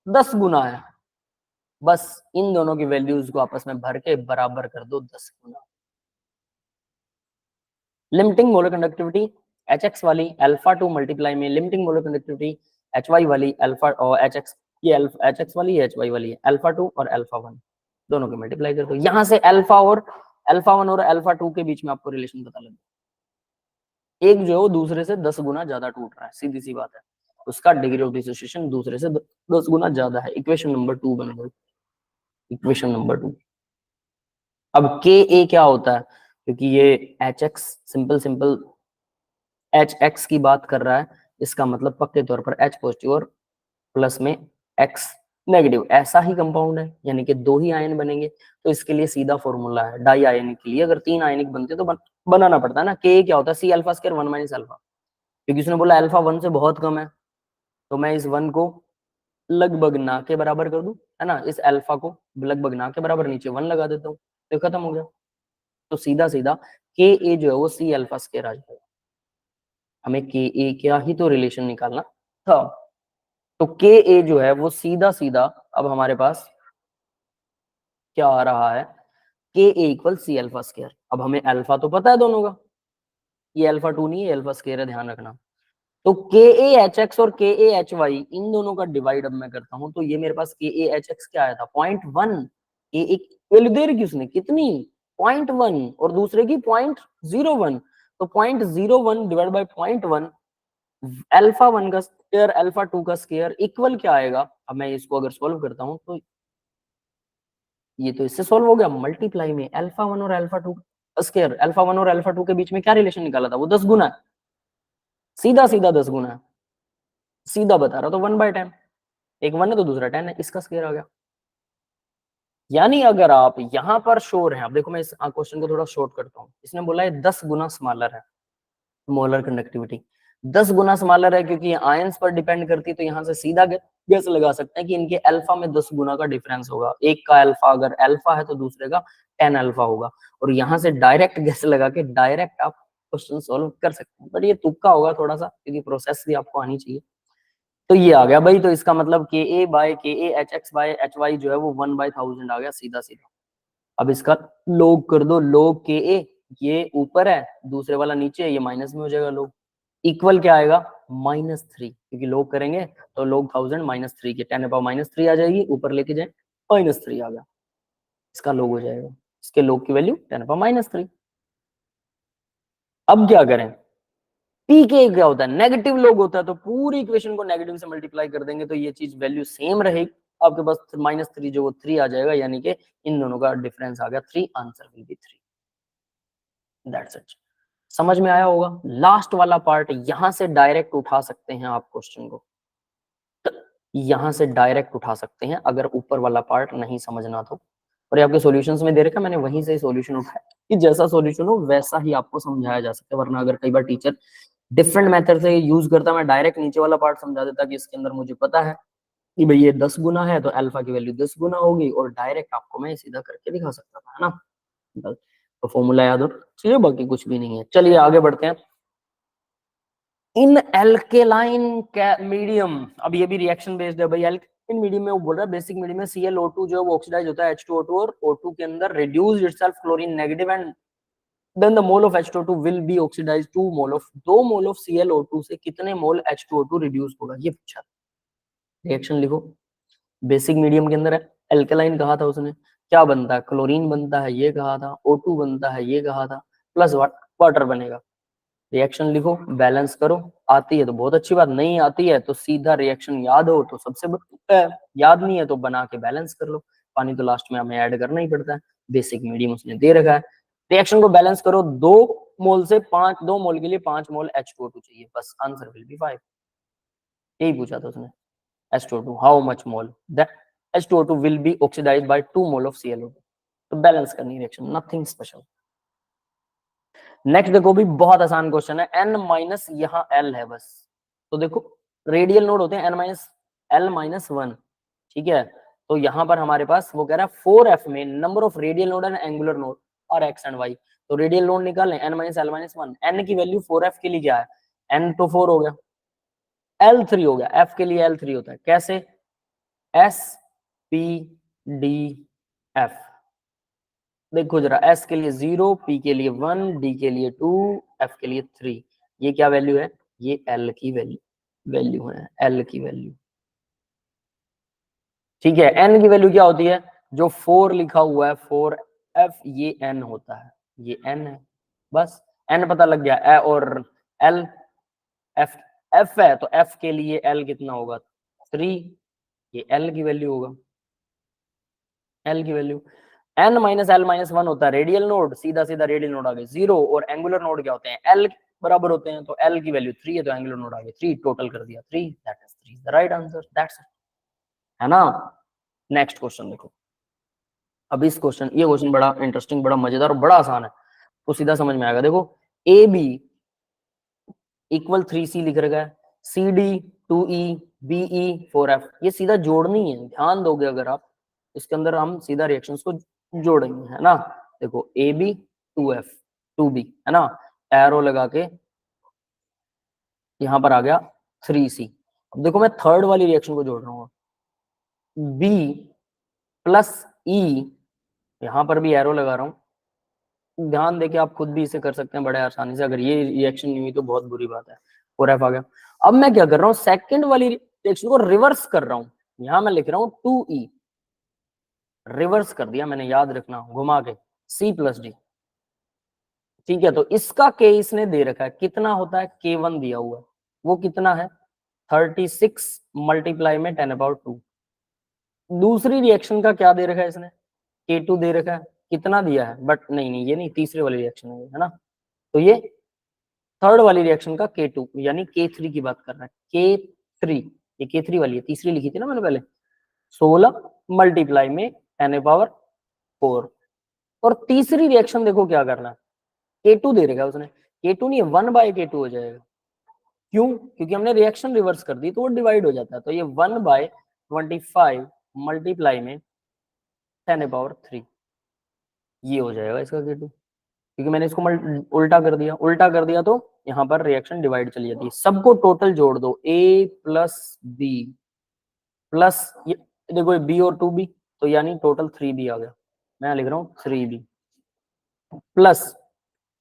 10 गुना है, बस इन दोनों की वैल्यूज को आपस में भर के बराबर कर दो 10 गुना। Limiting molar conductivity H X वाली अल्फा टू मल्टीप्लाई में limiting molar conductivity H Y वाली अल्फा और एच एक्स, ये एच एक्स वाली एच वाई वाली है, अल्फा टू और अल्फा वन दोनों को मल्टीप्लाई कर दो, यहाँ से अल्फा वन और अल्फा टू के बीच में आपको रिलेशन पता लग, एक जो है वो दूसरे से 10 गुना ज्यादा टूट रहा है, सीधी सी बात है, उसका डिग्री ऑफ डिसोसिएशन दूसरे से 10 गुना ज्यादा है, इक्वेशन नंबर 2 बन गई, इक्वेशन नंबर 2। अब के ए क्या होता है, क्योंकि ये H x simple simple H x की बात कर रहा है, इसका मतलब पक्के तौर पर एच पॉजिटिव और प्लस में एक्स नेगेटिव, ऐसा ही कंपाउंड है, यानी कि दो ही आयन बनेंगे, तो इसके लिए सीधा फॉर्मूला है डाई आयनिक के लिए, अगर तीन आयनिक बनते तो बनाना पड़ता है ना। के क्या होता है, C alpha square one minus alpha, क्योंकि उसने बोला अल्फा वन से बहुत कम है, तो मैं इस वन को लगभग ना के बराबर कर दूं, है ना, इस अल्फा को लगभग ना के बराबर नीचे वन लगा देता हूँ, तो खत्म हो गया। तो सीधा सीधा के ए जो है वो सी अल्फा स्क्वायर आ जाएगा, हमें के ए क्या ही तो रिलेशन निकालना था, तो के ए जो है वो सीधा सीधा अब हमारे पास क्या आ रहा है, के ए इक्वल सी अल्फा स्क्वायर। अब हमें अल्फा तो पता है दोनों का, ये अल्फा टू नहीं है, अल्फा स्क्वायर है, ध्यान रखना। तो के ए एच एक्स और के ए एच वाई इन दोनों का डिवाइड अब मैं करता हूं, तो ये मेरे पास के ए एच एक्स क्या आया था, 0.1, ये एक वैल्यू दे रखी उसने कितनी, 0.1, और दूसरे की 0.01, तो 0.01 डिवाइड बाय 0.1, अल्फा वन का स्क्वायर अल्फा टू का स्क्वायर इक्वल क्या आएगा, अब मैं इसको अगर सोल्व करता हूं तो ये तो इससे सोल्व हो गया, मल्टीप्लाई में अल्फा वन और alpha to square, alpha one और अल्फा टू के बीच में क्या रिलेशन निकाला था, वो 10 गुना है, सीधा सीधा 10 गुना है, सीधा बता रहा तो 1/10, एक 1 है तो दूसरा 10 है, इसका स्क्वायर आ गया। यानी अगर आप यहां पर श्योर हैं, अब देखो मैं इस क्वेश्चन को थोड़ा शॉर्ट करता हूँ, इसने बोला है 10 गुना स्मॉलर है मोलर कंडक्टिविटी, 10 गुना स्मॉलर है, क्योंकि आयंस पर डिपेंड करती है, तो यहाँ से सीधा गेस लगा सकते हैं कि इनके अल्फा में 10 गुना का डिफरेंस होगा, एक का अल्फा अगर अल्फा है तो दूसरे का 10 अल्फा होगा, और यहाँ से डायरेक्ट गेस लगा के डायरेक्ट आप क्वेश्चन सोल्व कर सकते हैं, बट ये तुक्का होगा थोड़ा सा, क्योंकि प्रोसेस भी आपको आनी चाहिए। तो ये आ गया भाई, तो इसका मतलब के A by K A H X by H Y जो है वो 1/1000 आ गया सीधा सीधा। अब इसका log कर दो, log के ए, ये ऊपर है दूसरे वाला नीचे है, ये माइनस में हो जाएगा log, इक्वल क्या आएगा -3, क्योंकि log करेंगे तो log 1000 -3 के 10 पावर -3 आ जाएगी, ऊपर लेके जाए -3 आ गया, इसका log हो जाएगा, इसके log की वैल्यू 10 पावर -3। अब क्या करें, पीके क्या होता है, नेगेटिव लोग होता है, तो पूरी इक्वेशन को नेगेटिव से मल्टीप्लाई कर देंगे तो ये चीज वैल्यू सेम रहेगी, आपके पास -3 जो वो 3 आ जाएगा, यानी कि इन दोनों का डिफरेंस आ गया 3, answer will be 3। That's it. समझ में आया होगा। लास्ट वाला पार्ट यहां से डायरेक्ट उठा सकते हैं आप क्वेश्चन को, यहां से डायरेक्ट उठा सकते हैं अगर ऊपर वाला पार्ट नहीं समझना तो। और ये आपके सॉल्यूशंस में दे रखा, मैंने वहीं से सॉल्यूशन उठाया कि जैसा सॉल्यूशन हो वैसा ही आपको समझाया जा सकता है। वरना अगर कई बार टीचर डिफरेंट मेथड से यूज करता, मैं डायरेक्ट नीचे वाला पार्ट समझा देता कि इसके अंदर मुझे पता है कि भाई ये 10 गुना है तो अल्फा की वैल्यू 10 गुना होगी, और डायरेक्ट आपको मैं सीधा करके दिखा सकता था, है ना। तो फॉर्मूला याद हो, चलिए बाकी कुछ भी नहीं है। चलिए आगे बढ़ते हैं। इन एल्केलाइन मीडियम, अब ये भी रिएक्शन बेस्ड है भाई। एल्केलाइन मीडियम में वो बोल रहा है बेसिक मीडियम में ClO2 जो है वो ऑक्सीडाइज होता है H2O2, और O2 के अंदर reduce itself chlorine negative, and then the mole of H2O2 will be oxidize 2 mole of 2 mole of ClO2 से कितने मोल H2O2 रिड्यूस होगा, ये पूछा। रिएक्शन लिखो। बेसिक मीडियम के अंदर है, एल्केलाइन कहा था उसने, क्या बनता है, क्लोरीन बनता है ये कहा था, O2 बनता है ये कहा था, प्लस वाटर बनेगा। रिएक्शन लिखो, बैलेंस करो। आती है तो बहुत अच्छी बात, नहीं आती है तो सीधा रिएक्शन याद हो तो सबसे है, याद नहीं है तो बना के बैलेंस कर लो। पानी तो लास्ट में हमें ऐड करना ही पड़ता है, बेसिक मीडियम उसने दे रखा है। रिएक्शन को बैलेंस करो, 2 मोल से 5, 2 मोल के लिए 5 मोल H2O2 चाहिए, बस आंसर विल बी 5। यही पूछा था उसने, H2O2 how much mole that H2O2 will be oxidized by 2 mole of ClO2। तो बैलेंस करनी रिएक्शन, नथिंग स्पेशल। नेक्स्ट देखो भी बहुत आसान क्वेश्चन है, n माइनस यहाँ l है बस। तो देखो रेडियल नोड होते हैं n माइनस l माइनस 1, ठीक है। तो यहाँ पर हमारे पास वो कह रहा है 4f में number of radial node and angular node और x एंड y। तो रेडियल नोड निकालें, n minus l minus 1, n की वैल्यू 4f के लिए क्या है, n तो 4 हो गया, l 3 हो गया, f के लिए l 3 होता है, कैसे, s p d f। देखो जरा, s के लिए 0, p के लिए 1, d के लिए 2, f के लिए 3। ये क्या वैल्यू है, ये l की वैल्यू है, l की वैल्यू, ठीक है। n की वैल्यू क्या होती है, जो 4 लिखा हुआ है 4f, ये n होता है, ये n है, बस n पता लग गया। और l f f है तो f के लिए l कितना होगा 3, ये l की वैल्यू होगा, l की value. n minus l minus 1 होता है रेडियल नोड, सीधा सीधा रेडियल नोड आ गए 0, और एंगुलर नोड क्या होते हैं, l बराबर होते हैं, तो l की वैल्यू 3 है तो एंगुलर नोड आ गए 3, टोटल कर दिया 3, that is 3 the right answer, that's it, है ना। नेक्स्ट क्वेश्चन देखो। अब इस क्वेश्चन, ये क्वेश्चन बड़ा इंटरेस्टिंग, बड़ा मजेदार और बड़ा आसान है, तो सीधा समझ में आएगा। देखो ए बी इक्वल 3c लिख रखा है, C D 2e, be 4f, ये सीधा जोड़नी है, ध्यान दोगे अगर आप, इसके अंदर हम सीधा रिएक्शंस को जोड़ेंगे, है ना। देखो ए बी 2f 2b, है ना, एरो लगा के यहाँ पर आ गया 3c। अब देखो मैं थर्ड वाली रिएक्शन को जोड़ रहा हूँ, b प्लस ई, यहाँ पर भी एरो लगा रहा हूँ, ध्यान देके आप खुद भी इसे कर सकते हैं बड़े आसानी से। अगर ये रिएक्शन नहीं हुई तो बहुत बुरी बात है, 4f आ गया। अब मैं क्या कर रहा हूँ, सेकंड वाली रिएक्शन को रिवर्स कर रहा हूँ, यहाँ मैं लिख रहा हूँ 2e, रिवर्स कर दिया मैंने, याद रखना, घुमा के c प्लस डी, ठीक है। तो इसका k इसने दे रखा है, कितना होता है, k1 दिया हुआ है, वो कितना है 36 मल्टीप्लाई में 10^2। दूसरी रिएक्शन का क्या दे रखा है इसने, k2 दे रखा है, कितना दिया है, बट नहीं नहीं ये नहीं, तीसरे वाली रिएक्शन है ना। तो ये थर्ड वाली रिएक्शन का K2 यानी K3 की बात कर रहा है, K3, ये K3 वाली है, तीसरी लिखी थी ना मैंने पहले, 16 मल्टीप्लाई में 10^4। और तीसरी रिएक्शन देखो क्या करना है, K2 दे रखा है उसने, K2 नहीं 1/K2 हो जाएगा, क्यों, क्योंकि हमने रिएक्शन रिवर्स कर दी तो वो डिवाइड हो जाता है, तो ये 1/25 मल्टीप्लाई में 10^3, ये हो जाएगा इसका K2, क्योंकि मैंने इसको उल्टा कर दिया तो यहाँ पर रिएक्शन डिवाइड चली जाती है। सबको टोटल जोड़ दो, a प्लस बी प्लस ये देखो b और 2b, तो यानी टोटल 3b आ गया, मैं लिख रहा हूँ 3b प्लस,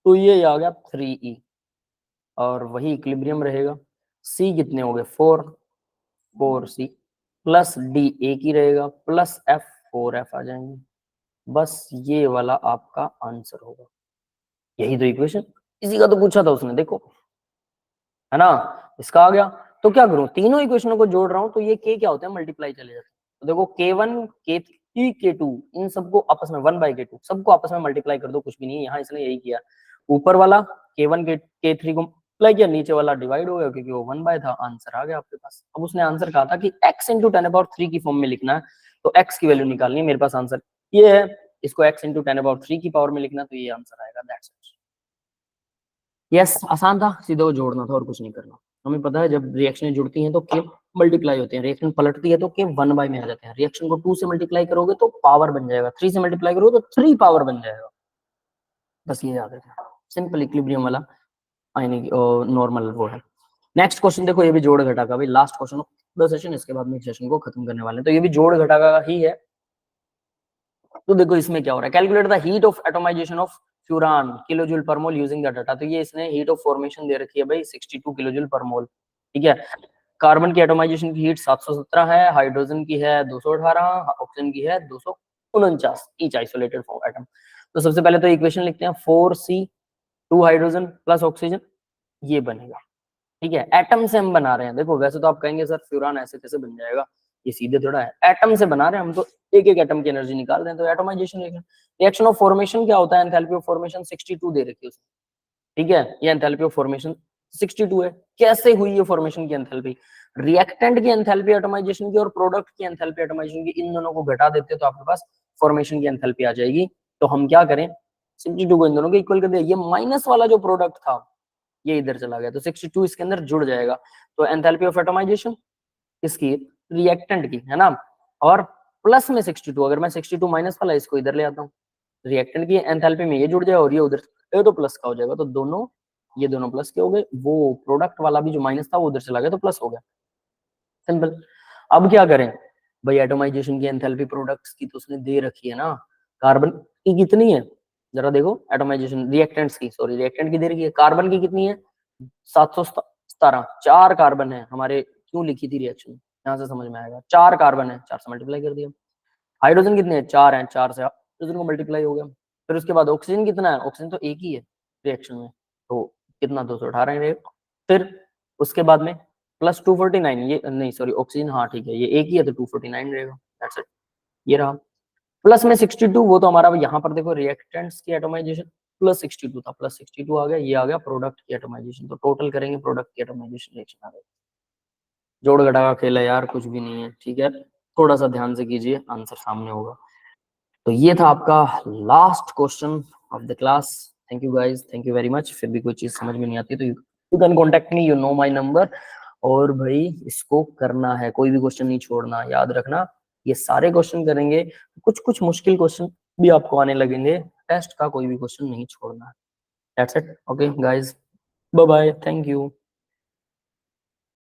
तो ये आ गया 3e, और वही इक्विलिब्रियम रहेगा। c कितने हो गए 4c प्लस d एक ही रहेगा, प्लस f 4f आ जाएंगे, बस ये वाला आपका आंसर होगा। यही तो इक्वेशन, इसी का तो पूछा था उसने, देखो है ना, इसका आ गया। तो क्या करूं, तीनों इक्वेशनों को जोड़ रहा हूं तो ये के क्या होते हैं, मल्टीप्लाई चले जाते हैं। तो देखो K1 K3 K2 इन सबको आपस में 1/K2 सबको आपस में मल्टीप्लाई कर दो, कुछ भी नहीं है, यहाँ इसने यही किया। ऊपर वाला K1 K3 को मल्टीप्लाई किया, नीचे वाला डिवाइड हो गया क्योंकि वो 1/, था, आंसर आ गया आपके पास। अब उसने आंसर कहा था कि x × 10³ की फॉर्म में लिखना है, तो x की वैल्यू निकालनी है। मेरे पास आंसर ये है, इसको x × 10³ की पावर में लिखना, तो ये आंसर आएगा। That's it. यस, आसान था, सीधा वो जोड़ना था और कुछ नहीं करना। हमें पता है जब रिएक्शनें जुड़ती हैं तो के मल्टीप्लाई होते हैं, रिएक्शन पलटती है तो के 1/, में आ जाते हैं। रिएक्शन को 2 से मल्टीप्लाई करोगे तो पावर बन जाएगा, 3 से मल्टीप्लाई करोगे तो 3 पावर बन जाएगा। बस ये याद रखना, सिंपल इक्विलिब्रियम वाला नॉर्मल वो है। नेक्स्ट क्वेश्चन देखो, ये भी जोड़ घटा का, भाई last question of the session, इसके बाद में सेशन को खत्म करने वाले हैं। तो ये भी जोड़ घटा का ही है। तो देखो इसमें क्या हो रहा है, calculate the heat of atomization of furan kilojoule पर मोल यूजिंग द डाटा। तो ये इसने हीट ऑफ फॉर्मेशन दे रखी है भाई 62 किलोजूल पर मोल, ठीक है। कार्बन की एटोमाइजेशन की हीट 717 है, हाइड्रोजन की है 218, ऑक्सीजन की है 249 ईच आइसोलेटेड फॉर एटम। तो सबसे पहले तो इक्वेशन लिखते हैं 4C2 हाइड्रोजन प्लस ऑक्सीजन, ये बनेगा, ठीक है। एटम से हम बना रहे हैं, देखो वैसे तो आप कहेंगे सर फ्यूरान ऐसे कैसे बन जाएगा, ये सीधे थोड़ा है, एटम से बना रहे हैं हम, तो एक एक एटम की एनर्जी निकाल रहे हैं, तो एटमाइजेशन रिएक्शन ऑफ फॉर्मेशन क्या होता है, एंथैल्पी ऑफ फॉर्मेशन 62 दे रखी है उसमें, ठीक है। ये एंथैल्पी ऑफ फॉर्मेशन 62 है। कैसे हुई ये फॉर्मेशन की एंथैल्पी, रिएक्टेंट की एंथैल्पी एटमाइजेशन की और प्रोडक्ट की एंथैल्पी एटमाइजेशन की, इन दोनों को घटा देते तो आपके पास फॉर्मेशन की एंथैल्पी आ जाएगी। तो हम क्या करें, 62 को इन दोनों को इक्वल कर दिया, ये माइनस वाला जो प्रोडक्ट था ये इधर चला गया, तो 62 इसके अंदर जुड़ जाएगा। तो एंथैल्पी ऑफ एटमाइजेशन इसकी रिएक्टेंट की है ना, और प्लस में 62, अगर मैं 62 माइनस वाला इसको इधर ले आता हूँ, रिएक्टेंट की एंथैल्पी में ये जुड़ जाएगा और ये उधर, ये तो प्लस का हो जाएगा, तो दोनों ये दोनों प्लस के हो गए, वो प्रोडक्ट वाला भी जो माइनस था वो उधर चला गया तो प्लस हो गया, सिंपल। अब क्या करें भाई, एटोमाइजेशन की एंथैल्पी प्रोडक्ट्स की तो उसने दे रखी है ना, कार्बन की कितनी है जरा देखो, एटोमाइजेशन रिएक्टेंट्स की, सॉरी रिएक्टेंट की दे रखी है, कार्बन की कितनी है 717, 4 कार्बन है हमारे, क्यों लिखी थी रिएक्शन, यहाँ से समझ में आएगा, 4 कार्बन है, 4 से मल्टीप्लाई कर दिया। हाइड्रोजन कितने हैं, 4 हैं, 4 से हाइड्रोजन को मल्टीप्लाई हो गया। फिर उसके बाद ऑक्सीजन कितना है, ऑक्सीजन तो एक ही है रिएक्शन में, तो कितना 218 रहेगा। फिर उसके बाद में प्लस 249, ये नहीं सॉरी ऑक्सीजन, हाँ ठीक है ये एक ही है तो 249 रहेगा, दैट्स इट। ये रहा प्लस में 62, वो तो हमारा यहाँ पर देखो रिएक्टेंट्स की एटोमाइजेशन प्लस 62 था, प्लस 62 आ गया, ये आ गया प्रोडक्ट की एटोमाइजेशन, तो टोटल करेंगे प्रोडक्ट की एटोमाइजेशन रिएक्शन आ गई। जोड़ घटा का खेल है यार, कुछ भी नहीं है, ठीक है, थोड़ा सा ध्यान से कीजिए, आंसर सामने होगा। तो ये था आपका last question of the class. Thank you guys, thank you very much. फिर भी कोई चीज समझ में नहीं आती तो you can contact me, you know my number. और भाई इसको करना है, कोई भी क्वेश्चन नहीं छोड़ना, याद रखना ये सारे क्वेश्चन करेंगे, कुछ कुछ मुश्किल क्वेश्चन भी आपको आने लगेंगे, टेस्ट का कोई भी क्वेश्चन नहीं छोड़ना। That's it, okay guys, bye bye, thank you.